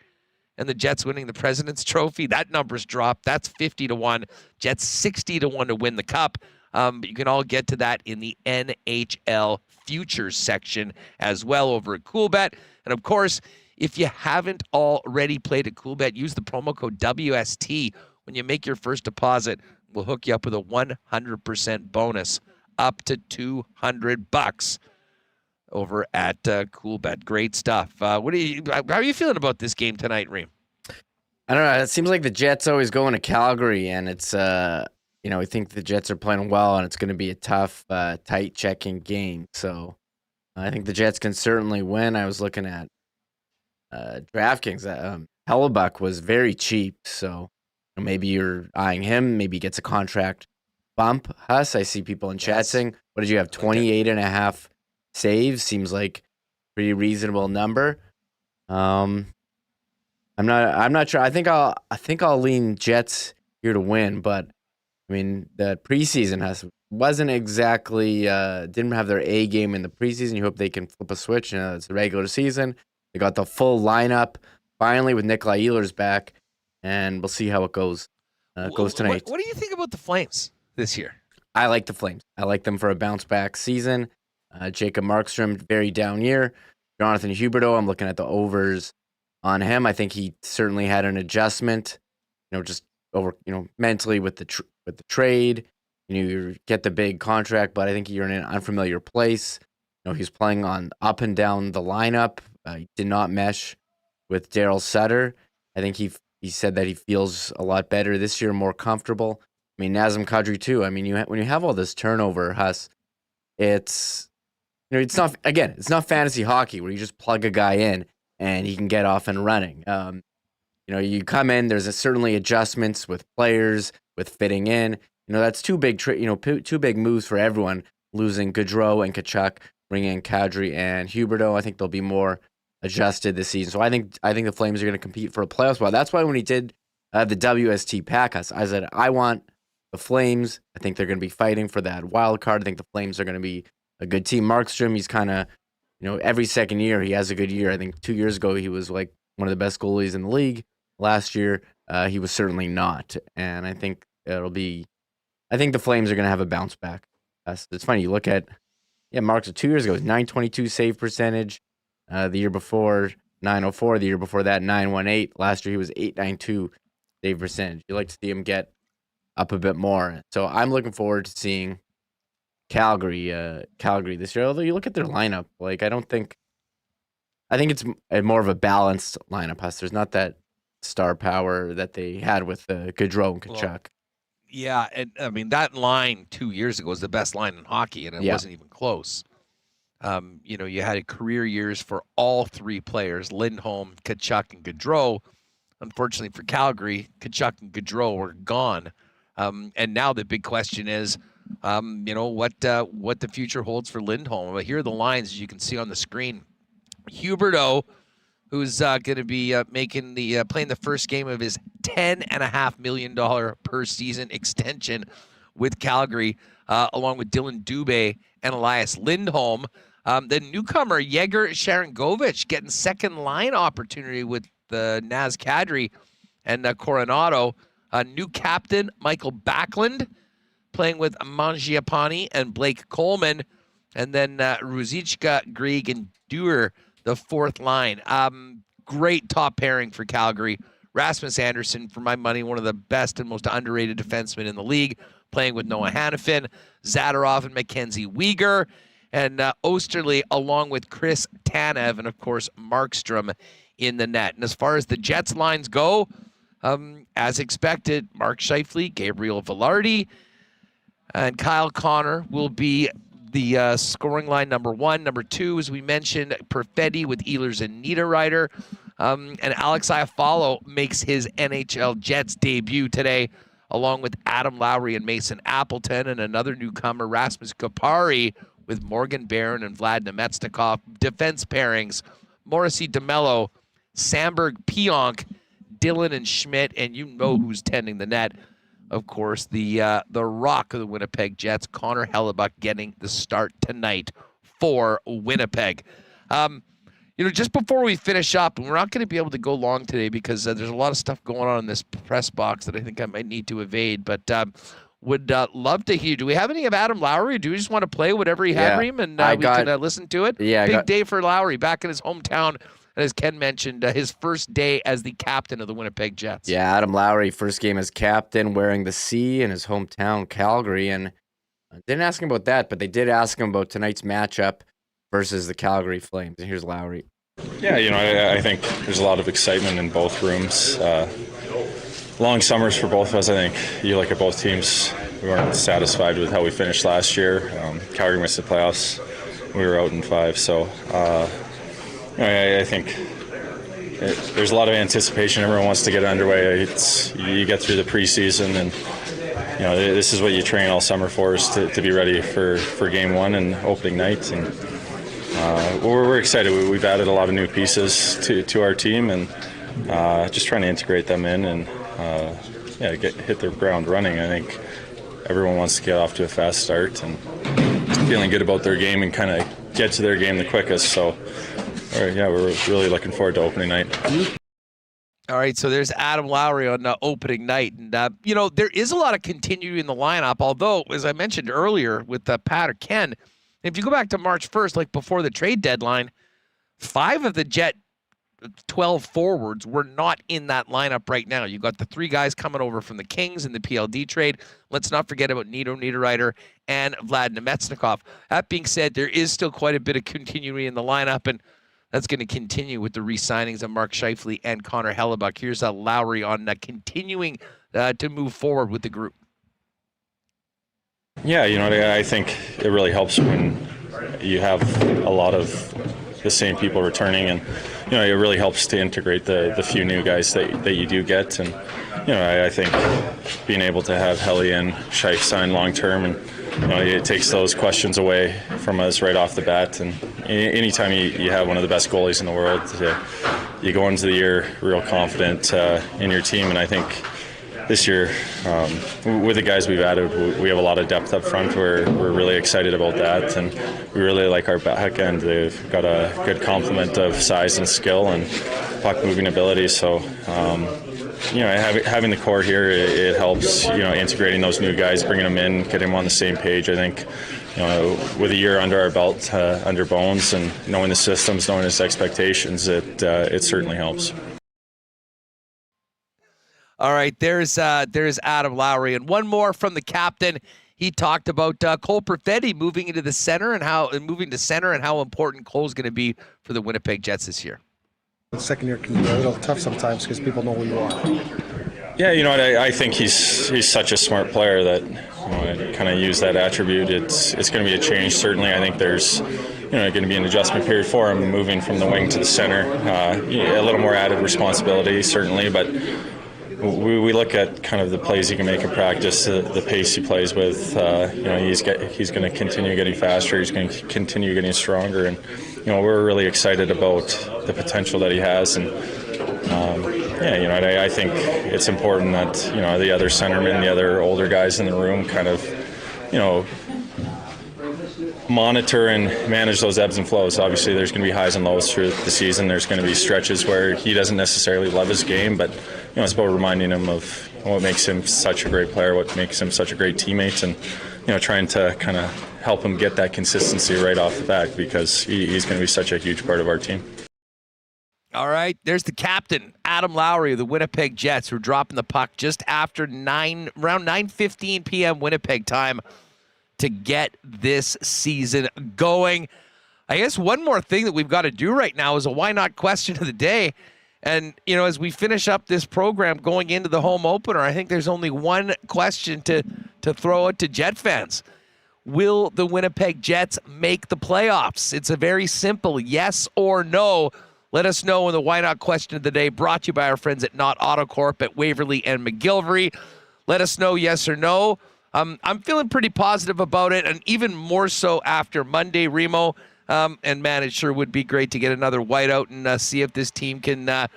and the Jets winning the President's Trophy, that number's dropped. That's 50-1. Jets 60-1 to win the Cup. But you can all get to that in the NHL Futures section as well over at Coolbet. And, of course, if you haven't already played at Coolbet, use the promo code WST. When you make your first deposit, we'll hook you up with a 100% bonus up to $200 over at Coolbet. Great stuff. How are you feeling about this game tonight, Reem? I don't know. It seems like the Jets always go into Calgary, and it's we think the Jets are playing well, and it's going to be a tough, tight checking game. So I think the Jets can certainly win. I was looking at DraftKings. Hellebuck was very cheap, so maybe you're eyeing him. Maybe he gets a contract bump. Huss, I see people in chat saying, what did you have, 28.5 saves? Seems like a pretty reasonable number. I'm not sure. I think I'll lean Jets here to win, but I mean the preseason wasn't exactly didn't have their A game in the preseason. You hope they can flip a switch. It's the regular season. They got the full lineup finally with Nikolaj Ehlers back, and we'll see how it goes. Tonight. What do you think about the Flames this year? I like the Flames. I like them for a bounce back season. Jacob Markstrom, very down year. Jonathan Huberdeau, I'm looking at the overs on him. I think he certainly had an adjustment, just over, mentally with the trade. You get the big contract, but I think you're in an unfamiliar place. He's playing on up and down the lineup. He did not mesh with Daryl Sutter. I think he said that he feels a lot better this year, more comfortable. I mean, Nazem Kadri too. I mean, when you have all this turnover, Huss, it's not fantasy hockey where you just plug a guy in and he can get off and running. You come in, there's certainly adjustments with players, with fitting in. That's two big moves for everyone. Losing Gaudreau and Tkachuk, bringing in Kadri and Huberdeau. I think they'll be more adjusted this season. So I think the Flames are going to compete for a playoff spot. That's why when he did the WST pack, I said I want the Flames. I think they're going to be fighting for that wild card. I think the Flames are going to be a good team. Markstrom, he's kind of, every second year he has a good year. I think 2 years ago he was like one of the best goalies in the league. Last year he was certainly not. And I think the Flames are going to have a bounce back. It's funny. You look at, Markstrom 2 years ago, 922 save percentage. The year before, 904. The year before that, 918. Last year he was 892 save percentage. You like to see him get up a bit more. So I'm looking forward to seeing Calgary this year. Although you look at their lineup, I think it's more of a balanced lineup. There's not that star power that they had with Gaudreau and Tkachuk. Well, yeah, and I mean that line 2 years ago was the best line in hockey, and it wasn't even close. You had career years for all three players, Lindholm, Tkachuk, and Gaudreau. Unfortunately for Calgary, Tkachuk and Gaudreau were gone. And now the big question is, what the future holds for Lindholm. But here are the lines, as you can see on the screen. Huberdeau, who's going to be playing the first game of his $10.5 million per season extension with Calgary, along with Dylan Dubé and Elias Lindholm. The newcomer, Yegor Sharangovich, getting second line opportunity with Naz Kadri and Coronado. New captain, Michael Backlund, playing with Mangiapane and Blake Coleman. And then Ruzicka, Grieg, and Dewar, the fourth line. Great top pairing for Calgary. Rasmus Andersson, for my money, one of the best and most underrated defensemen in the league, playing with Noah Hanifin, Zadorov and Mackenzie Weegar, and Osterley, along with Chris Tanev, and, of course, Markstrom in the net. And as far as the Jets lines go, as expected, Mark Scheifele, Gabriel Velarde, and Kyle Connor will be the scoring line number one. Number two, as we mentioned, Perfetti with Ehlers and Niederreiter. And Alex Iafallo makes his NHL Jets debut today, along with Adam Lowry and Mason Appleton, and another newcomer, Rasmus Kupari, with Morgan Barron and Vlad Nemetsnikov. Defense pairings, Morrissey DeMello, Sandberg Pionk, Dillon and Schmidt, and you know who's tending the net. Of course, the rock of the Winnipeg Jets, Connor Hellebuyck, getting the start tonight for Winnipeg. Just before we finish up, and we're not going to be able to go long today because there's a lot of stuff going on in this press box that I think I might need to evade, but would love to hear. Do we have any of Adam Lowry, or do we just want to play whatever he had, Reem, and we can listen to it? Yeah, Big day for Lowry, back in his hometown. And as Ken mentioned, his first day as the captain of the Winnipeg Jets. Yeah, Adam Lowry, first game as captain, wearing the C in his hometown, Calgary. And I didn't ask him about that, but they did ask him about tonight's matchup versus the Calgary Flames. And here's Lowry. Yeah, I think there's a lot of excitement in both rooms. Long summers for both of us. I think you look at both teams, we weren't satisfied with how we finished last year. Calgary missed the playoffs. We were out in 5, so... I think there's a lot of anticipation. Everyone wants to get underway. You get through the preseason, and this is what you train all summer for, is to be ready for game 1 and opening night. And we're excited. We've added a lot of new pieces to our team, and just trying to integrate them in and hit their ground running. I think everyone wants to get off to a fast start and feeling good about their game and kind of get to their game the quickest. So. We're really looking forward to opening night. All right, so there's Adam Lowry on opening night. And, there is a lot of continuity in the lineup, although, as I mentioned earlier with Paterson, if you go back to March 1st, like before the trade deadline, 5 of the Jet 12 forwards were not in that lineup right now. You got the 3 guys coming over from the Kings in the PLD trade. Let's not forget about Nito Niederreiter and Vlad Nemetsnikov. That being said, there is still quite a bit of continuity in the lineup, and that's going to continue with the re-signings of Mark Scheifele and Connor Hellebuyck. Here's Lowry on continuing to move forward with the group. Yeah, I think it really helps when you have a lot of the same people returning, and it really helps to integrate the few new guys that you do get. And I think being able to have Helly and Scheif sign long term, and it takes those questions away from us right off the bat. And anytime you have one of the best goalies in the world, you go into the year real confident in your team. And I think this year, with the guys we've added, we have a lot of depth up front. We're really excited about that, and we really like our back end. They've got a good complement of size and skill and puck moving ability. So having the core here, it helps, integrating those new guys, bringing them in, getting them on the same page. I think, with a year under our belt, under Bones, and knowing the systems, knowing his expectations, it certainly helps. All right, there's Adam Lowry, and one more from the captain. He talked about Cole Perfetti moving to center and how important Cole's going to be for the Winnipeg Jets this year. The second year can be a little tough sometimes because people know who you are. Yeah, I think he's such a smart player that I kind of use that attribute. It's going to be a change, certainly. I think there's going to be an adjustment period for him moving from the wing to the center. A little more added responsibility, certainly, but we look at kind of the plays he can make in practice, the pace he plays with. He's going to continue getting faster. He's going to continue getting stronger, and we're really excited about the potential that he has. And I think it's important that the other centermen, the other older guys in the room, kind of monitor and manage those ebbs and flows. Obviously, there's going to be highs and lows through the season. There's going to be stretches where he doesn't necessarily love his game, but it's about reminding him of what makes him such a great player, what makes him such a great teammate, and trying to kind of help him get that consistency right off the bat, because he's going to be such a huge part of our team. All right, there's the captain, Adam Lowry of the Winnipeg Jets, who are dropping the puck just after around 9:15 p.m. Winnipeg time to get this season going. I guess one more thing that we've got to do right now is a why not question of the day. And, as we finish up this program going into the home opener, I think there's only one question to throw out to Jet fans. Will the Winnipeg Jets make the playoffs? It's a very simple yes or no. Let us know in the why not question of the day, brought to you by our friends at Not Autocorp at Waverly and McGillivray. Let us know, yes or no. I'm feeling pretty positive about it, and even more so after Monday, Remo. And man, it sure would be great to get another whiteout and see if this team can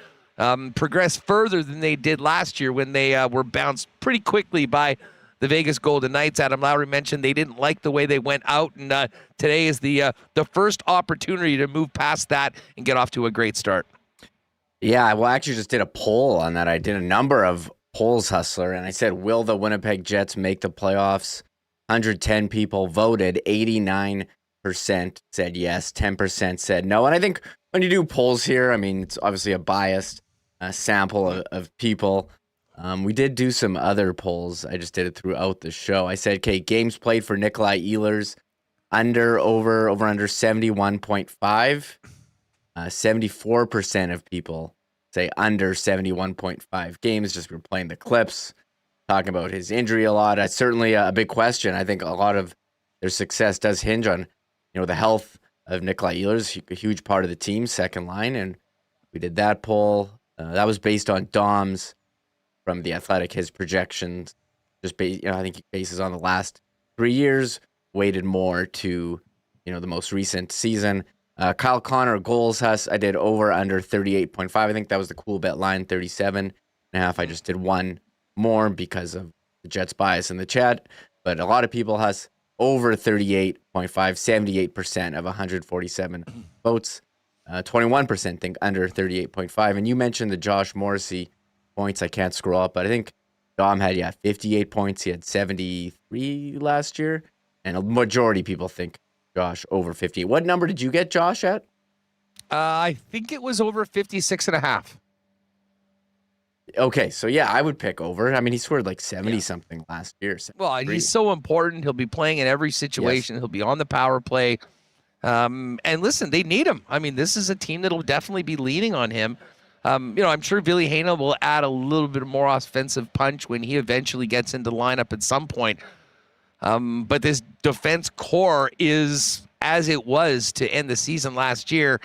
progress further than they did last year when they were bounced pretty quickly by the Vegas Golden Knights. Adam Lowry mentioned they didn't like the way they went out, and today is the first opportunity to move past that and get off to a great start. Yeah, well, I actually just did a poll on that. I did a number of polls, Hustler, and I said, will the Winnipeg Jets make the playoffs? 110 people voted. 89% said yes, 10% said no. And I think when you do polls here, I mean, it's obviously a biased sample of people. We did do some other polls. I just did it throughout the show. I said, okay, games played for Nikolaj Ehlers, under 71.5. 74% of people say under 71.5 games. Just we're playing the clips, talking about his injury a lot. That's certainly a big question. I think a lot of their success does hinge on, the health of Nikolaj Ehlers, a huge part of the team, second line. And we did that poll. That was based on Dom's from The Athletic, his projections. Just I think he bases on the last 3 years, weighted more to, the most recent season. Kyle Connor goals, I did over under 38.5. I think that was the Coolbet line, 37.5. I just did one more because of the Jets bias in the chat. But a lot of people has over 38.5, 78% of 147 votes. 21% think under 38.5. And you mentioned the Josh Morrissey points. I can't scroll up, but I think Dom had 58 points. He had 73 last year. And a majority of people think Josh over 50. What number did you get Josh at? I think it was over 56.5. Okay, so I would pick over. I mean, he scored like 70-something last year. Well, he's so important. He'll be playing in every situation. Yes. He'll be on the power play. And listen, they need him. I mean, this is a team that'll definitely be leaning on him. I'm sure Ville Heinola will add a little bit more offensive punch when he eventually gets into the lineup at some point. But this defense core is as it was to end the season last year.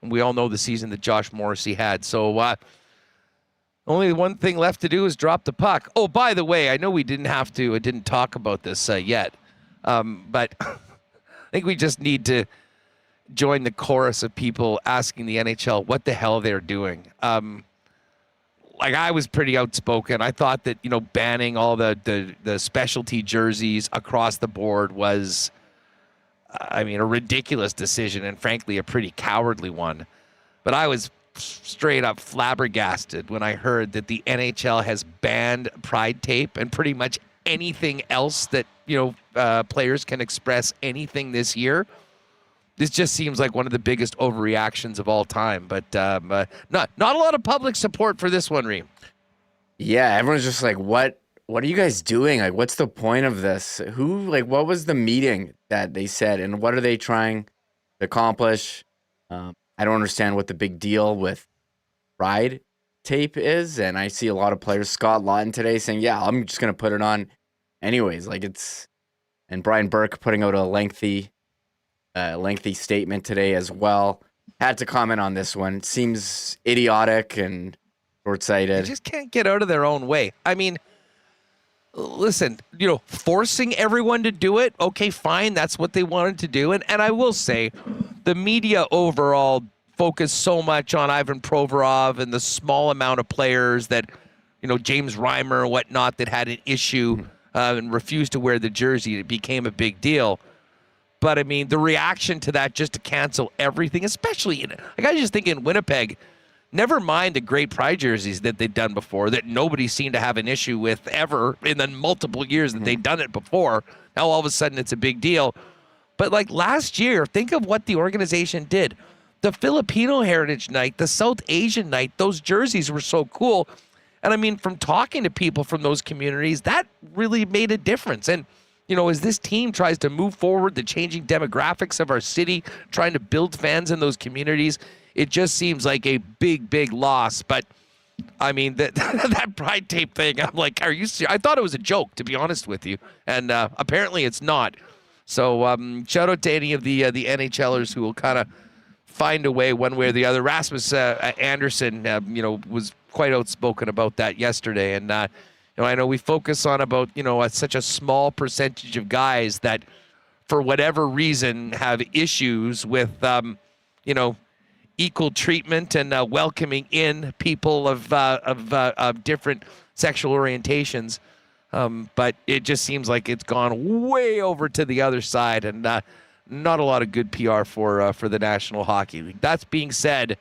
And we all know the season that Josh Morrissey had. So only one thing left to do is drop the puck. Oh, by the way, I know we didn't talk about this yet. But I think we just need to join the chorus of people asking the NHL what the hell they're doing. I was pretty outspoken. I thought that, banning all the specialty jerseys across the board was, a ridiculous decision and frankly, a pretty cowardly one. But I was straight up flabbergasted when I heard that the NHL has banned pride tape and pretty much anything else that, players can express anything this year. This just seems like one of the biggest overreactions of all time, but not a lot of public support for this one, Reem. Yeah, everyone's just like, what are you guys doing? Like, what's the point of this? What was the meeting that they said, and what are they trying to accomplish? I don't understand what the big deal with pride tape is, and I see a lot of players, Scott Lawton today, saying, I'm just going to put it on anyways. And Brian Burke putting out a lengthy statement today as well. Had to comment on this one. It seems idiotic and short-sighted. They just can't get out of their own way. I mean, listen, forcing everyone to do it, okay, fine. That's what they wanted to do. And I will say, the media overall focused so much on Ivan Provorov and the small amount of players that, James Reimer and whatnot that had an issue and refused to wear the jersey. It became a big deal. But, the reaction to that just to cancel everything, especially, I just think in Winnipeg, never mind the great pride jerseys that they'd done before that nobody seemed to have an issue with ever in the multiple years that they'd done it before. Now, all of a sudden, it's a big deal. But, last year, think of what the organization did. The Filipino Heritage Night, the South Asian Night, those jerseys were so cool. And, from talking to people from those communities, that really made a difference. And, as this team tries to move forward, the changing demographics of our city, trying to build fans in those communities, it just seems like a big, big loss. But, that pride tape thing, I'm like, are you serious? I thought it was a joke, to be honest with you. And apparently it's not. So shout out to any of the NHLers who will kind of find a way one way or the other. Rasmus Anderson, was quite outspoken about that yesterday. And I know we focus on about, such a small percentage of guys that for whatever reason have issues with, equal treatment and welcoming in people of different sexual orientations. But it just seems like it's gone way over to the other side, and not a lot of good PR for the National Hockey League. That being said,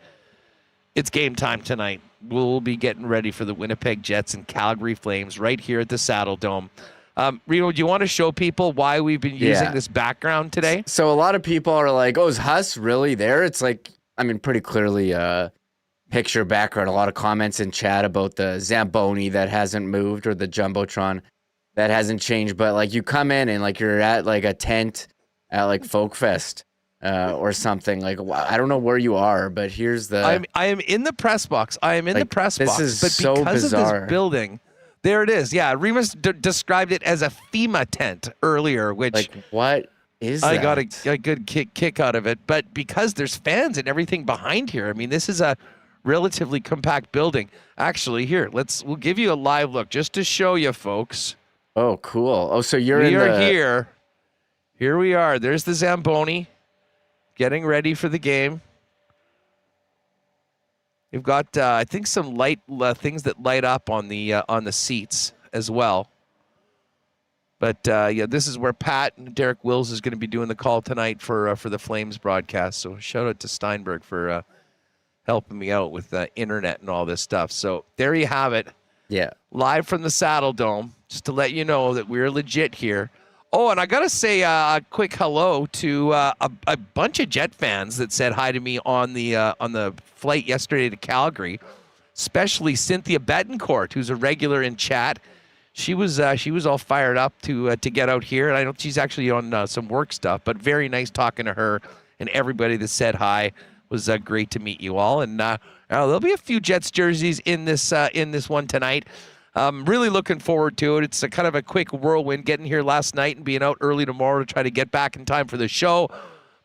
it's game time tonight. We'll be getting ready for the Winnipeg Jets and Calgary Flames right here at the Saddle Dome. Reno, do you want to show people why we've been using this background today? So a lot of people are like, oh, is Huss really there? It's like, pretty clearly picture background. A lot of comments in chat about the Zamboni that hasn't moved or the Jumbotron that hasn't changed. But like you come in and like you're at like a tent at like Folk Fest or something. Like I don't know where you are, but here's the. I am in the press box. I am in the press box. This is but so because bizarre. of this building, there it is. Yeah, Remis described it as a FEMA tent earlier, which like what is I that? got a good kick out of it. But because there's fans and everything behind here, this is a relatively compact building. Actually, here we'll give you a live look just to show you folks. Oh, cool. Oh, so you're we are here. Here we are. There's the Zamboni getting ready for the game. We've got I think some light things that light up on the seats as well. But this is where Pat and Derek Wills is going to be doing the call tonight for the Flames broadcast. So shout out to Steinberg for helping me out with the internet and all this stuff. So there you have it. Yeah. Live from the Saddle Dome, just to let you know that we're legit here. Oh, and I got to say a quick hello to a bunch of Jet fans that said hi to me on the flight yesterday to Calgary, especially Cynthia Betancourt, who's a regular in chat. She was all fired up to get out here, and I know she's actually on some work stuff, but very nice talking to her and everybody that said hi. Was great to meet you all, and there'll be a few Jets jerseys in this one tonight. Really looking forward to it. It's a kind of a quick whirlwind getting here last night and being out early tomorrow to try to get back in time for the show,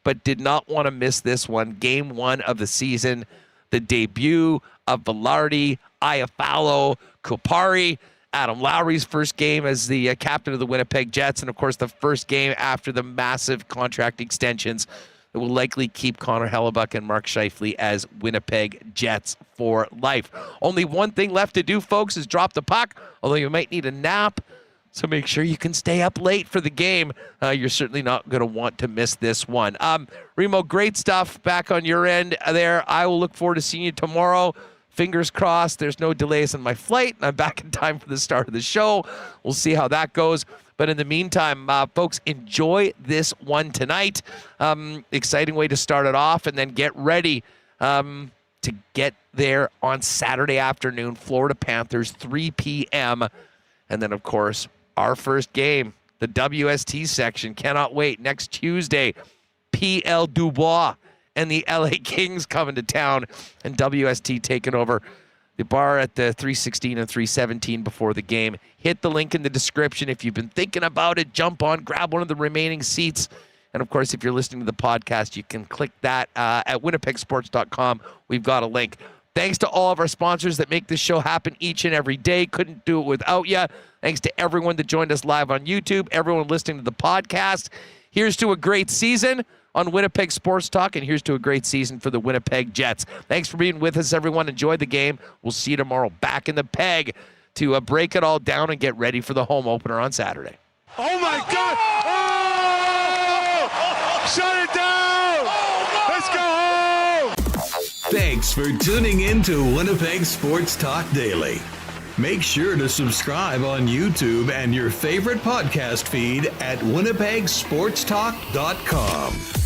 but did not want to miss this one. Game 1 of the season, the debut of Balharry, Iafallo, Kupari, Adam Lowry's first game as the captain of the Winnipeg Jets, and of course the first game after the massive contract extensions that will likely keep Connor Hellebuck and Mark Scheifele as Winnipeg Jets for life. Only one thing left to do, folks, is drop the puck, although you might need a nap, so make sure you can stay up late for the game. You're certainly not going to want to miss this one. Remo, great stuff back on your end there. I will look forward to seeing you tomorrow. Fingers crossed there's no delays on my flight, and I'm back in time for the start of the show. We'll see how that goes. But in the meantime, folks, enjoy this one tonight. Exciting way to start it off, and then get ready to get there on Saturday afternoon. Florida Panthers, 3 p.m. And then, of course, our first game, the WST section. Cannot wait. Next Tuesday, P.L. Dubois and the LA Kings coming to town, and WST taking over the bar at the 316 and 317 before the game. Hit the link in the description. If you've been thinking about it, jump on, grab one of the remaining seats. And, of course, if you're listening to the podcast, you can click that at winnipegsports.com. We've got a link. Thanks to all of our sponsors that make this show happen each and every day. Couldn't do it without you. Thanks to everyone that joined us live on YouTube, everyone listening to the podcast. Here's to a great season on Winnipeg Sports Talk, and here's to a great season for the Winnipeg Jets. Thanks for being with us, everyone. Enjoy the game. We'll see you tomorrow back in the Peg to break it all down and get ready for the home opener on Saturday. Oh, my God! Oh! Shut it down! Let's go home! Thanks for tuning in to Winnipeg Sports Talk Daily. Make sure to subscribe on YouTube and your favorite podcast feed at winnipegsportstalk.com.